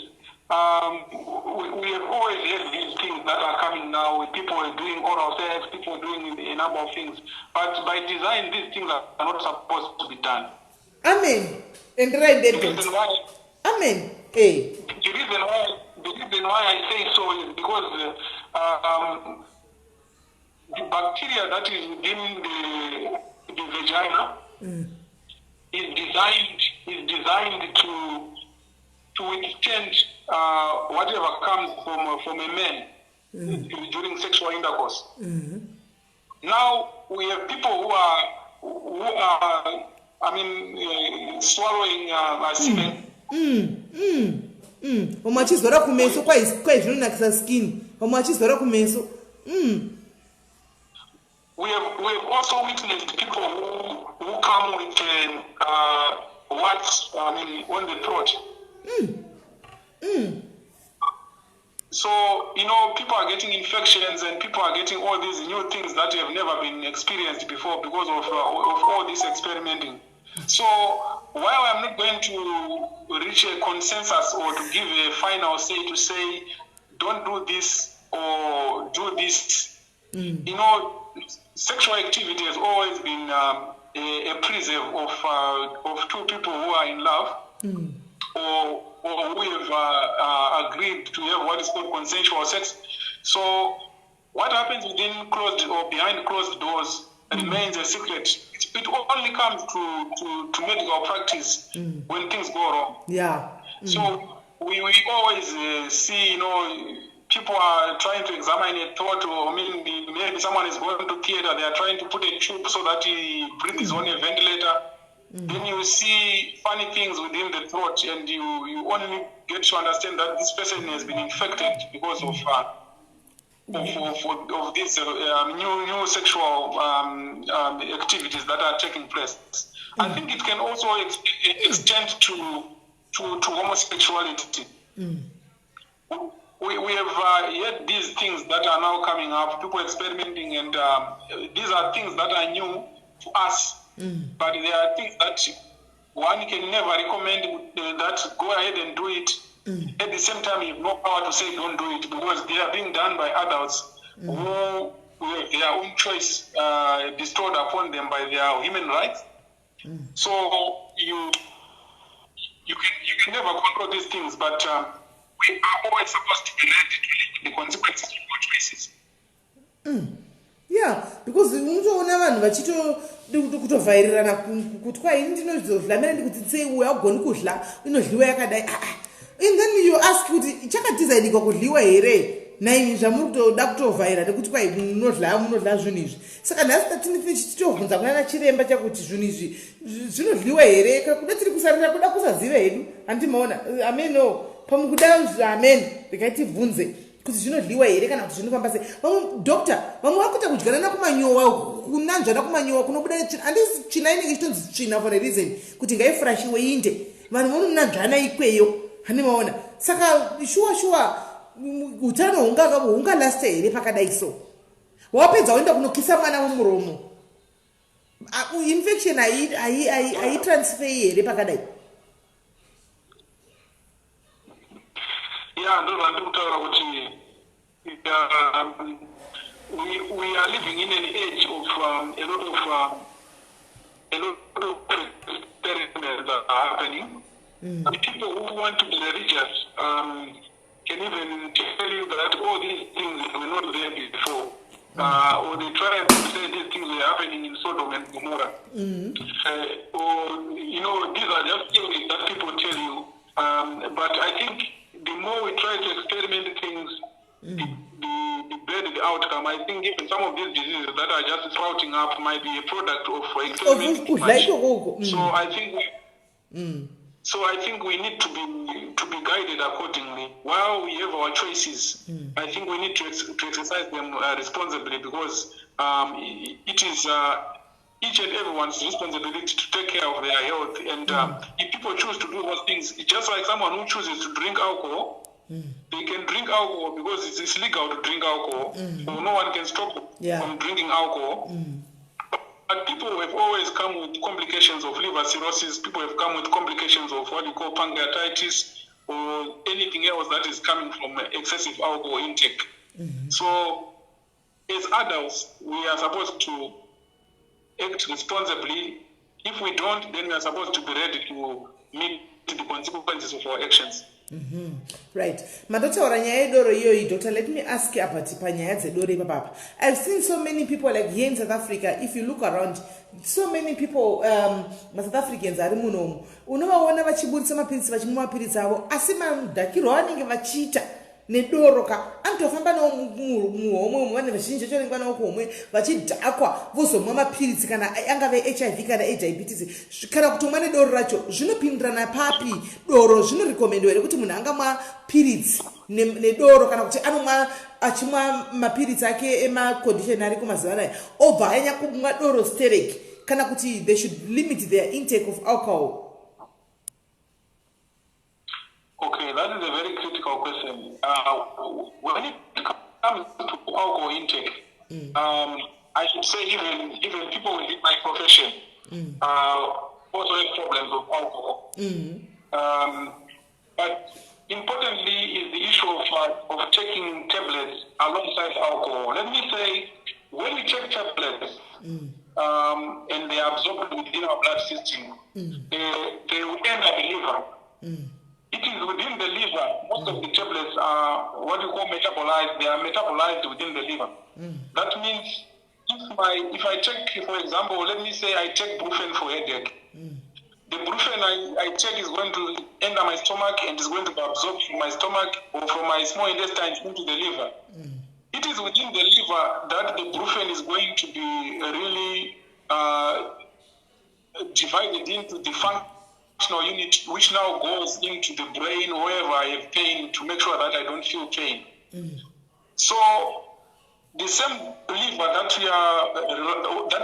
Speaker 4: we have always had these things that are coming now, with people doing oral sex, people doing a number of things. But by design, these things are not supposed to be done.
Speaker 3: Amen. And right there,
Speaker 4: The reason why,
Speaker 3: Amen. Hey.
Speaker 4: the reason why I say so is because the bacteria that is within the vagina is designed to withstand whatever comes from a man during sexual intercourse. Now we have people who are swallowing semen.
Speaker 3: Vamwe vachizora kumeso zvinonakisa skin. Vamwe vachizora kumeso.
Speaker 4: We have also witnessed people who come with on the throat. So, people are getting infections and people are getting all these new things that have never been experienced before because of all this experimenting. So, while I'm not going to reach a consensus or to give a final say to say, don't do this or do this, sexual activity has always been a preserve of two people who are in love or who have agreed to have what is called consensual sex. So what happens within closed or behind closed doors remains a secret. It only comes to medical practice when things go wrong.
Speaker 3: Yeah.
Speaker 4: So we always see, people are trying to examine a thought, or maybe someone is going to theater, they are trying to put a tube so that he breathes on a ventilator. Then you see funny things within the throat, and you only get to understand that this person has been infected because of these new sexual activities that are taking place. I think it can also extend to homosexuality. We have yet these things that are now coming up, people experimenting, and these are things that are new to us, but there are things that one can never recommend that go ahead and do it. At the same time, you have no power to say don't do it because they are being done by adults who have their own choice bestowed upon them by their human rights. So you can never control these things, but we are always supposed to be ready to live with the consequences of our choices.
Speaker 3: Yeah, because unotoona vanhu kutovhairirana kuti kwai ndinozodla mene ndikuti sei uya ugoni kudla inodliwa yakadai and then you ask kuti chakadizainikwa kudliwa here naini zvamuri kutoda kutovhaira nekuti kwai munodla zvinhu izvi saka nhasi tatini tichitobvunza kunana chiremba chakuti zvinhu izvi zvinodliwa here kuda tiri kusarira kuda kusaziva hedu handimaona ameno pamukuda amen rekaitibvunze kuti zvinodliwa here kana kuti zvinofamba sei vamwe dokta vamwe vakuita kudyana nakumanyowa kunanzva nakumanyowa kunobuda handisi tsvina inenge ichitonzi tsvina for a reason kuti ngaifurashiwe inde vanhu vanonanzvana ikweyo handimaona saka shuwa utano hungalasta here pakadai so wapedza waenda kunokisa mwana wemuromo infection haitransferi here pakadai.
Speaker 4: Yeah, no, we are living in an age of a lot of experiments that are happening. The people who want to be religious can even tell you that all these things were not there before. Or they try to say these things were happening in Sodom and Gomorrah. Or, these are just theories that people tell you. But I think the more we try to experiment things, the better the outcome. I think even some of these diseases that are just sprouting up might be a product of experimenting. So I think we need to be guided accordingly. While we have our choices, I think we need to exercise them responsibly because it is each and everyone's responsibility to take care of their health. And if people choose to do those things, it's just like someone who chooses to drink alcohol, They can drink alcohol because it's legal to drink alcohol, so no one can stop them from drinking alcohol. But people have always come with complications of liver cirrhosis. People have come with complications of what you call pancreatitis or anything else that is coming from excessive alcohol intake. So, as adults, we are supposed to act responsibly. If we don't, then we are supposed to be ready to meet the consequences of our actions.
Speaker 3: Right. Madotaura nyaya doro iyoyi, Doctor, let me ask you about panyaya dzedoro papa. I've seen so many people like here in South Africa. If you look around, so many people, South Africans are munomu. Unovaona vachibudisa mapirisi vachimwa mapirisi avo asi madhakiro vanenge vachiita nedoro ka anotofamba nawo muhomwe vane vazhinji chonengwa nawo kuhomwe vachidhakwa vozomwa mapirisi kana angave HIV kana diabetes kana kutomwa nedoro racho zvinopindirana papi? Doro zvinorekomendwa here kuti munhu angamwa piritsi nedoro kana kuti achimwa mapiritsi ake emacondition ari kumazuva anaya obva anyanya kumwa doro stereki kana kuti they should limit their intake of alcohol?
Speaker 4: Okay, that is a very critical question. When it comes to alcohol intake, I should say even people within my profession also have problems with alcohol. But importantly is the issue of taking tablets alongside alcohol. Let me say, when we take tablets and they are absorbed within our blood system, they will enter the liver. It is within the liver. Most of the tablets are what we call metabolized. They are metabolized within the liver. That means if I take, for example, let me say I take Brufen for headache. The Brufen I take is going to enter my stomach and is going to be absorbed from my stomach or from my small intestines into the liver. It is within the liver that the Brufen is going to be really divided into the functional unit, which now goes into the brain wherever I have pain to make sure that I don't feel pain. So the same liver that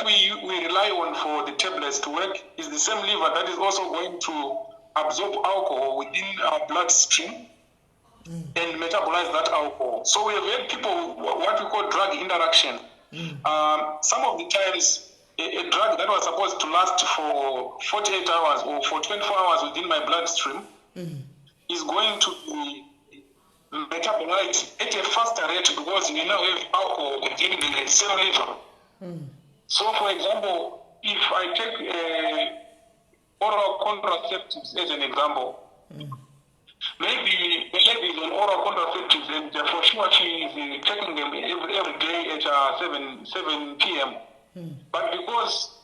Speaker 4: we rely on for the tablets to work is the same liver that is also going to absorb alcohol within our bloodstream and metabolize that alcohol. So we have had people what we call drug interaction. Some of the times a drug that was supposed to last for 48 hours or for 24 hours within my bloodstream is going to be metabolized at a faster rate because we now have alcohol within the cell liver. So, for example, if I take oral contraceptives as an example, maybe the lady is on oral contraceptives and for sure she is taking them every day at 7 p.m. But because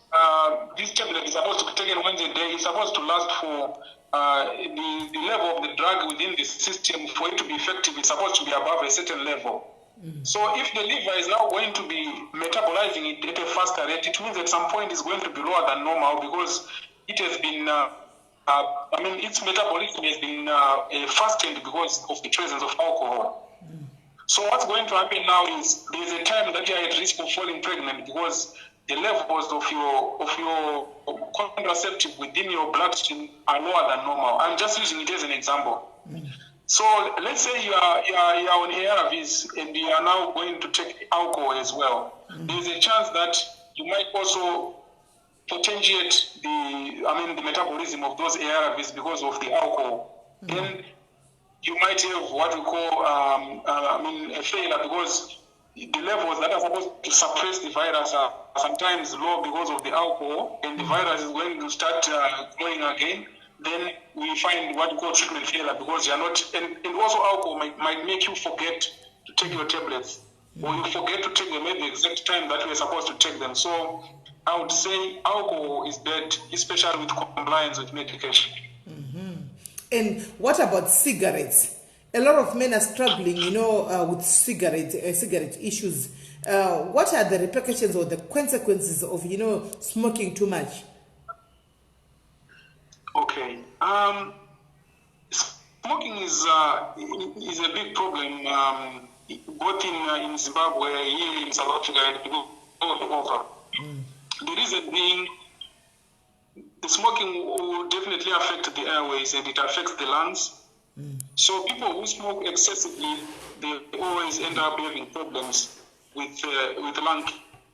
Speaker 4: this tablet is supposed to be taken once a day, it's supposed to last for the level of the drug within the system for it to be effective. It's supposed to be above a certain level. So if the liver is now going to be metabolizing it at a faster rate, it means at some point it's going to be lower than normal because it has been, its metabolism has been fastened because of the presence of alcohol. So what's going to happen now is there's a time that you are at risk of falling pregnant because the levels of your contraceptive within your bloodstream are lower than normal. I'm just using it as an example. So let's say you are on ARVs and you are now going to take alcohol as well. There's a chance that you might also potentiate the metabolism of those ARVs because of the alcohol. Then you might have what we call a failure because the levels that are supposed to suppress the virus are sometimes low because of the alcohol, and the virus is going to start growing again. Then we find what we call treatment failure because you are not, and also alcohol might make you forget to take your tablets, or you forget to take them at the exact time that you are supposed to take them. So I would say alcohol is bad, especially with compliance with medication.
Speaker 3: And what about cigarettes? A lot of men are struggling, with cigarette issues. What are the repercussions or the consequences of, smoking too much?
Speaker 4: Okay. Smoking is a big problem, both in Zimbabwe, here in South Africa, and all over. The reason being, the smoking will definitely affect the airways and it affects the lungs. So people who smoke excessively, they always end up having problems with lung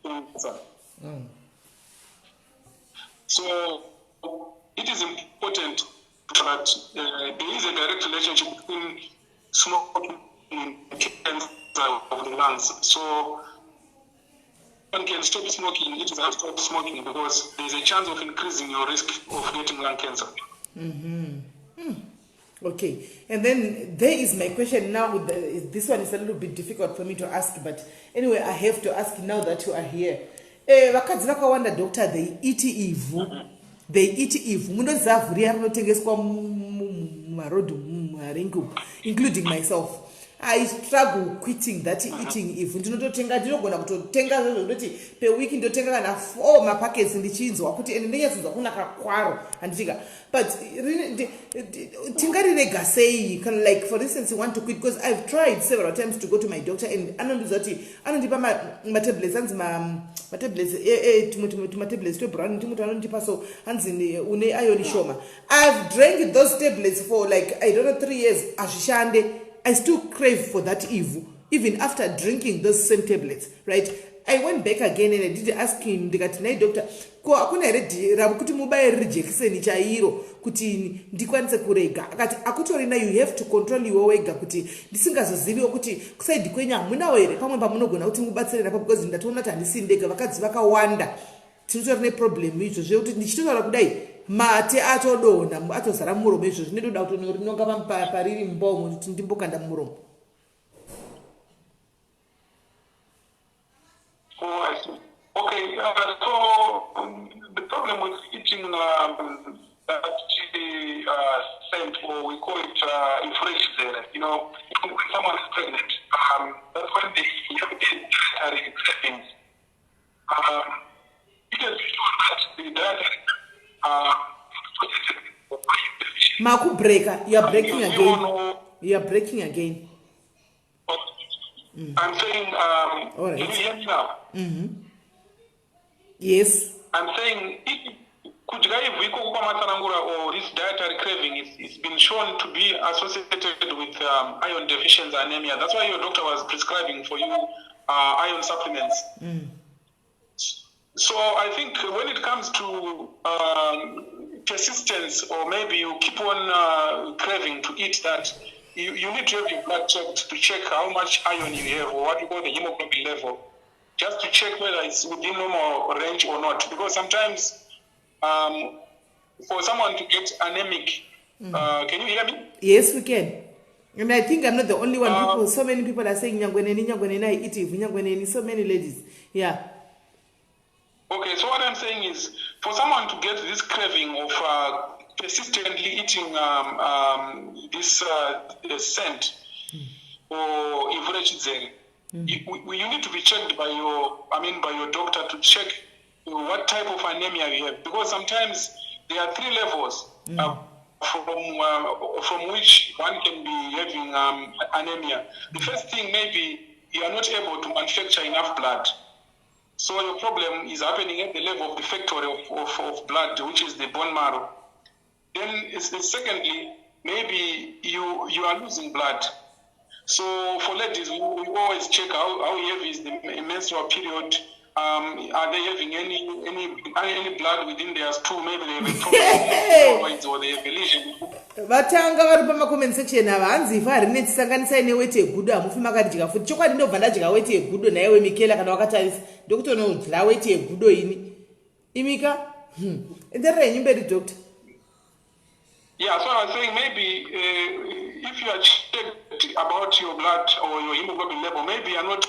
Speaker 4: cancer. So it is important that there is a direct relationship between smoking and cancer of the lungs. So one can stop smoking, it is have to stop smoking because there is a chance of increasing your risk of getting lung cancer.
Speaker 3: Okay, and then there is my question now. This one is a little bit difficult for me to ask, but anyway, I have to ask now that you are here. Vakadzi vakawanda, doctor, they eat ivhu. They eat ivhu. Munoziva vhu riya rinotengeswa mumarodhi mumarengi, including myself. I struggle quitting that eating ivhu. Ndinototenga, ndinogona kutotenga zvekuti per week ndotenga kana 4 mapackets ndichinzwa kuti ende ndenyatsodzwa kunaka kwaro handichika. But tingarirega sei? Like for instance, you want to quit because I've tried several times to go to my doctor and anondiudza kuti anondipa matablets, anzi matablets to brown timuti anondipa so anzi une iron shoma. I've drank those tablets for like I don't know 3 years. Azvishande. I still crave for that ivhu, even after drinking those same tablets, right? I went back again and I did ask him, ndikati doctor, ko akuna here rakuti mubaire jekiseni chairo kuti ndikwanise kurega. Akati akutorina, you have to control iwe wega kuti ndisingazoziviwo kuti kusaidi kwenya munawo here pamwe pamunogona kuti mubatsirira pa because ndatoona kuti handisindega. Vakadzi vakawanda tinotori neproblem izvo zvekuti ndichitotaura kudai mate atodonha atozara muromo. Izvo zvinotoda kuti rinonga pariri mbomo kuti ndimbokanda muromo.
Speaker 4: Oh, I see. Okay, so the problem with eating scent, or we call it tidzidze, you know, when someone is pregnant, that's when they have dietary cravings. You can be sure that the dietary
Speaker 3: Maku breaker, you are breaking again. You are breaking again.
Speaker 4: I'm saying,
Speaker 3: all right.
Speaker 4: Can you hear me now?
Speaker 3: Yes.
Speaker 4: I'm saying, or this dietary craving is been shown to be associated with iron deficiency anemia. That's why your doctor was prescribing for you iron supplements. So I think when it comes to persistence, or maybe you keep on craving to eat that, you need to have your blood checked to check how much iron you have, or what you call the hemoglobin level, just to check whether it's within normal range or not. Because sometimes for someone to get anemic, can you hear me?
Speaker 3: Yes, we can. And I think I'm not the only one. So many people are saying, nyangweneni, I eat nyangweneni, so many ladies. Yeah.
Speaker 4: Okay, so what I'm saying is, for someone to get this craving of persistently eating this scent or tidzidze, you need to be checked by your doctor to check what type of anemia you have, because sometimes there are 3 levels from which one can be having anemia. The first thing, maybe you are not able to manufacture enough blood. So your problem is happening at the level of the factory of blood, which is the bone marrow. Then secondly, maybe you are losing blood. So for ladies, we always check how heavy is the menstrual period. Are they having any blood within their stool? Maybe they have a problem or they have a lesion.
Speaker 3: Vatanga vari pamacoment section ava hanzi ifa harine tisanganisai neweti yegudo hamufi makadya futi chokwadi ndobva ndadya weti yegudo naiwe Mikela kana wakatarisa ndokutonodya weti yegudo ini imika endererenyu mberi doctor.
Speaker 4: Yeah, so I was saying maybe if you are checked about your blood or your hemoglobin level, maybe you are not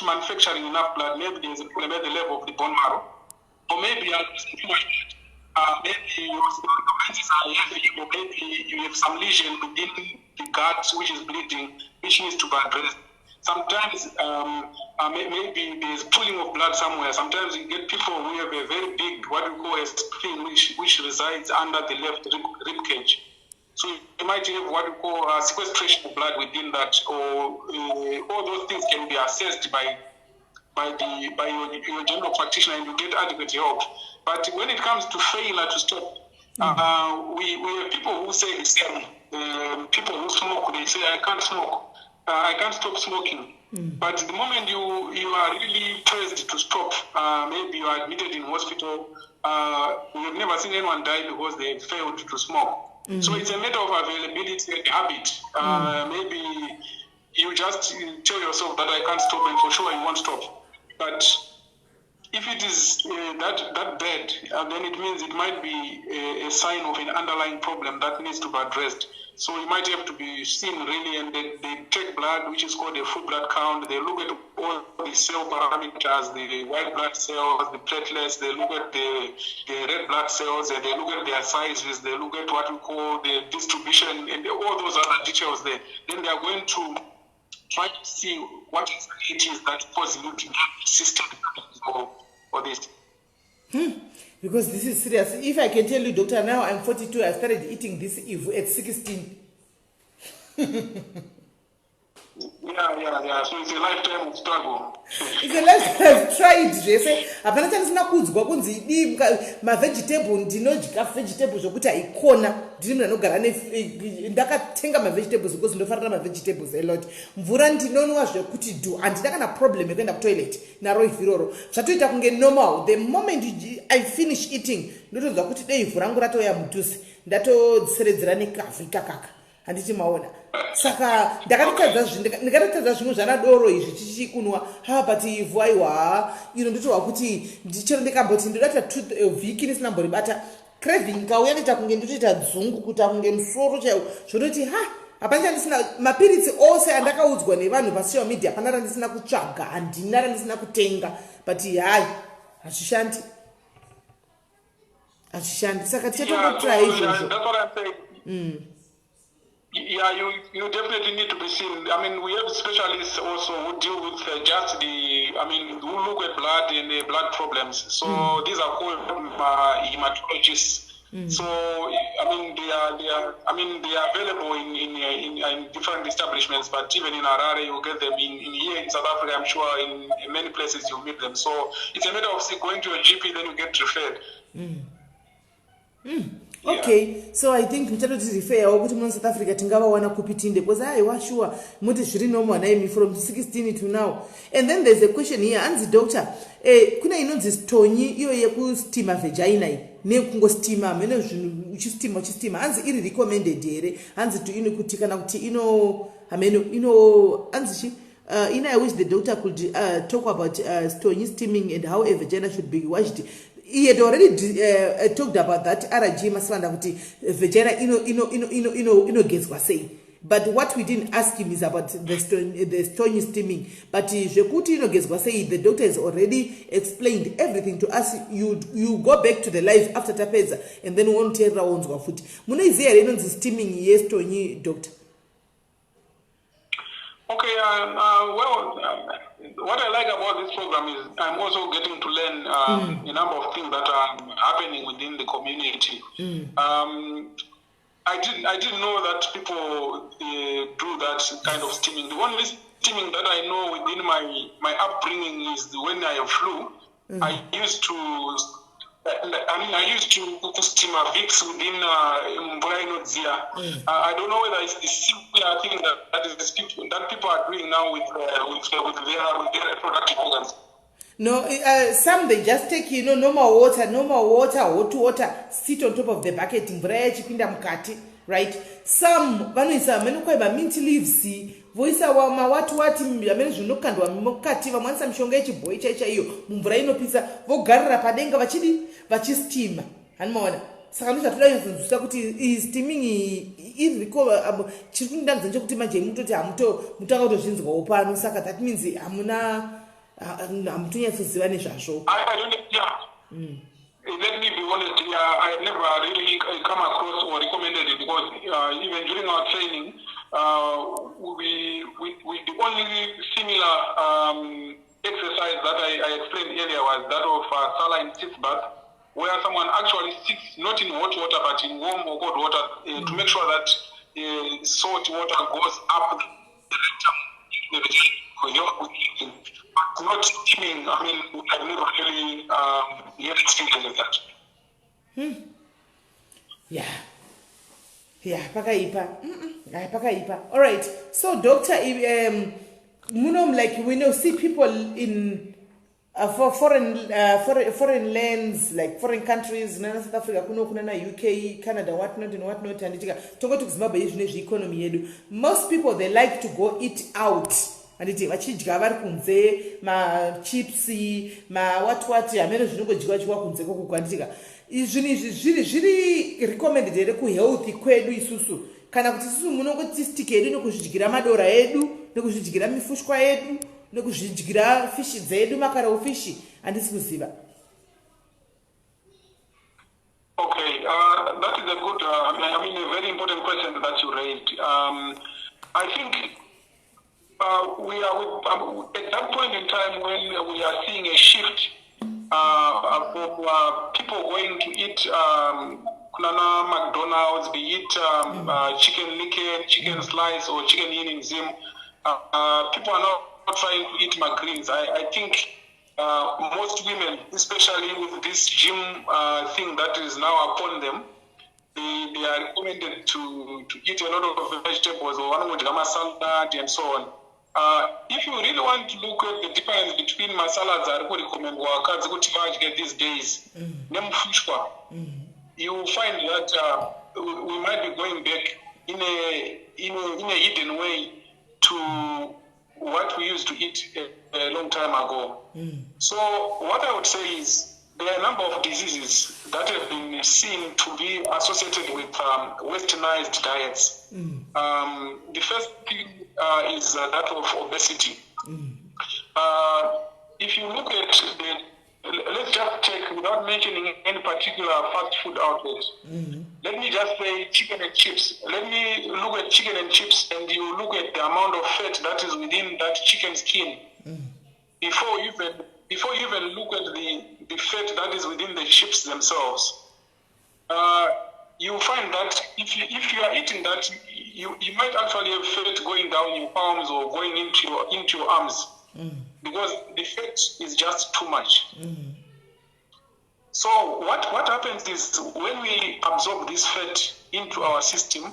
Speaker 4: manufacturing enough blood. Maybe there is a problem at the level of the bone marrow, or maybe you are losing too much blood. Maybe your consequences are heavy, or maybe you have some lesion within the gut which is bleeding, which needs to be addressed. Sometimes maybe there's pooling of blood somewhere. Sometimes you get people who have a very big, what we call a spleen, which resides under the left rib cage. So you might have what we call sequestration of blood within that, or all those things can be assessed by your general practitioner, and you get adequate help. But when it comes to failure to stop, we have people who say the same. people who smoke, they say, I can't smoke. I can't stop smoking. But the moment you are really pressed to stop, maybe you are admitted in hospital, we have never seen anyone die because they failed to smoke. So it's a matter of availability and habit. Maybe you just tell yourself that I can't stop, and for sure you won't stop. But if it is that bad, then it means it might be a sign of an underlying problem that needs to be addressed. So you might have to be seen really, and they take blood, which is called a full blood count. They look at all the cell parameters, the white blood cells, the platelets. They look at the red blood cells, and they look at their sizes. They look at what we call the distribution, and all those other details there. Then they are going to try to see what it is that causes you to get system or this.
Speaker 3: Because this is serious. If I can tell you, doctor, now I'm 42, I started eating this at 16.
Speaker 4: Yeah. So it's a lifetime struggle.
Speaker 3: It's a lifetime. I've tried. Jese. Apana tanisina kudzwa kunzi di ma vegetable ndinodya vegetable zokuti aikona ndiri munhu anogara ndakatenga ma vegetables because ndofarira ma vegetables a lot. Mvura ndinonwa zvekuti handina kana problem yekuenda kutoilet naro ivhiroro zvatoita kunge normal. The moment I finish eating ndotonzwa kuti dei ivhu rangu ratoya mudhuze ndatodzeredzera nekafu ikakaka handiti maona. Saka ndakatadza zvinhu zvanadoro izvi tichikunwa but ivhu aiwa ino ndotova kuti ndichero ndikamboti ndodata vhiki ndisinamboribata craving kauya ndoita kunge ndotoita dzungu kuita kunge musoro chaiwo zvototi hapana chandisina mapiritsi ose andakaudzwa nevanhu pasocial media hapana randisina kutsvaga handina randisina kutenga but hai hazvishandi saka tichatongotirai izvozvo.
Speaker 4: Yeah, you definitely need to be seen. I mean, we have specialists also who deal with just who look at blood and blood problems. So these are called hematologists. So they are available in different establishments, but even in Harare you get them. In here in South Africa, I'm sure in many places you'll meet them. So it's a matter of going to a GP, then you get referred.
Speaker 3: Okay, so I think mchatoti refer kuti muno South Africa tingavawana kupitinde because washua muti zviri normal naimi from 16 to now. And then there's a question here, anzi doctor, kuna inonzi stonyi iyo yekustima vagina nekungostima amene zvinhu uchistima anzi iri recommended here anzi to ino kuti kana kuti ino anzi I wish the doctor could talk about stonyi steaming and how a vagina should be washed. He had already talked about that RG maswanda kuti vagina ino gets say. But what we didn't ask him is about the stone steaming. But zvekuti ino gets say, the doctor has already explained everything to us. You go back to the live after tapeza and then won't tell rounds wa futi. Munoiziya here inonzi steaming yes stone doctor.
Speaker 4: Okay, what I like about this program is I'm also getting to learn a number of things that are happening within the community. I didn't know that people do that kind of steaming. The only steaming that I know within my upbringing is when I have flu. I used to steam a Vicks within Mbrainodzia. I don't know whether it's the similar thing that people are doing now with their reproductive organs.
Speaker 3: No, some they just take normal water, hot water, sit on top of the bucket, chipinda mukati, right? Some vanoisa vanokwaiva mint leaves voisa wati amene zvinokandwa mukati vamwanisa mishonga yechibhoyi chaiyo mumvura inopisa vogarira padenga vachistima hanimaona saka ndozvatoda kunzwisisa kuti steaming chiri kundidambudza nechekuti manje mutoti mutanga kutozvinzwawo pano saka that means hamutonyatsoziva nezvazvo.
Speaker 4: Let me be honest, I never really come across or recommended it because even during our training, the only similar exercise that I explained earlier was that of saline sitz bath, where someone actually sits not in hot water but in warm or cold water to make sure that salt water goes up the rectum. But not steaming. I mean, I've never really yet experienced that.
Speaker 3: Yeah. Yeah, pakaipa. Pakaipa. All right. So, doctor, like we know, see people in for foreign lands, like foreign countries, South Africa, kuna UK, Canada, whatnot and whatnot, and Togo to Zimbabwe economy yedu. Most people, they like to go eat out. And it's vachidya vari kunze machipsi mawatwati amene zvinongodyiwa kunze kokugwa nditika izvi zviri recommended here kuhealthy kwedu isusu kana kuti isusu munongoti stike yedu nekuzvidyira madora edu nekuzvidyira mifushwa yedu nekuzvidyira fishi dzedu makarau fishi handisi kuziva.
Speaker 4: Okay, that is a good, a very important question that you raised. I think we are at that point in time when we are seeing a shift of people going to eat kunana McDonald's, be it chicken licken, chicken slice, or chicken eating zim. People are not trying to eat McGreens. I think most women, especially with this gym thing that is now upon them, they are recommended to eat a lot of vegetables or one salad and so on. If you really want to look at the difference between masalads that are recommended these days, you will find that we might be going back in a hidden way to what we used to eat a long time ago. So what I would say is there are a number of diseases that have been seen to be associated with westernized diets. The first thing is that of obesity. If you look at let's just take, without mentioning any particular fast food outlet, let me just say chicken and chips. Let me look at chicken and chips, and you look at the amount of fat that is within that chicken skin. Before you even look at the fat that is within the chips themselves, you find that if you are eating that, you might actually have fat going down your palms or going into your arms, because the fat is just too much. So what happens is when we absorb this fat into our system,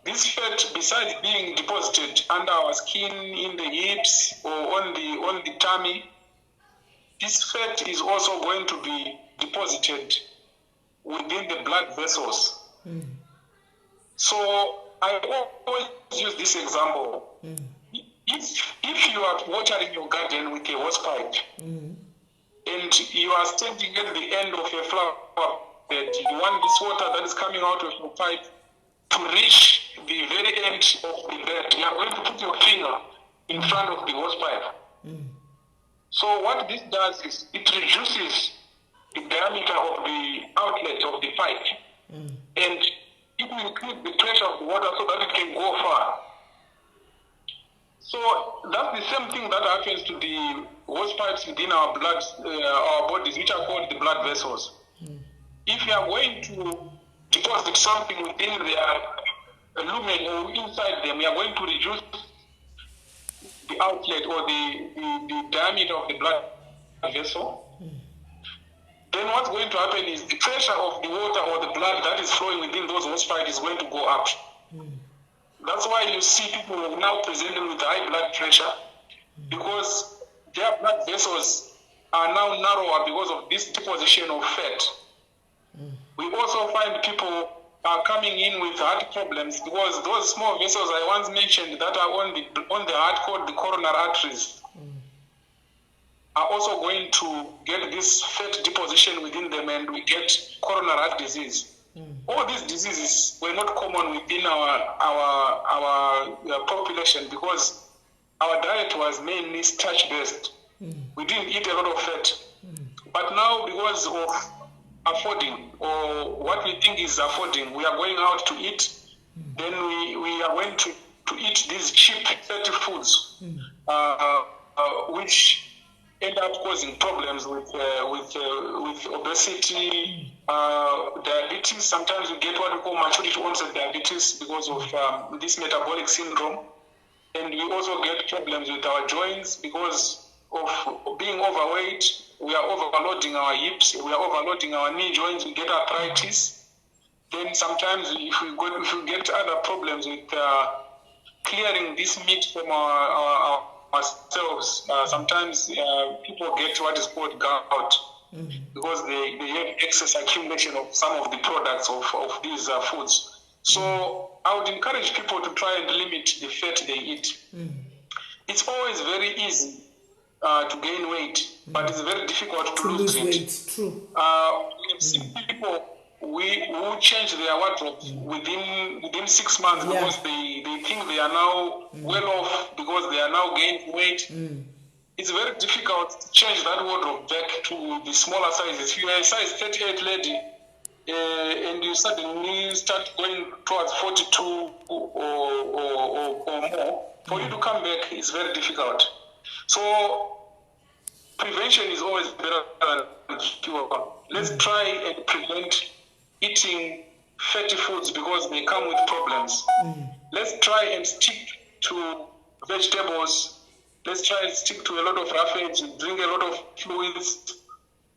Speaker 4: this fat, besides being deposited under our skin, in the hips, or on the tummy, this fat is also going to be deposited within the blood vessels. So I always use this example. If you are watering your garden with a hose pipe, and you are standing at the end of a flower bed, you want this water that is coming out of your pipe to reach the very end of the bed, you are going to put your finger in front of the hose pipe. So what this does is it reduces the diameter of the outlet of the pipe, and it will increase the pressure of the water so that it can go far. So that's the same thing that happens to the hose pipes within our blood, our bodies, which are called the blood vessels. If you are going to deposit something within their lumen or inside them, we are going to reduce the outlet or the diameter of the blood vessel. Then what's going to happen is the pressure of the water or the blood that is flowing within those hose pipes is going to go up. That's why you see people now presenting with high blood pressure, because their blood vessels are now narrower because of this deposition of fat. We also find people are coming in with heart problems because those small vessels I once mentioned that are on the heart called the coronary arteries are also going to get this fat deposition within them, and we get coronary heart disease. All these diseases were not common within our population because our diet was mainly starch based. We didn't eat a lot of fat. But now, because of affording, or what we think is affording, we are going out to eat. Then we are going to eat these cheap fatty foods, which end up causing problems with obesity, diabetes. Sometimes we get what we call maturity onset diabetes because of this metabolic syndrome. And we also get problems with our joints because of being overweight. We are overloading our hips, we are overloading our knee joints, we get arthritis. then sometimes if we get other problems with clearing this meat from ourselves, sometimes people get what is called gout because they have excess accumulation of some of the products of these foods. So I would encourage people to try and limit the fat they eat. It's always very easy to gain weight, but it's very difficult to lose weight.
Speaker 3: True.
Speaker 4: We have seen people who change their wardrobe within 6 months because they think they are now well off because they are now gaining weight. It's very difficult to change that wardrobe back to the smaller sizes. If you are a size 38 lady and you suddenly start going towards 42 or more, for you to come back is very difficult. So prevention is always better than cure. Let's try and prevent eating fatty foods because they come with problems. Let's try and stick to vegetables. Let's try and stick to a lot of roughage, drink a lot of fluids,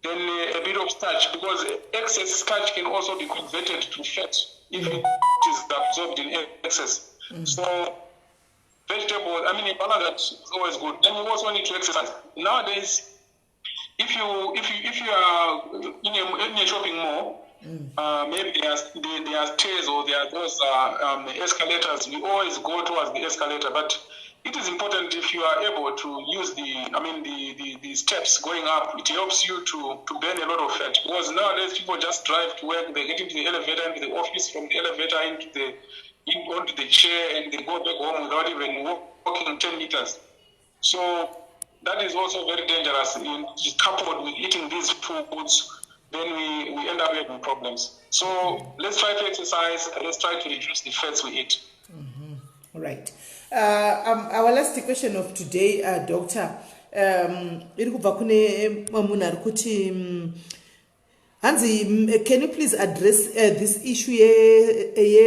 Speaker 4: then a bit of starch, because excess starch can also be converted to fat if it is absorbed in excess. So vegetables, a balance is always good. Then you also need to exercise. Nowadays, if you are in a shopping mall, maybe there are stairs or there are those escalators. We always go towards the escalator, but it is important if you are able to use the steps going up. It helps you to burn a lot of fat, because nowadays people just drive to work, they get into the elevator, into the office, from the elevator onto the chair, and they go back home without even walking 10 meters. So that is also very dangerous. Coupled with eating these foods, then we end up having problems. So let's try to exercise. Let's try to reduce the fats we eat.
Speaker 3: All right. Our last question of today, Doctor, Hanzi, can you please address this issue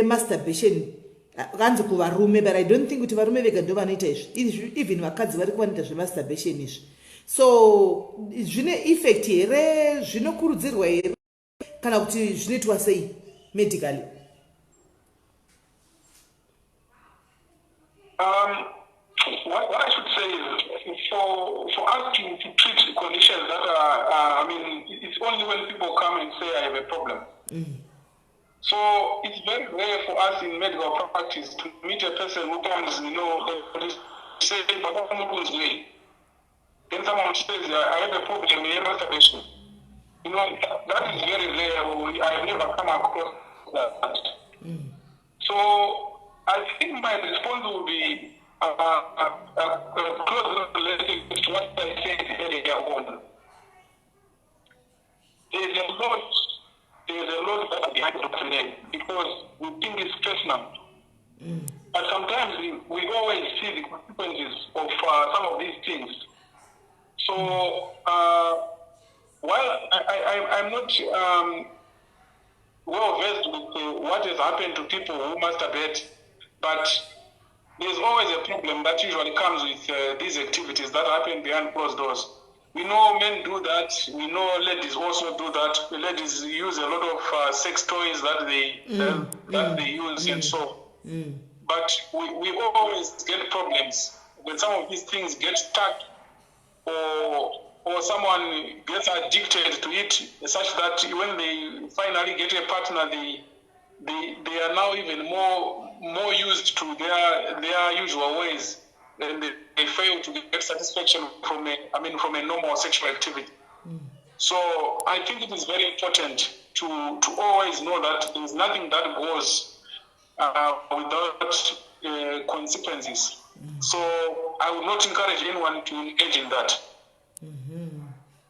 Speaker 3: masturbation? But I don't think even masturbation. So, effect here, medically.
Speaker 4: What I should say is, for us to treat conditions that are, it's only when people come and say I have a problem. So it's very rare for us in medical practice to meet a person who comes, and say, but I'm way. Then someone says, I have a problem in masturbation. That is very rare. I have never come across that. So I think my response will be close related to what I said earlier on. There's a lot that behind the today because we think it's personal. But sometimes we always see the consequences of some of these things. So while I'm not well versed with what has happened to people who masturbate, but there's always a problem that usually comes with these activities that happen behind closed doors. We know men do that. We know ladies also do that. Ladies use a lot of sex toys that they use and so. But we always get problems when some of these things get stuck, or someone gets addicted to it, such that when they finally get a partner, they are now even more used to their usual ways, and they fail to get satisfaction from a normal sexual activity. So I think it is very important to always know that there is nothing that goes without consequences. So I would not encourage anyone to engage in that.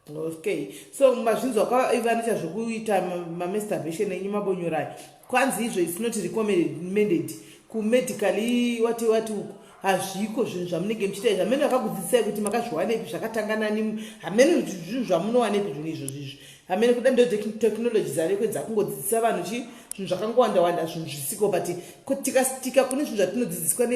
Speaker 3: Okay, so mazvinzwa ivanisha zvokuita masturbation enyu mabonyorai kwanzi izvo it's not recommended kumedically wati uku hazviko zvinhu zvamunenge muchiita hamene vakakudzidzisai kuti makazviwanepi zvakatanga nani, hamene zvinhu zvamunowanepi zvinhu izvozvizvi, hamene kuda ndotechnology dzareko dzakungodzidzisa vanhu zvinhu zvakangowanda zvinhu zvisiko, but tikastika kune zvinhu zvatinodzidziswa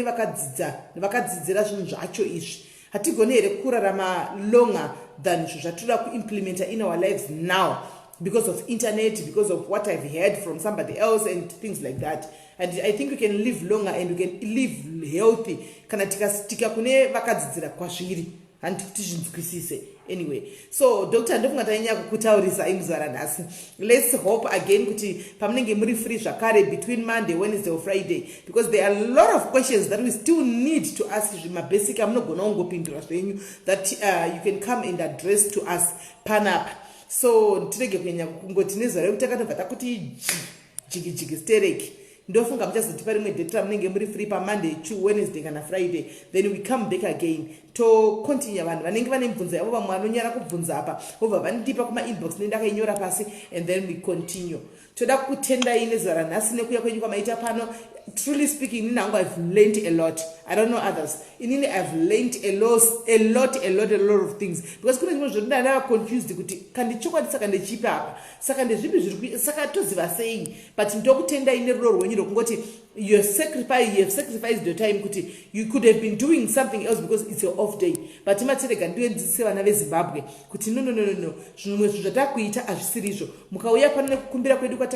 Speaker 3: nevakadzidzira zvinhu zvacho izvi, hatigoni here kurarama longer than zvinhu zvatinoda kuimplementa in our lives now. because of internet, because of what I've heard from somebody else and things like that. And I think we can live longer and we can live healthy kana tikastika kune vakadzidzira kwazviri handi kuti zvinzwisise. Anyway, so Dr. ndofunga tanyanya kukutaurisa imuzara nhasi. Let's hope again kuti pamunenge muri free zvakare between Monday, Wednesday or Friday, because there are a lot of questions that we still need to ask zvimabasic amunogona kungopindura zvenyu that you can come and address to us panapa. So tirege kunyanya kungoti nezuva rekuti takatobva takuti jigijigi stereki. Ndofunga mchazoti parimwe date munenge muri free pa Monday, Wednesday kana Friday, then we come back again to continue vanhu vanenge vane mibvunzo yavo vamwe vanonyara kubvunza apa vobva vandipa kuma inbox nendakainyora pasi and then we continue. Toda kutendai nezuva ranhasi nekuuya kwenyu kwamaita pano. Truly speaking, Nina, I've learned a lot. I don't know others. In I've learned a lot of things. Because I never confused can the chocolate second the cheaper, second the second to saying, but in talk tender in the role when you don't got it, you have sacrificed your time. You could have been doing something else because it's your off day. But Matele can do it Zimbabwe. No. Shunwetakuita as Sirisho. Mukawaya Pano Kumbira Kweduka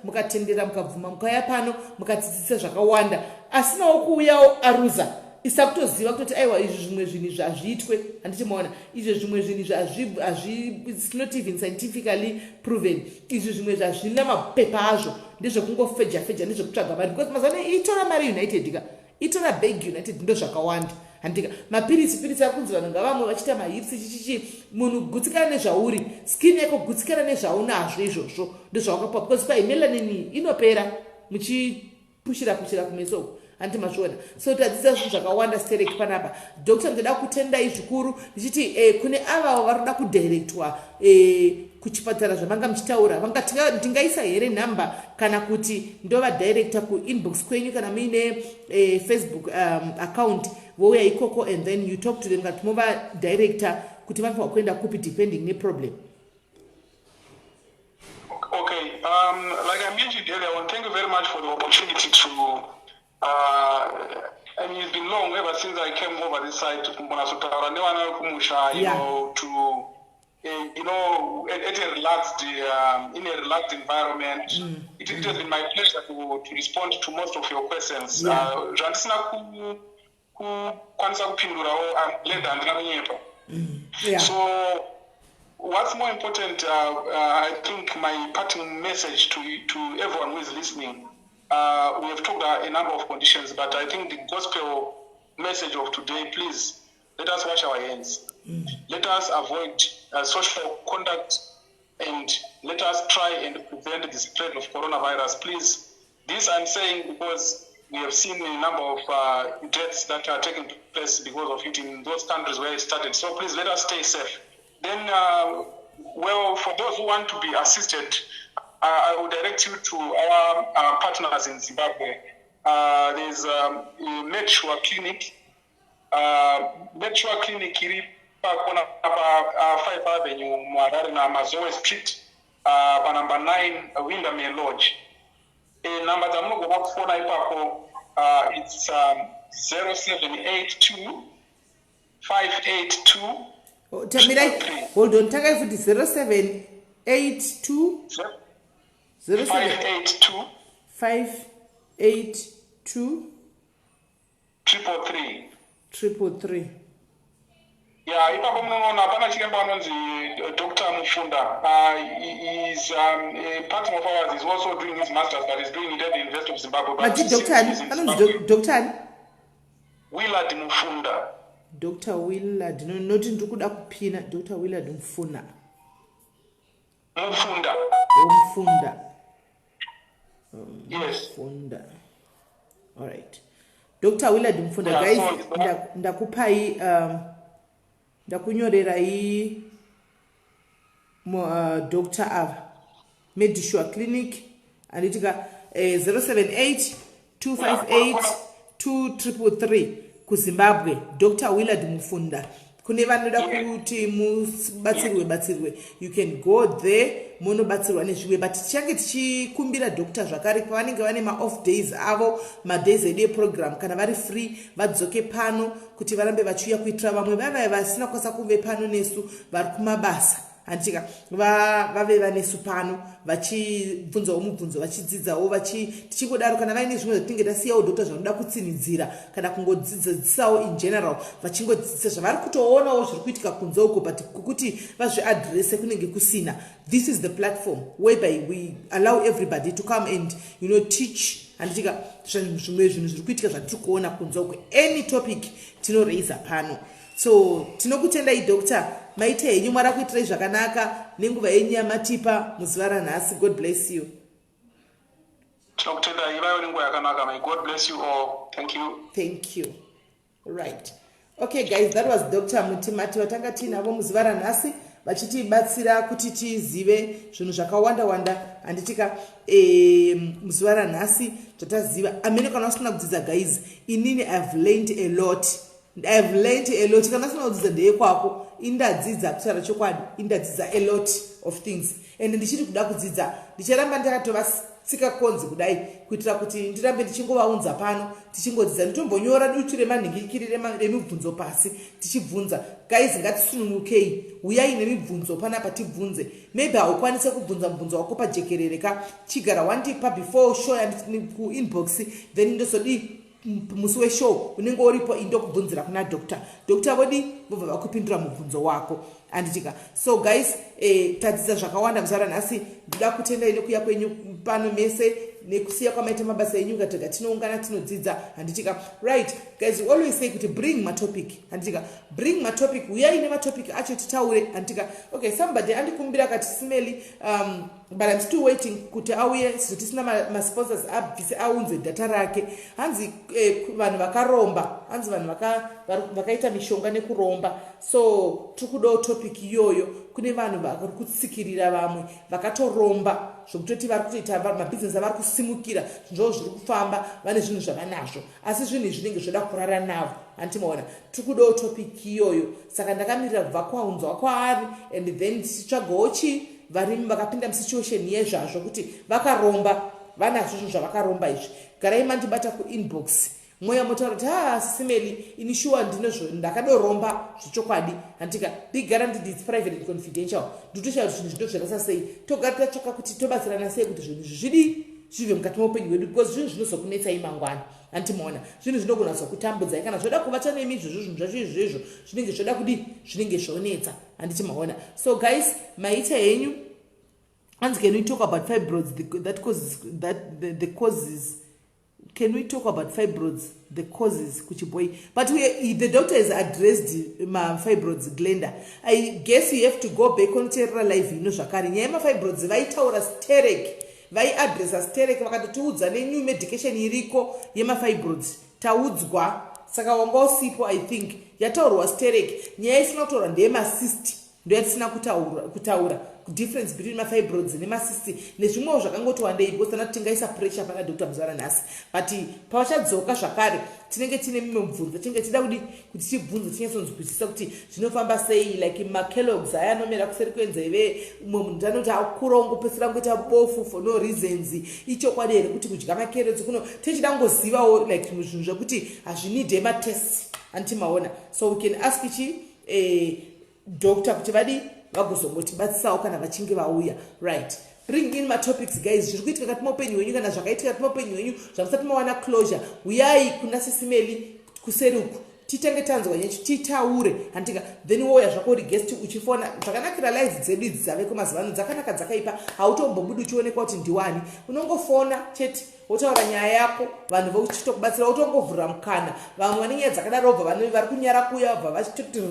Speaker 3: Mukatendera Mukavuma Mukaya Pano Mukatsi zvakawanda asina okuuyawo aruza isakutoziva kutoti aiwa izvi zvimwe zvinhu zvazviitwe handichimaona izvi zvimwe zvinhu it's not even scientifically proven izvi zvimwe zvazvina mapepa azvo ndezvekungofeja ndezvekutsvaga mari because mazana itora mari United ka itora bag United ndo zvakawanda handika mapirisi akunzi vanhu ngavamwe vachita mahipsi chichichi munhu gutsikana nezvauri skin yako gutsikana nezvaunazvo izvozvo ndozvawakapa because melanin inopera pushira kumeso anti mashona. So tadzidza zvinhu zvakawanda stereki panapa. Dr. ndoda kutendai zvikuru ndichiti kune ava varoda kudirectwa kuchipatara zvamanga muchitaura ndingaisa here namba kana kuti ndova director kuinbox kwenyu kana muine Facebook account vouya ikoko and then you talk to them kuti mova director kuti vanofana kuenda kupi depending neproblem.
Speaker 4: Okay, like I mentioned earlier, I want to thank you very much for the opportunity to, I mean, it's been long ever since I came over this side to at a relaxed, in a relaxed environment. It has been my pleasure to respond to most of your questions. I'm glad. So, what's more important, I think my parting message to everyone who is listening, we have talked about a number of conditions, but I think the gospel message of today, please, let us wash our hands. Let us avoid social contact and let us try and prevent the spread of coronavirus. Please, this I'm saying because we have seen a number of deaths that are taking place because of it in those countries where it started. So please, let us stay safe. Then, well, for those who want to be assisted, I will direct you to our partners in Zimbabwe. There's a Matemari clinic. Matemari clinic iri pakona 5 Avenue, Muharare na Mazoe Street, pa number 9 Windermere Lodge. Number dzamunogona kufona ipapo it's 0782 582
Speaker 3: hold on, taka ifuti 0782
Speaker 4: 582
Speaker 3: 333.
Speaker 4: Yeah, ipapo munoona hapana chiremba anonzi Dr. Mufunda. He's a partner of ours. He's also doing his masters, but he's doing it at the University of Zimbabwe.
Speaker 3: But Dr.
Speaker 4: Willard Mufunda.
Speaker 3: Dr. Willard, noti ndikuda kupina Dr. Willard Mufunda.
Speaker 4: Yes.
Speaker 3: Mufunda. All right. Dr. Willard Mufunda, guys, ndakupai ndakunyorera i Dr. Ava Matemari clinic anditika 078 258 2333 kuZimbabwe. Dr. Willard Mufunda. Kune vanoda kuti mubatsirwe you can go there munobatsirwa nezviwe, but tichange tichikumbira doctor zvakare pavanenge vane ma-off days avo, ma-days edu program kana vari free vadzoke pano kuti varambe vachiuya kuitira vamwe vavaya vasina kwasa kuve pano nesu vari kumabasa handika vave vanesu pano vachibvunzawo mubvunzo vachidzidzawo tichingodaro kana vaine zvimwe zvatinge tasiyawo dokta zvanoda kutsinidzira kana kungodzidzisawo in general vachingodzidzisa zvavari kutoonawo zviri kuitika kunze uko but kuti vazviadrese kunenge kusina. This is the platform whereby we allow everybody to come and teach handitika zvimwe zvinhu zviri kuitika zvatiri kuona kunze uko any topic tinoreisa pano. So tinokutendai doctor, maite henyu mwara kuitirai zvakanaka nenguva yenyu yamatipa muzuva ranhasi. God bless you.
Speaker 4: Tinokutendai ivayo nenguva yakanaka. May God bless you all. Thank you.
Speaker 3: Thank you. Right. Okay guys, that was Dr. Mutimati watanga tinavo muzuva ranhasi vachitibatsira kuti tizive zvinhu zvakawanda handitika muzuva ranhasi tataziva amene kana usina kudzidza guys, inini I've learned a lot. Kana usina kudzidza ndeye kwako indadzidza kutaura chokwadi, indadzidza a lot of things and ndichiri kuda kudzidza ndicharamba ndakatovatsika konzi kudai kuitira kuti ndirambe ndichingovaunza pano tichingodzidza. Nditombonyora dutu remanhingikiri remibvunzo pasi tichibvunza. Guys, ngatisununukei, uyai nemibvunzo panapa tibvunze. Maybe haukwanise kubvunza mubvunzo wako pajekerere ka chigara wandipa before show kuinbox then ndosodi musi weshow unenge uripo indokubvunzira kuna doctor vodi vobva vakupindura mubvunzo wako handitika. So guys, tadzidza zvakawanda muzuva ranhasi. Ndida kutendai nekuuya kwenyu pano mese nekusiya kwamaita mabasa enyu ngatega tinoungana tinodzidza handitika. Right guys, we always say kuti bring matopic handitika, bring matopic, uyai nematopic acho titaure handitika. Okay, somebody andikumbira kati Smelly but I'm still waiting kuti auye tisina masponsors abvise aunze data rake. Hanzi vanhu vakaromba, hanzi vanhu vakaita mishonga nekuromba. So tikudawo topic iyoyo. Kune vanhu vari kutsikirira vamwe vakatoromba zvokutoti vari kutoita mabhizinesi avari kusimukira zvinhu zviri kufamba vane zvinhu zvavanazvo asi zvinhu zvinenge zvoda kurara navo handimaona. tikudawo topic iyoyo saka ndakamirira kubva kwaunzwa kwaari and then tichitsvagawo varimi vakapinda musituation yezvazvo kuti vakaromba vanazvo zvinhu zvavakaromba izvi. Garai mandibata kuinbox mweya motaura kuti Smelly ini shuwa ndinozvo ndakadoromba zvechokwadi handika ndigara nditi it's private and confidential nditoshaura zvinhu zvinozvirasa sei togara tatsvaka kuti tobatsirana sei kuti zvinhu zvidi zvive mukati meupenyu hwedu because zvinhu zvinozokunetsai mangwana handimaona. Zvinhu zvinogona kuzokutambudzai kana zvoda kuvata nemi izvozvo zvinhu zvacho izvozvo zvinenge zvoda kudi zvinenge zvonetsa handichimaona. So guys, maita henyu hanzi can we talk about fibroids the causes. Can we talk about fibroids, the causes, kuchiboi? But the doctor has addressed my fibroids gland. I guess you have to go back on Terra Live, zvakare. Nyaya fibroids vaitaura sterek, vaiadressa sterek vakatotiudza new medication iriko yema fibroids. Taudzwa, saka wanga usipo I think. Yataurwa sterek, nyaya isina kutaura ndeyema cyst. Ndoya tisina kutaura difference between fibroids nemacyst nezvimwewo zvakangotowandei because tana tingaisa pressure pana Dr. muzuva ranhasi. But pavachadzoka zvakare tinenge tine mimwe mibvunzo tinenge tida kuti tibvunze tinyatsokunzwisisa kuti zvinofamba sei like makelogs aya anomera kuseri kwenzeve. Umwe munhu anoti akura ungopedzisira ngoita bofu for no reasons. Ichokwadi here kuti kudya makerotsi kuno tichida kungozivawo like zvinhu zvekuti hazvinidhe matests handimaona. So we can ask doctor kuti vadi vagozongotibatsisawo kana vachinge vauya. Right, bring in my topics guys. Zviri kuitika kati maupenyu hwenyu kana zvakaitika kati maupenyu hwenyu zvamusati mawana closure, uyai kuna Smelly kuseri uku titange tanzwa nyechi titaure handika then woya zvako guest uchifona. Zvakanakira live dzedu idzi dzaveko mazuva ano dzakanaka dzakaipa, hautombobudu uchionekwa kuti ndiwani, unongofona chete wotaura nyaya yako vanhu vochitokubatsira wotongovhura mukana. Vamwe vane nyaya dzakadaro bva vari kunyara kuya bva vachitoti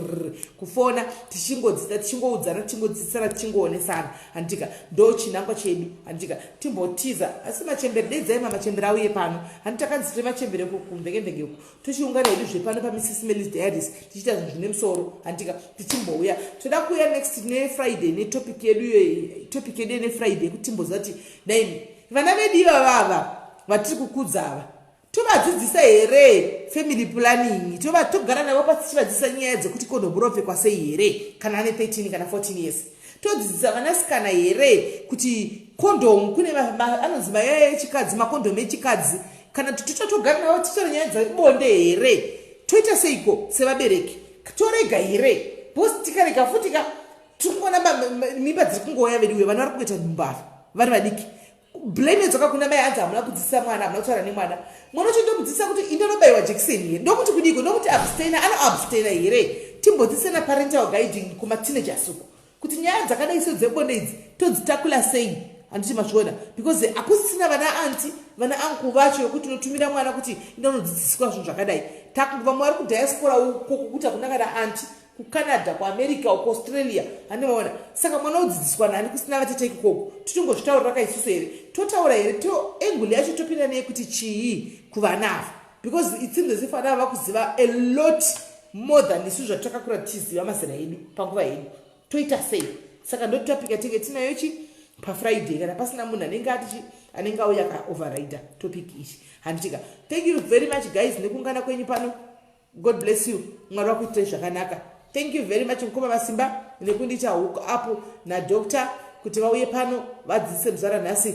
Speaker 3: kufona tichingodzidza tichingoudzana tichingodzidzisana tichingoonesana handika ndo chinangwa chedu handika. Timbotiza asi machembere deidzai mamachembere auye pano handitakanzitire machembere kumvekendenge uku tochiungana hedu zvepano paMrs. Smelly's Diaries tichiita zvinhu zvine musoro handika tichimbouya. Toda kuuya next neFriday netopic yedu neFriday kuti timboziva kuti dai vana vedu ivavava vatiri kukudza ava tovadzidzisa here family planning, togara navo pasi tichivadzidzisa nyaya dzekuti kondomu ropfekwa sei here kana ane 13 kana 14 years. Todzidzisa vanasikana here kuti kondomu kune anonzi mayaya echikadzi, makondomu echikadzi kana totogara navo tichitora nyaya dzebonde here. Toita seiko sevabereki torega here bhosi tikarega futi tikuona mimba dziri kungoya vediwe vana vari kuita mbavha vari vadiki blame yedzoka kuna mai hanzi hamuna kudzidzisa mwana hamuna kutaura nemwana mwana uchindomudzidzisa kuti indonobayiwa jekiseni here ndokuti kudiko ndokuti abstaina anoabstaina here timbodzisena parental guiding kumateenagers uko kuti nyaya dzakadai so dzebonde idzi todzitakula sei handiti mazviona because hakusisina vana anti vana angu vacho yokuti unotumira mwana kuti indonodzidziswa zvinhu zvakadai takubva mwari kudiaspora uko kukuti hakuna kana anti kucanada kuamerica kuaustralia handimaona saka mwana udzidziswa nani kusina vatete ikoko tichingozvitaurira kaisusu here totaura here enguli yacho topinda neye kuti chii kuvanavo because it seems as if vana vakuziva a lot more than isu zvatakakura tiziva mazera edu panguva yedu toita sei saka ndoti tapika tenge tinayo chi pafriday kana pasina munhu anenge auya kaoverrider topic ichi handitika thank you very much guys nekungana kwenyu pano god bless you mwari wakuitire zvakanaka thank you very much mukoma masimba nekundicha huko apo nadoctor kuti vauye pano vadzidzise muzara nhasi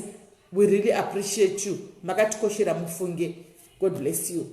Speaker 3: we really appreciate you makatikoshera mufunge god bless you